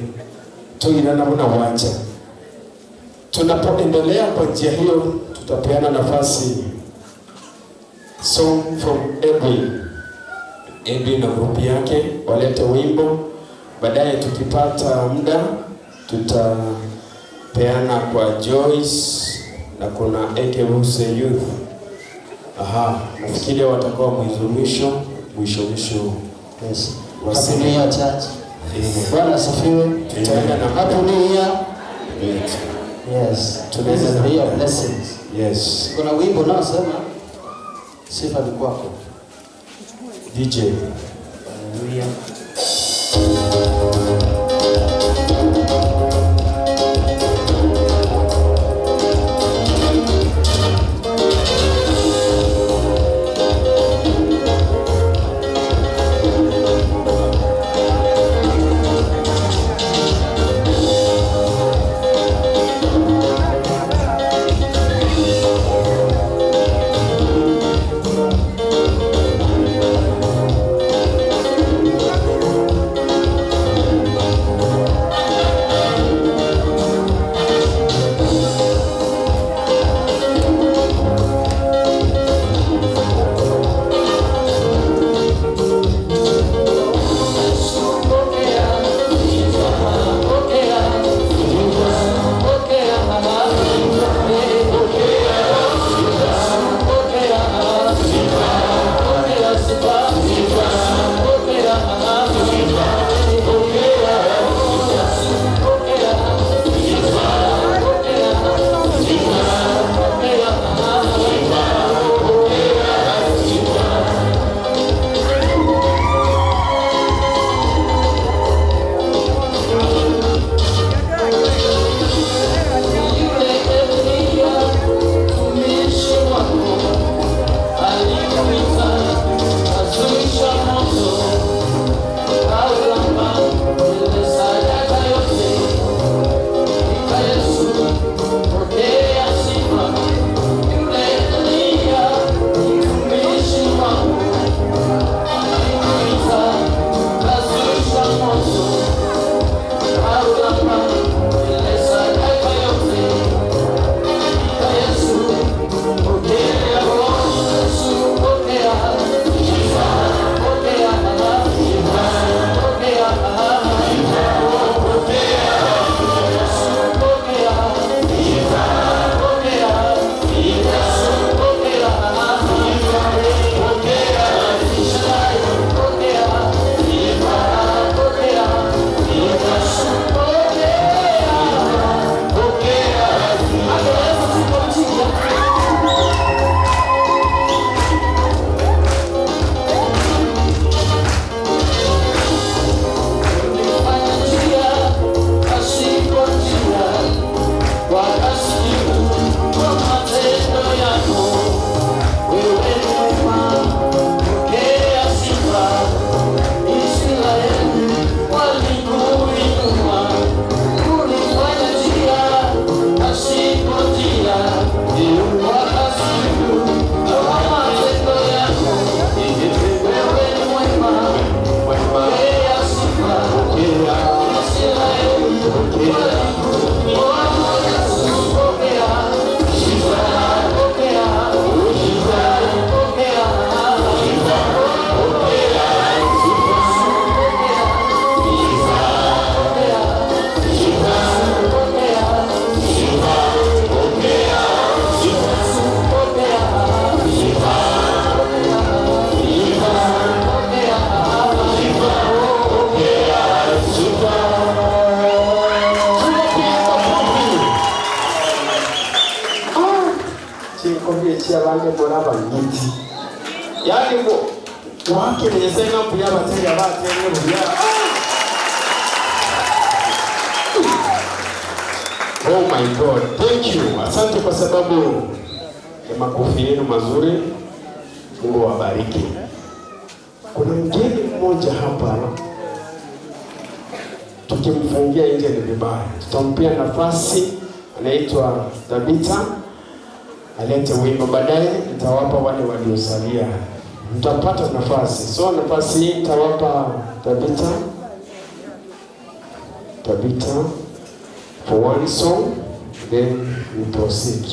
Tuina na muna wanja. Tunapoendelea kwa njia hiyo tutapeana nafasi song from Edwin na grupu yake walete wimbo. Baadaye tukipata muda tutapeana kwa Joyce na kuna Ekebuse Youth. Nafikiri watakuwa mwisho. Yes. Wasilia church. Bwana asifiwe. Tutaenda na Happy New Year. Yes. Tunaenda na hiyo blessings. Yes. Kuna wimbo nao sema sifa ni kwako. DJ. Hallelujah. miti. Yaani wake ni yesena kuya batega batenge buya. Oh my God, thank you. Asante kwa sababu ya makofi yenu mazuri. Mungu wabariki. Kuna mgeni mmoja hapa, tukimfungia nje ni vibaya. Tutampia nafasi, anaitwa Tabita. Alete wimbo, baadaye nitawapa wale waliosalia. Mtapata nafasi. So nafasi hii nitawapa Tabita for one song, then we proceed.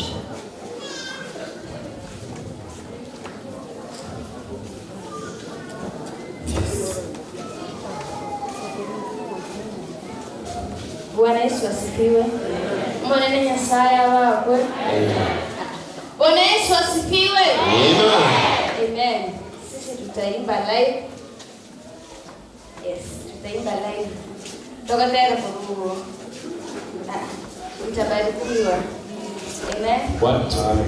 Bwana Yesu asifiwe. Mbona ni Nyasaye wako? Bwana Yesu asifiwe. Amen. Sisi tutaimba live. Yes, tutaimba live. Toka tena kwa Mungu. Mtabarikiwa. Amen. One time.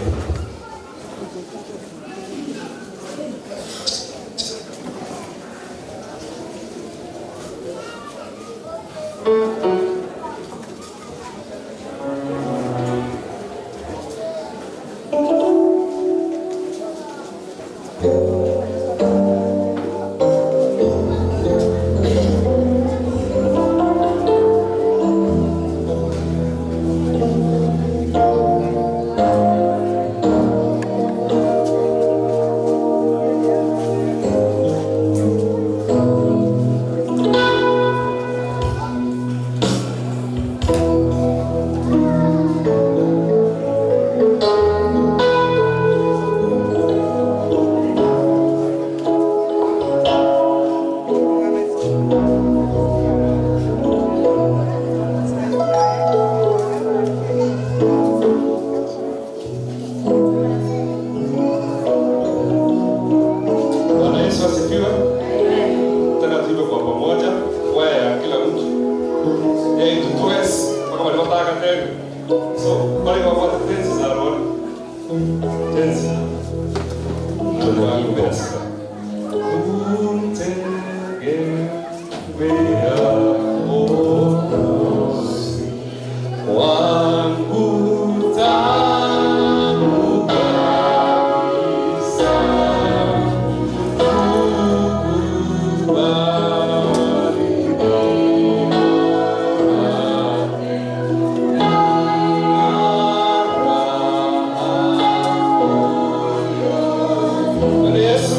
Yesu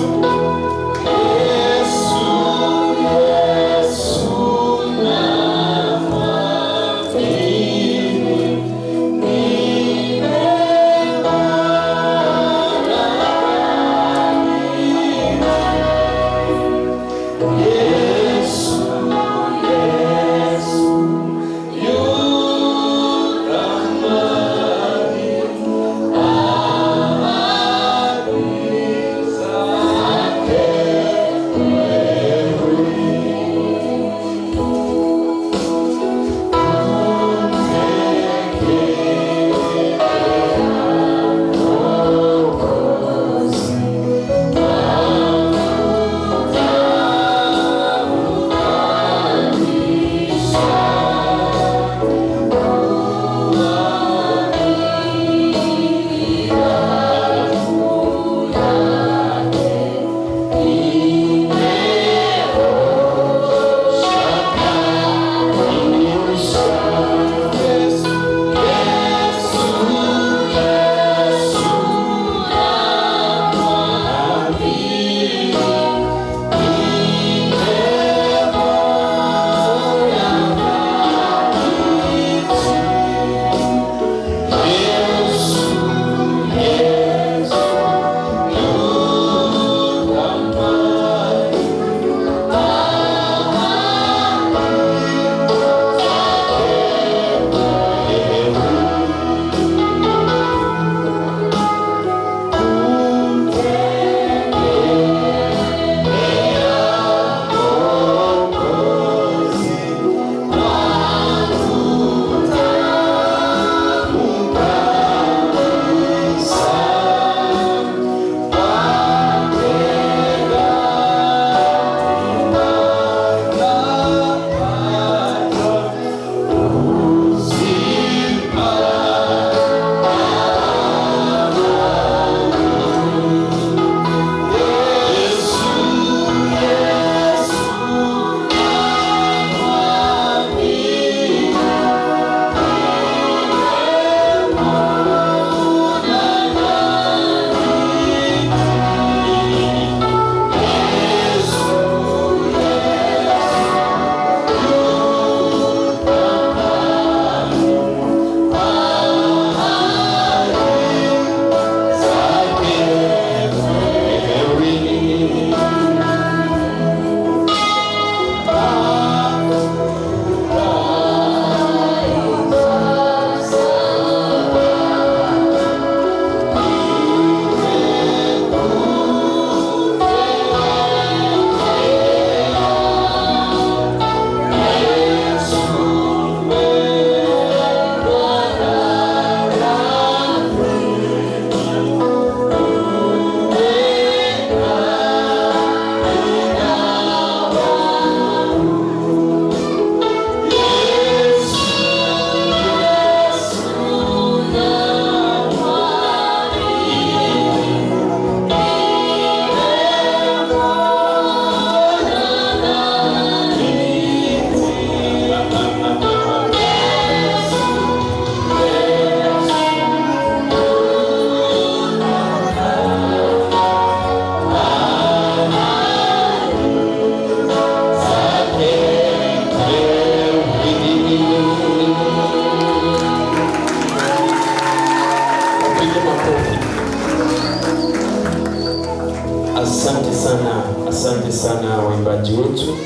waimbaji wetu.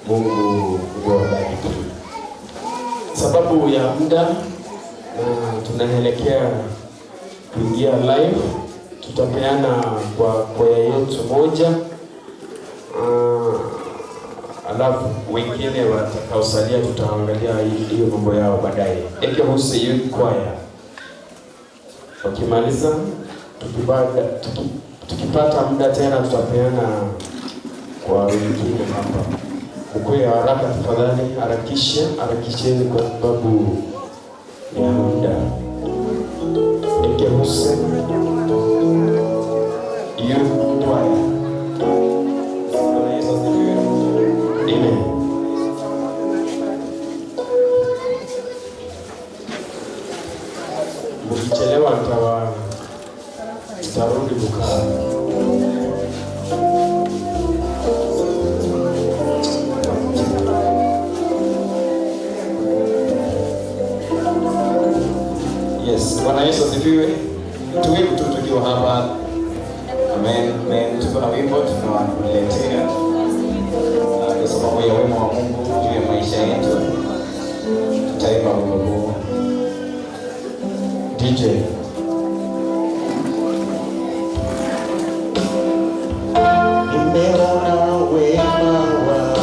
Mungu awabariki. Sababu ya muda tunaelekea kuingia live, tutapeana kwa kwaya yetu moja, alafu wengine watakaosalia tutaangalia hiyo mambo yao baadaye. Ekehuse Youth Choir wakimaliza, tukipata muda tena tutapeana kwa wengine hapa. Ukwe haraka tafadhali, harakisheni kwa sababu ya muda. Ekehuse Youth Choir. Amen. Mkichelewa tutarudi kukaa. Yes, Bwana Yesu asifiwe. Tuweke tu tukiwa hapa. Amen. Amen. Tuko na wimbo tunawaletea kwa sababu ya wema wa Mungu juu ya maisha yetu. Tutaimba wimbo huu. DJ nimeona wema wako.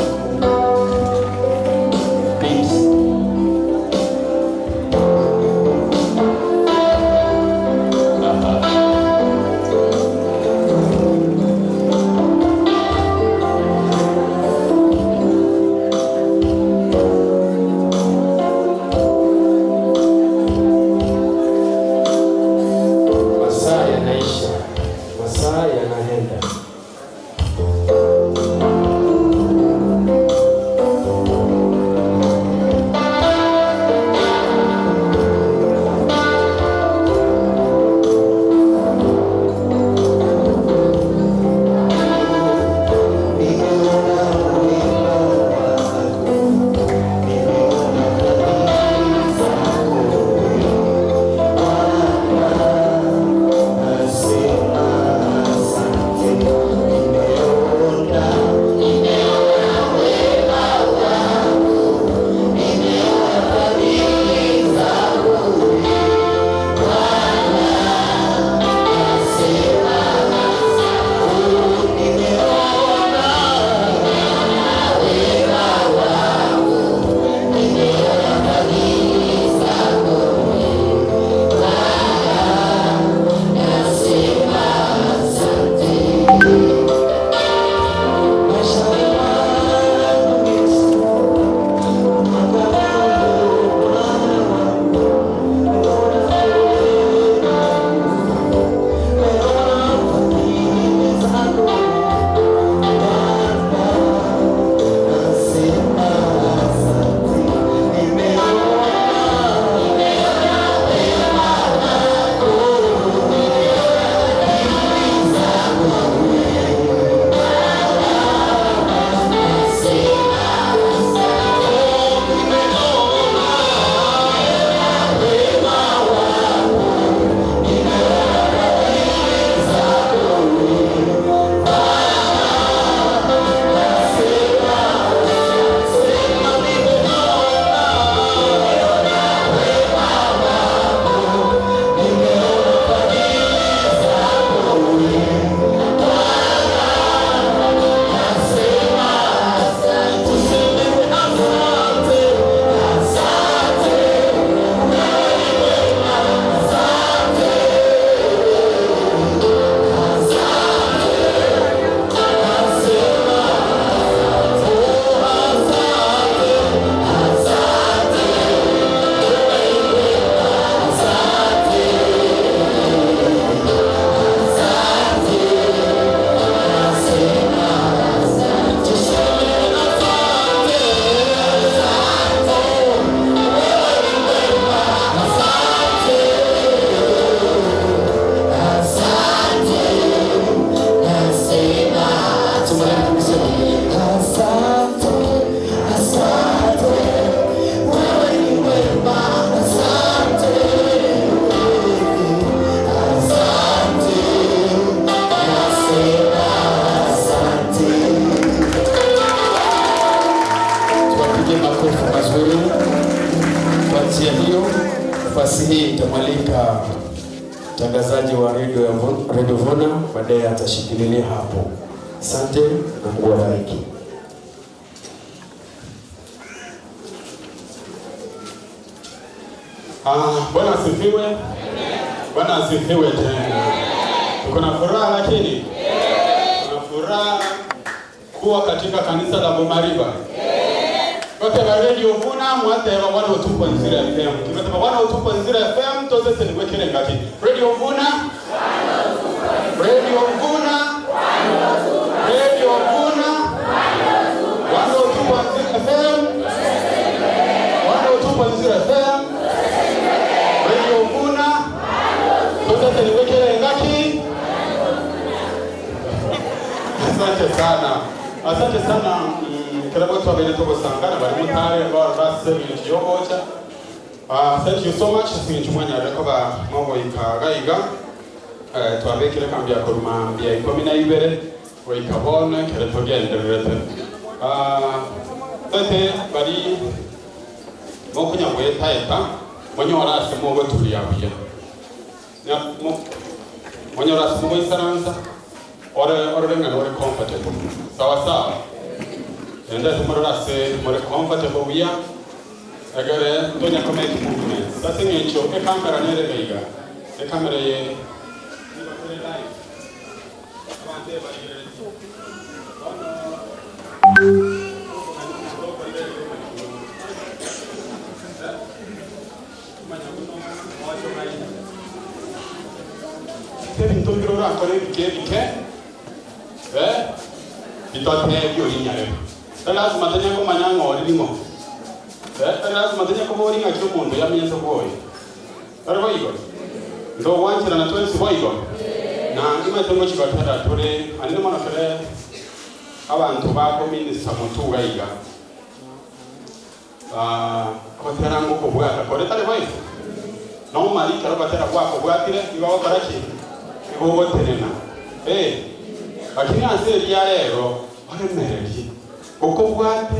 mtangazaji wa Radio Vuna baadaye atashikililia hapo. Asante na Mungu awabariki. Bwana asifiwe. Bwana asifiwe tena. Tuko na furaha lakini tuna furaha kuwa katika kanisa la Bomariba. Kote la Radio Vuna mwateba 102.0 FM. Tumesema 102.0 FM toze niwekele ngati. Radio Vuna 102.0 Radio Vuna 102.0 FM 102.0 FM Radio Vuna toze niwekele ngati. Asante sana. Asante sana. Kila mtu ameletoka sangana bali mtare kwa basi niliyogocha. Thank you so much. Sinchumanya rekoba mambo ikagaiga. Twabekire kambi ya kuruma bya 12 we ikabona kile togenderete. Tete bali mokunya gweta eta monyora simo goturi yabuya. Ya monyora simo isaranza ore ngana ore comfortable. Sawa. And that's more comfortable we are. I got a Tonya comment movement. That's in each of a camera near the Vega. The camera, lazima tanya ko manyango olimo lazima tanya ko bori ngakyo mundu yamenyeza boyi ariko igo ndo wanchira na twensi boyigo na ndima tongo chibatara tore anene mona kare abantu bako minisa mutuga iga ko terango ko bwaka kore tale boyi no mari karo batera kwako bwakire ibaho karaki ibogo tenena lakini asiri ya lero waremereri uko bwate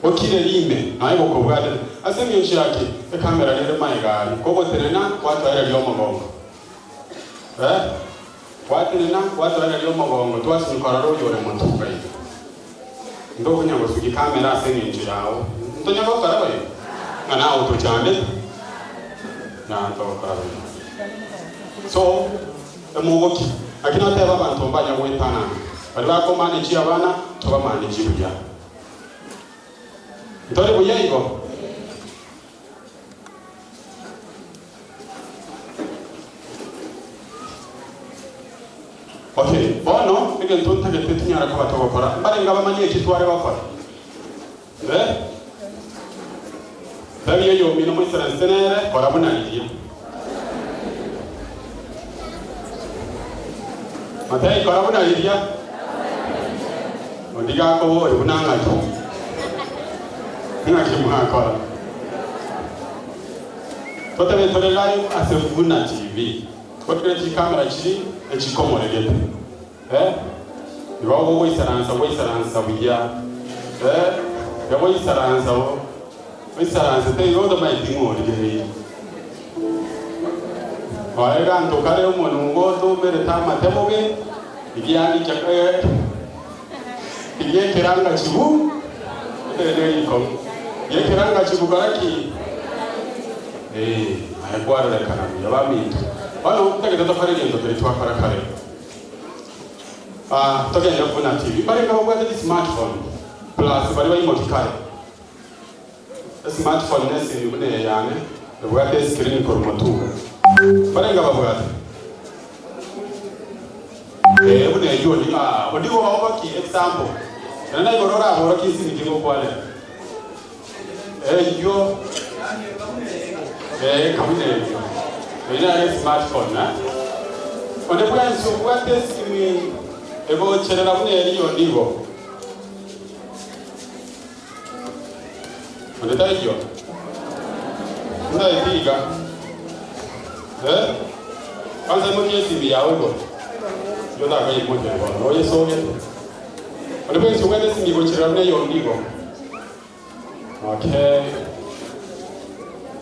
ukire lime nayo uko bwate asemye nshaki e kamera rero maigari ko boterena kwatu era lyo magongo kwaterena kwatu era lyo magongo twasinikora ro yore mutuka izo ndo kunyango sugi kamera asemye njirawo ntonyago karabaye ngana auto chande na to karabaye so emugoki akina teba abantu mbanya wetana bali bako manage abana toba manage buya ntore buya igo okay bono ege ntonta ke tetunyara ko batoba kora bare ngaba manye kitware bakora tabiye yo mino muri saransenere kora bunaniye Matai kora bunaniye Odiga ko wo ibunanga to. Ngaki muhakora. Totabe tole live as a Vuna TV. Kotre ti camera chiri e chi komore gete. Iwawo wo isaransa wiya. Ya wo isaransa te yo do mai tingo dige. Waega ndo kare umuntu ngoto mere tama temoge. Igiani chakwe Iye kiranga chibu iko ye kiranga chibu garaki ayakwara la kanamu yabamitu wano utake tata fare ngendo twa fara kare toke ya Vuna TV bari ngabo bwa smartphone plus bari bayi motikare smartphone nesi ibune yane bwa screen ko motu bari ngabo bwa bune yoni odigo wa ki example nana igorora aboro kisi nikingo kwale yo kamune ina smartphone na onde kwa nso kwa test mi ebo cherera bune yo digo onde tayo nda idiga kwanza mo kiesi bi yawo go yo da ga yimo de go no yeso ye Onde kwa nso kwa test mi go cherera bune yo digo okay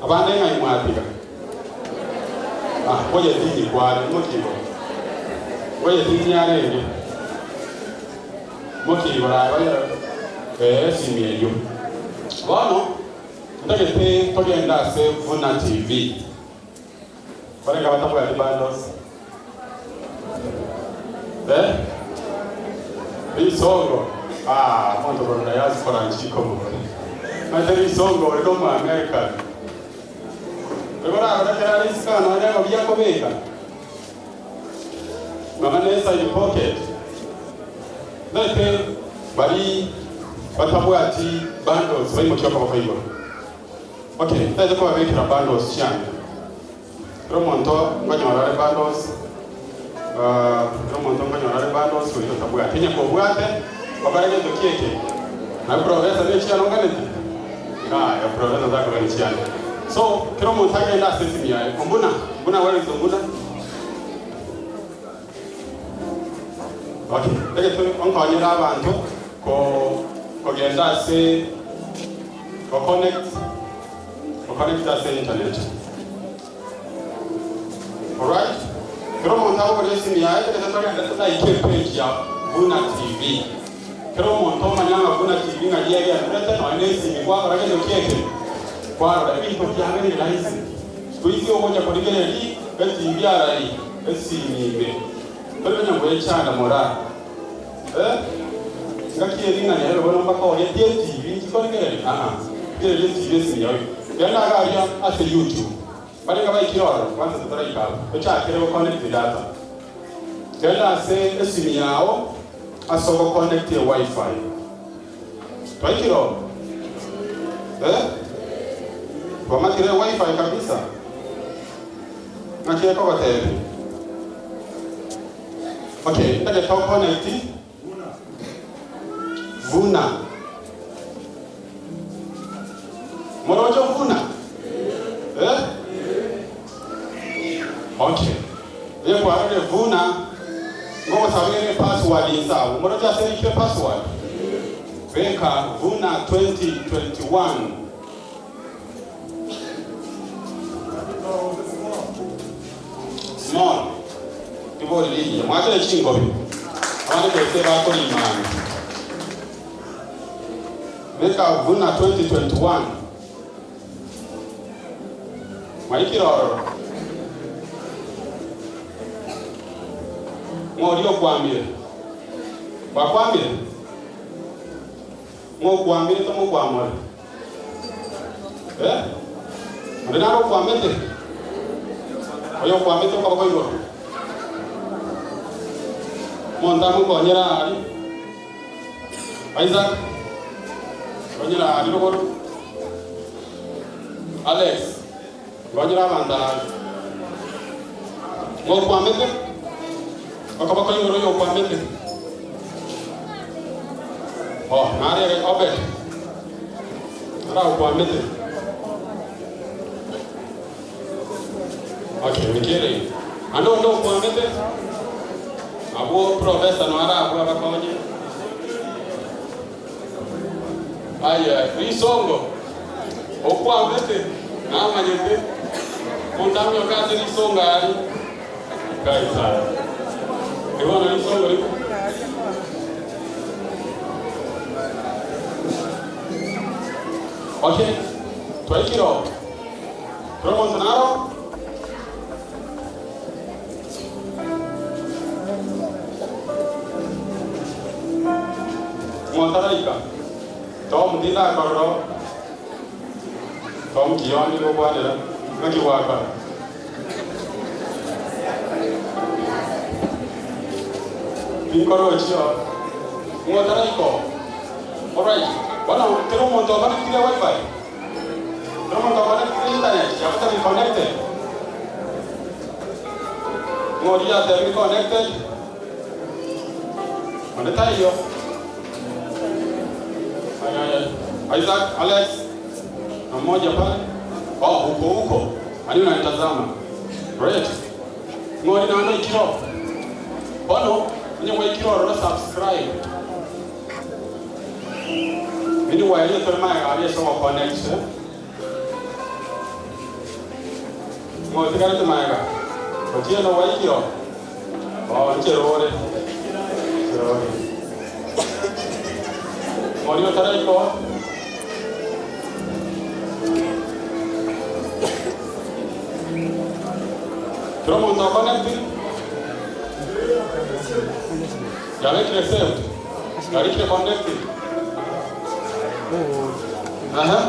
abane ngai mwatiga Ngoja dini kwa mokibo. Ngoja dini yale ni. Mokibo la wale simieyo. Bono ndagete togenda se Vuna TV. Wale kama tapo ya bandos. Isongo. Mondo kwa yazi kwa nchiko mbona. Materi isongo wale kama America. Agora era isso cara, não era via comigo. Mama nessa in pocket. Nete bari batabuati bundles vai mochoka kwa hivyo. Okay, ndio kwa wiki na bundles chani. Romonto nganyora bundles. Romonto nganyora bundles wito tabuati. Kenya kwa buate wabarage tokieke. Na progresa ni chani ngani. Ya progresa za kwa ni chani. So, kero montaga enda sisi miyae. Mbuna wewe mbuna. Okay, tege tu onko nyira abantu ko genda se ko connect se internet. Alright? Kero montaga wale sisi miyae tege tu na ike page ya Vuna TV. Kero montaga manyanga Vuna TV ngalia ya ndeta na nesi kwa rage ndokieke. Kwa hiyo kwa ni rahisi. Siku hizi umoja kwa ligeni hii beti biara hii esi nibe. Bali nyango yechana mora. Ngaki elina ni hero bwana mpaka wa TV kwa ligeni. Ile TV esi yawe. Yana garia ase YouTube. Bali kama ikirora kwanza tutaraika. Acha kile connect data. Yana ase esi yao asoko connect ya wifi. Twaikiro. Kwa matire wifi kabisa. Nakia kwa tele. Okay, ndio kwa connect. Vuna. Morojo Vuna. Okay. Yeye kwa ile Vuna ngoja sabiri password yao. Morojo asema password. Weka Vuna 2021. Small. People really. Mwaje chingo bi. Wale kusema kwa imani. Weka Vuna 2021. Maikiro. Ngorio kwambie. Wakwambie. Ngokwambie to ngokwamole. Ndinaro kwambete. Oyo kwambete kwa kwa hiyo. Monta mu nyera ali. Isaac. Nyera ali ro. Alex. Nyera banda. Ngokwambete. Akaba kwa hiyo yo kwambete. Oh, nari obe. Ara kwambete. Okay, mikire. Ando kwambete. Abo professor no ara abo abakonye. Aya, risongo. Okwambete. Na manyete. Mondamyo kazi risonga ali. Kaisa. Ewana risongo liko. Okay. Twaikiro. Promontanaro. Montaraika. Tom dila karo. Tom kioni ko bwana ngaki waka. Pinkoro chio. Montaraiko. Alright. Bwana kero monto bana kile wifi. Kero monto bana kile internet. Yapata ni connected. Ngoria te connected. Maneta hiyo. Isaac, Alex, na mmoja pale. Huko. Ani unanitazama. Great. Ngoni na nani kiro. Bono, mwenye kiro ro subscribe. Mimi waile tolma aliye soma connect. Ngoni tikana tumaga. Otieno waikiro. Ncherore. Morio taraiko. Pero monta connected. Ya ves que saved. Ya ves que connected. Ajá.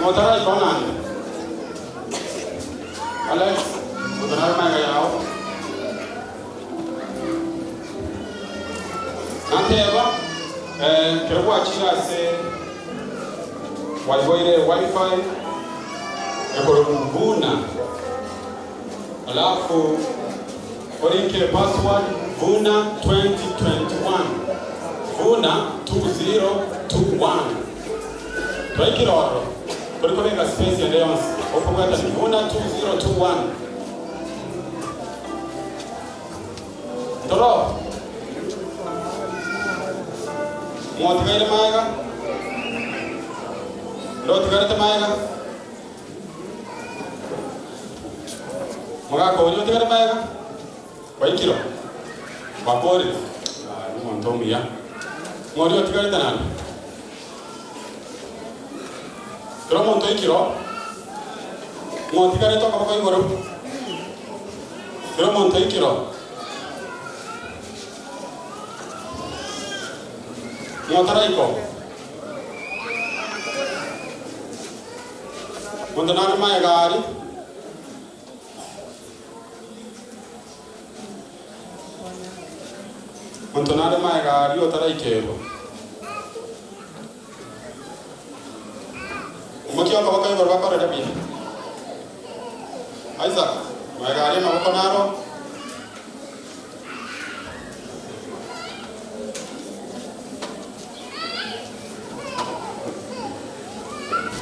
Motarai konan. Alex, motarai mai gayao. Nanti apa? Kira chila se waliboire wifi ekolubuna. Alafu orike password Vuna 2021. Vuna 2021. Twaikiroro. Kuliko mega space ya Leons. Opogata Vuna 2021. Toro. Motigaire maiga. Lotigaire maiga. Moga ko lotigaire maiga. Waikiro. Bakori. Ni montomi ya. Ngori lotigaire tanana. Pero monto ikiro. Motigaire to ko ngoro. Pero monto ikiro. Motaraiko. Montanari mai gari. Montanari mai gari otaraikero. Umakiwa kwa kai barba para dabi. Isaac, mai gari makonaro.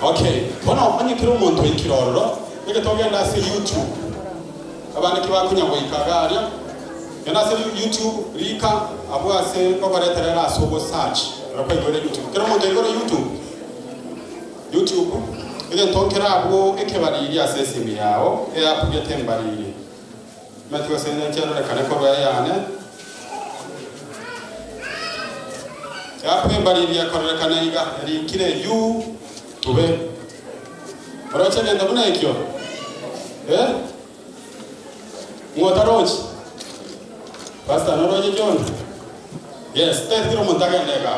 Okay, bona anye kiro muntu ikirororo nige togenda se YouTube abana kiba kunyabo ikagaria yana se YouTube rika abwa se kokoreta rera sobo search rakwa igore YouTube kiro muntu igore YouTube ile tokera abwo ekebari ya sesimi yao ya kubye tembari matiwa sene cyane rekane ko bayane ya tembari ya korekana iga rikire you tube Morocha genda buna ikyo Ngotarochi Pastor Noroje John Yes, tetiro montaga ndega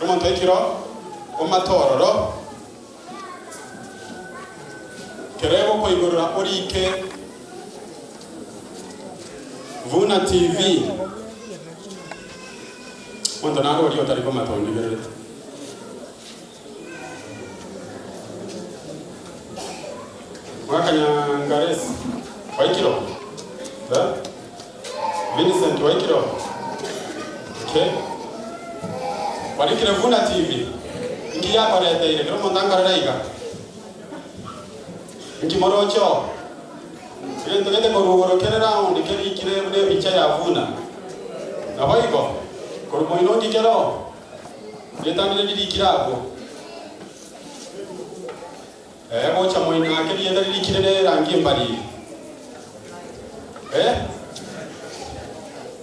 Romonta ikiro Omatororo Kerebo ko igorora orike Vuna TV Montanaro ori otariko matoni gerere Wakanyangares Waikiro Vincent Waikiro Okay Walikire Vuna TV Ngi yapa rete ile kero mondanga raiga Ngi morocho Ile ndogete korugoro kere round kere ikire mune bicha ya Vuna Na waiko Korumo inongi kero Yetamile didi kirabo Mocha moina akeli yenda likire rangi mbali.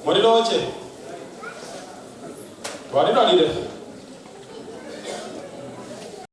Moriroche. Wari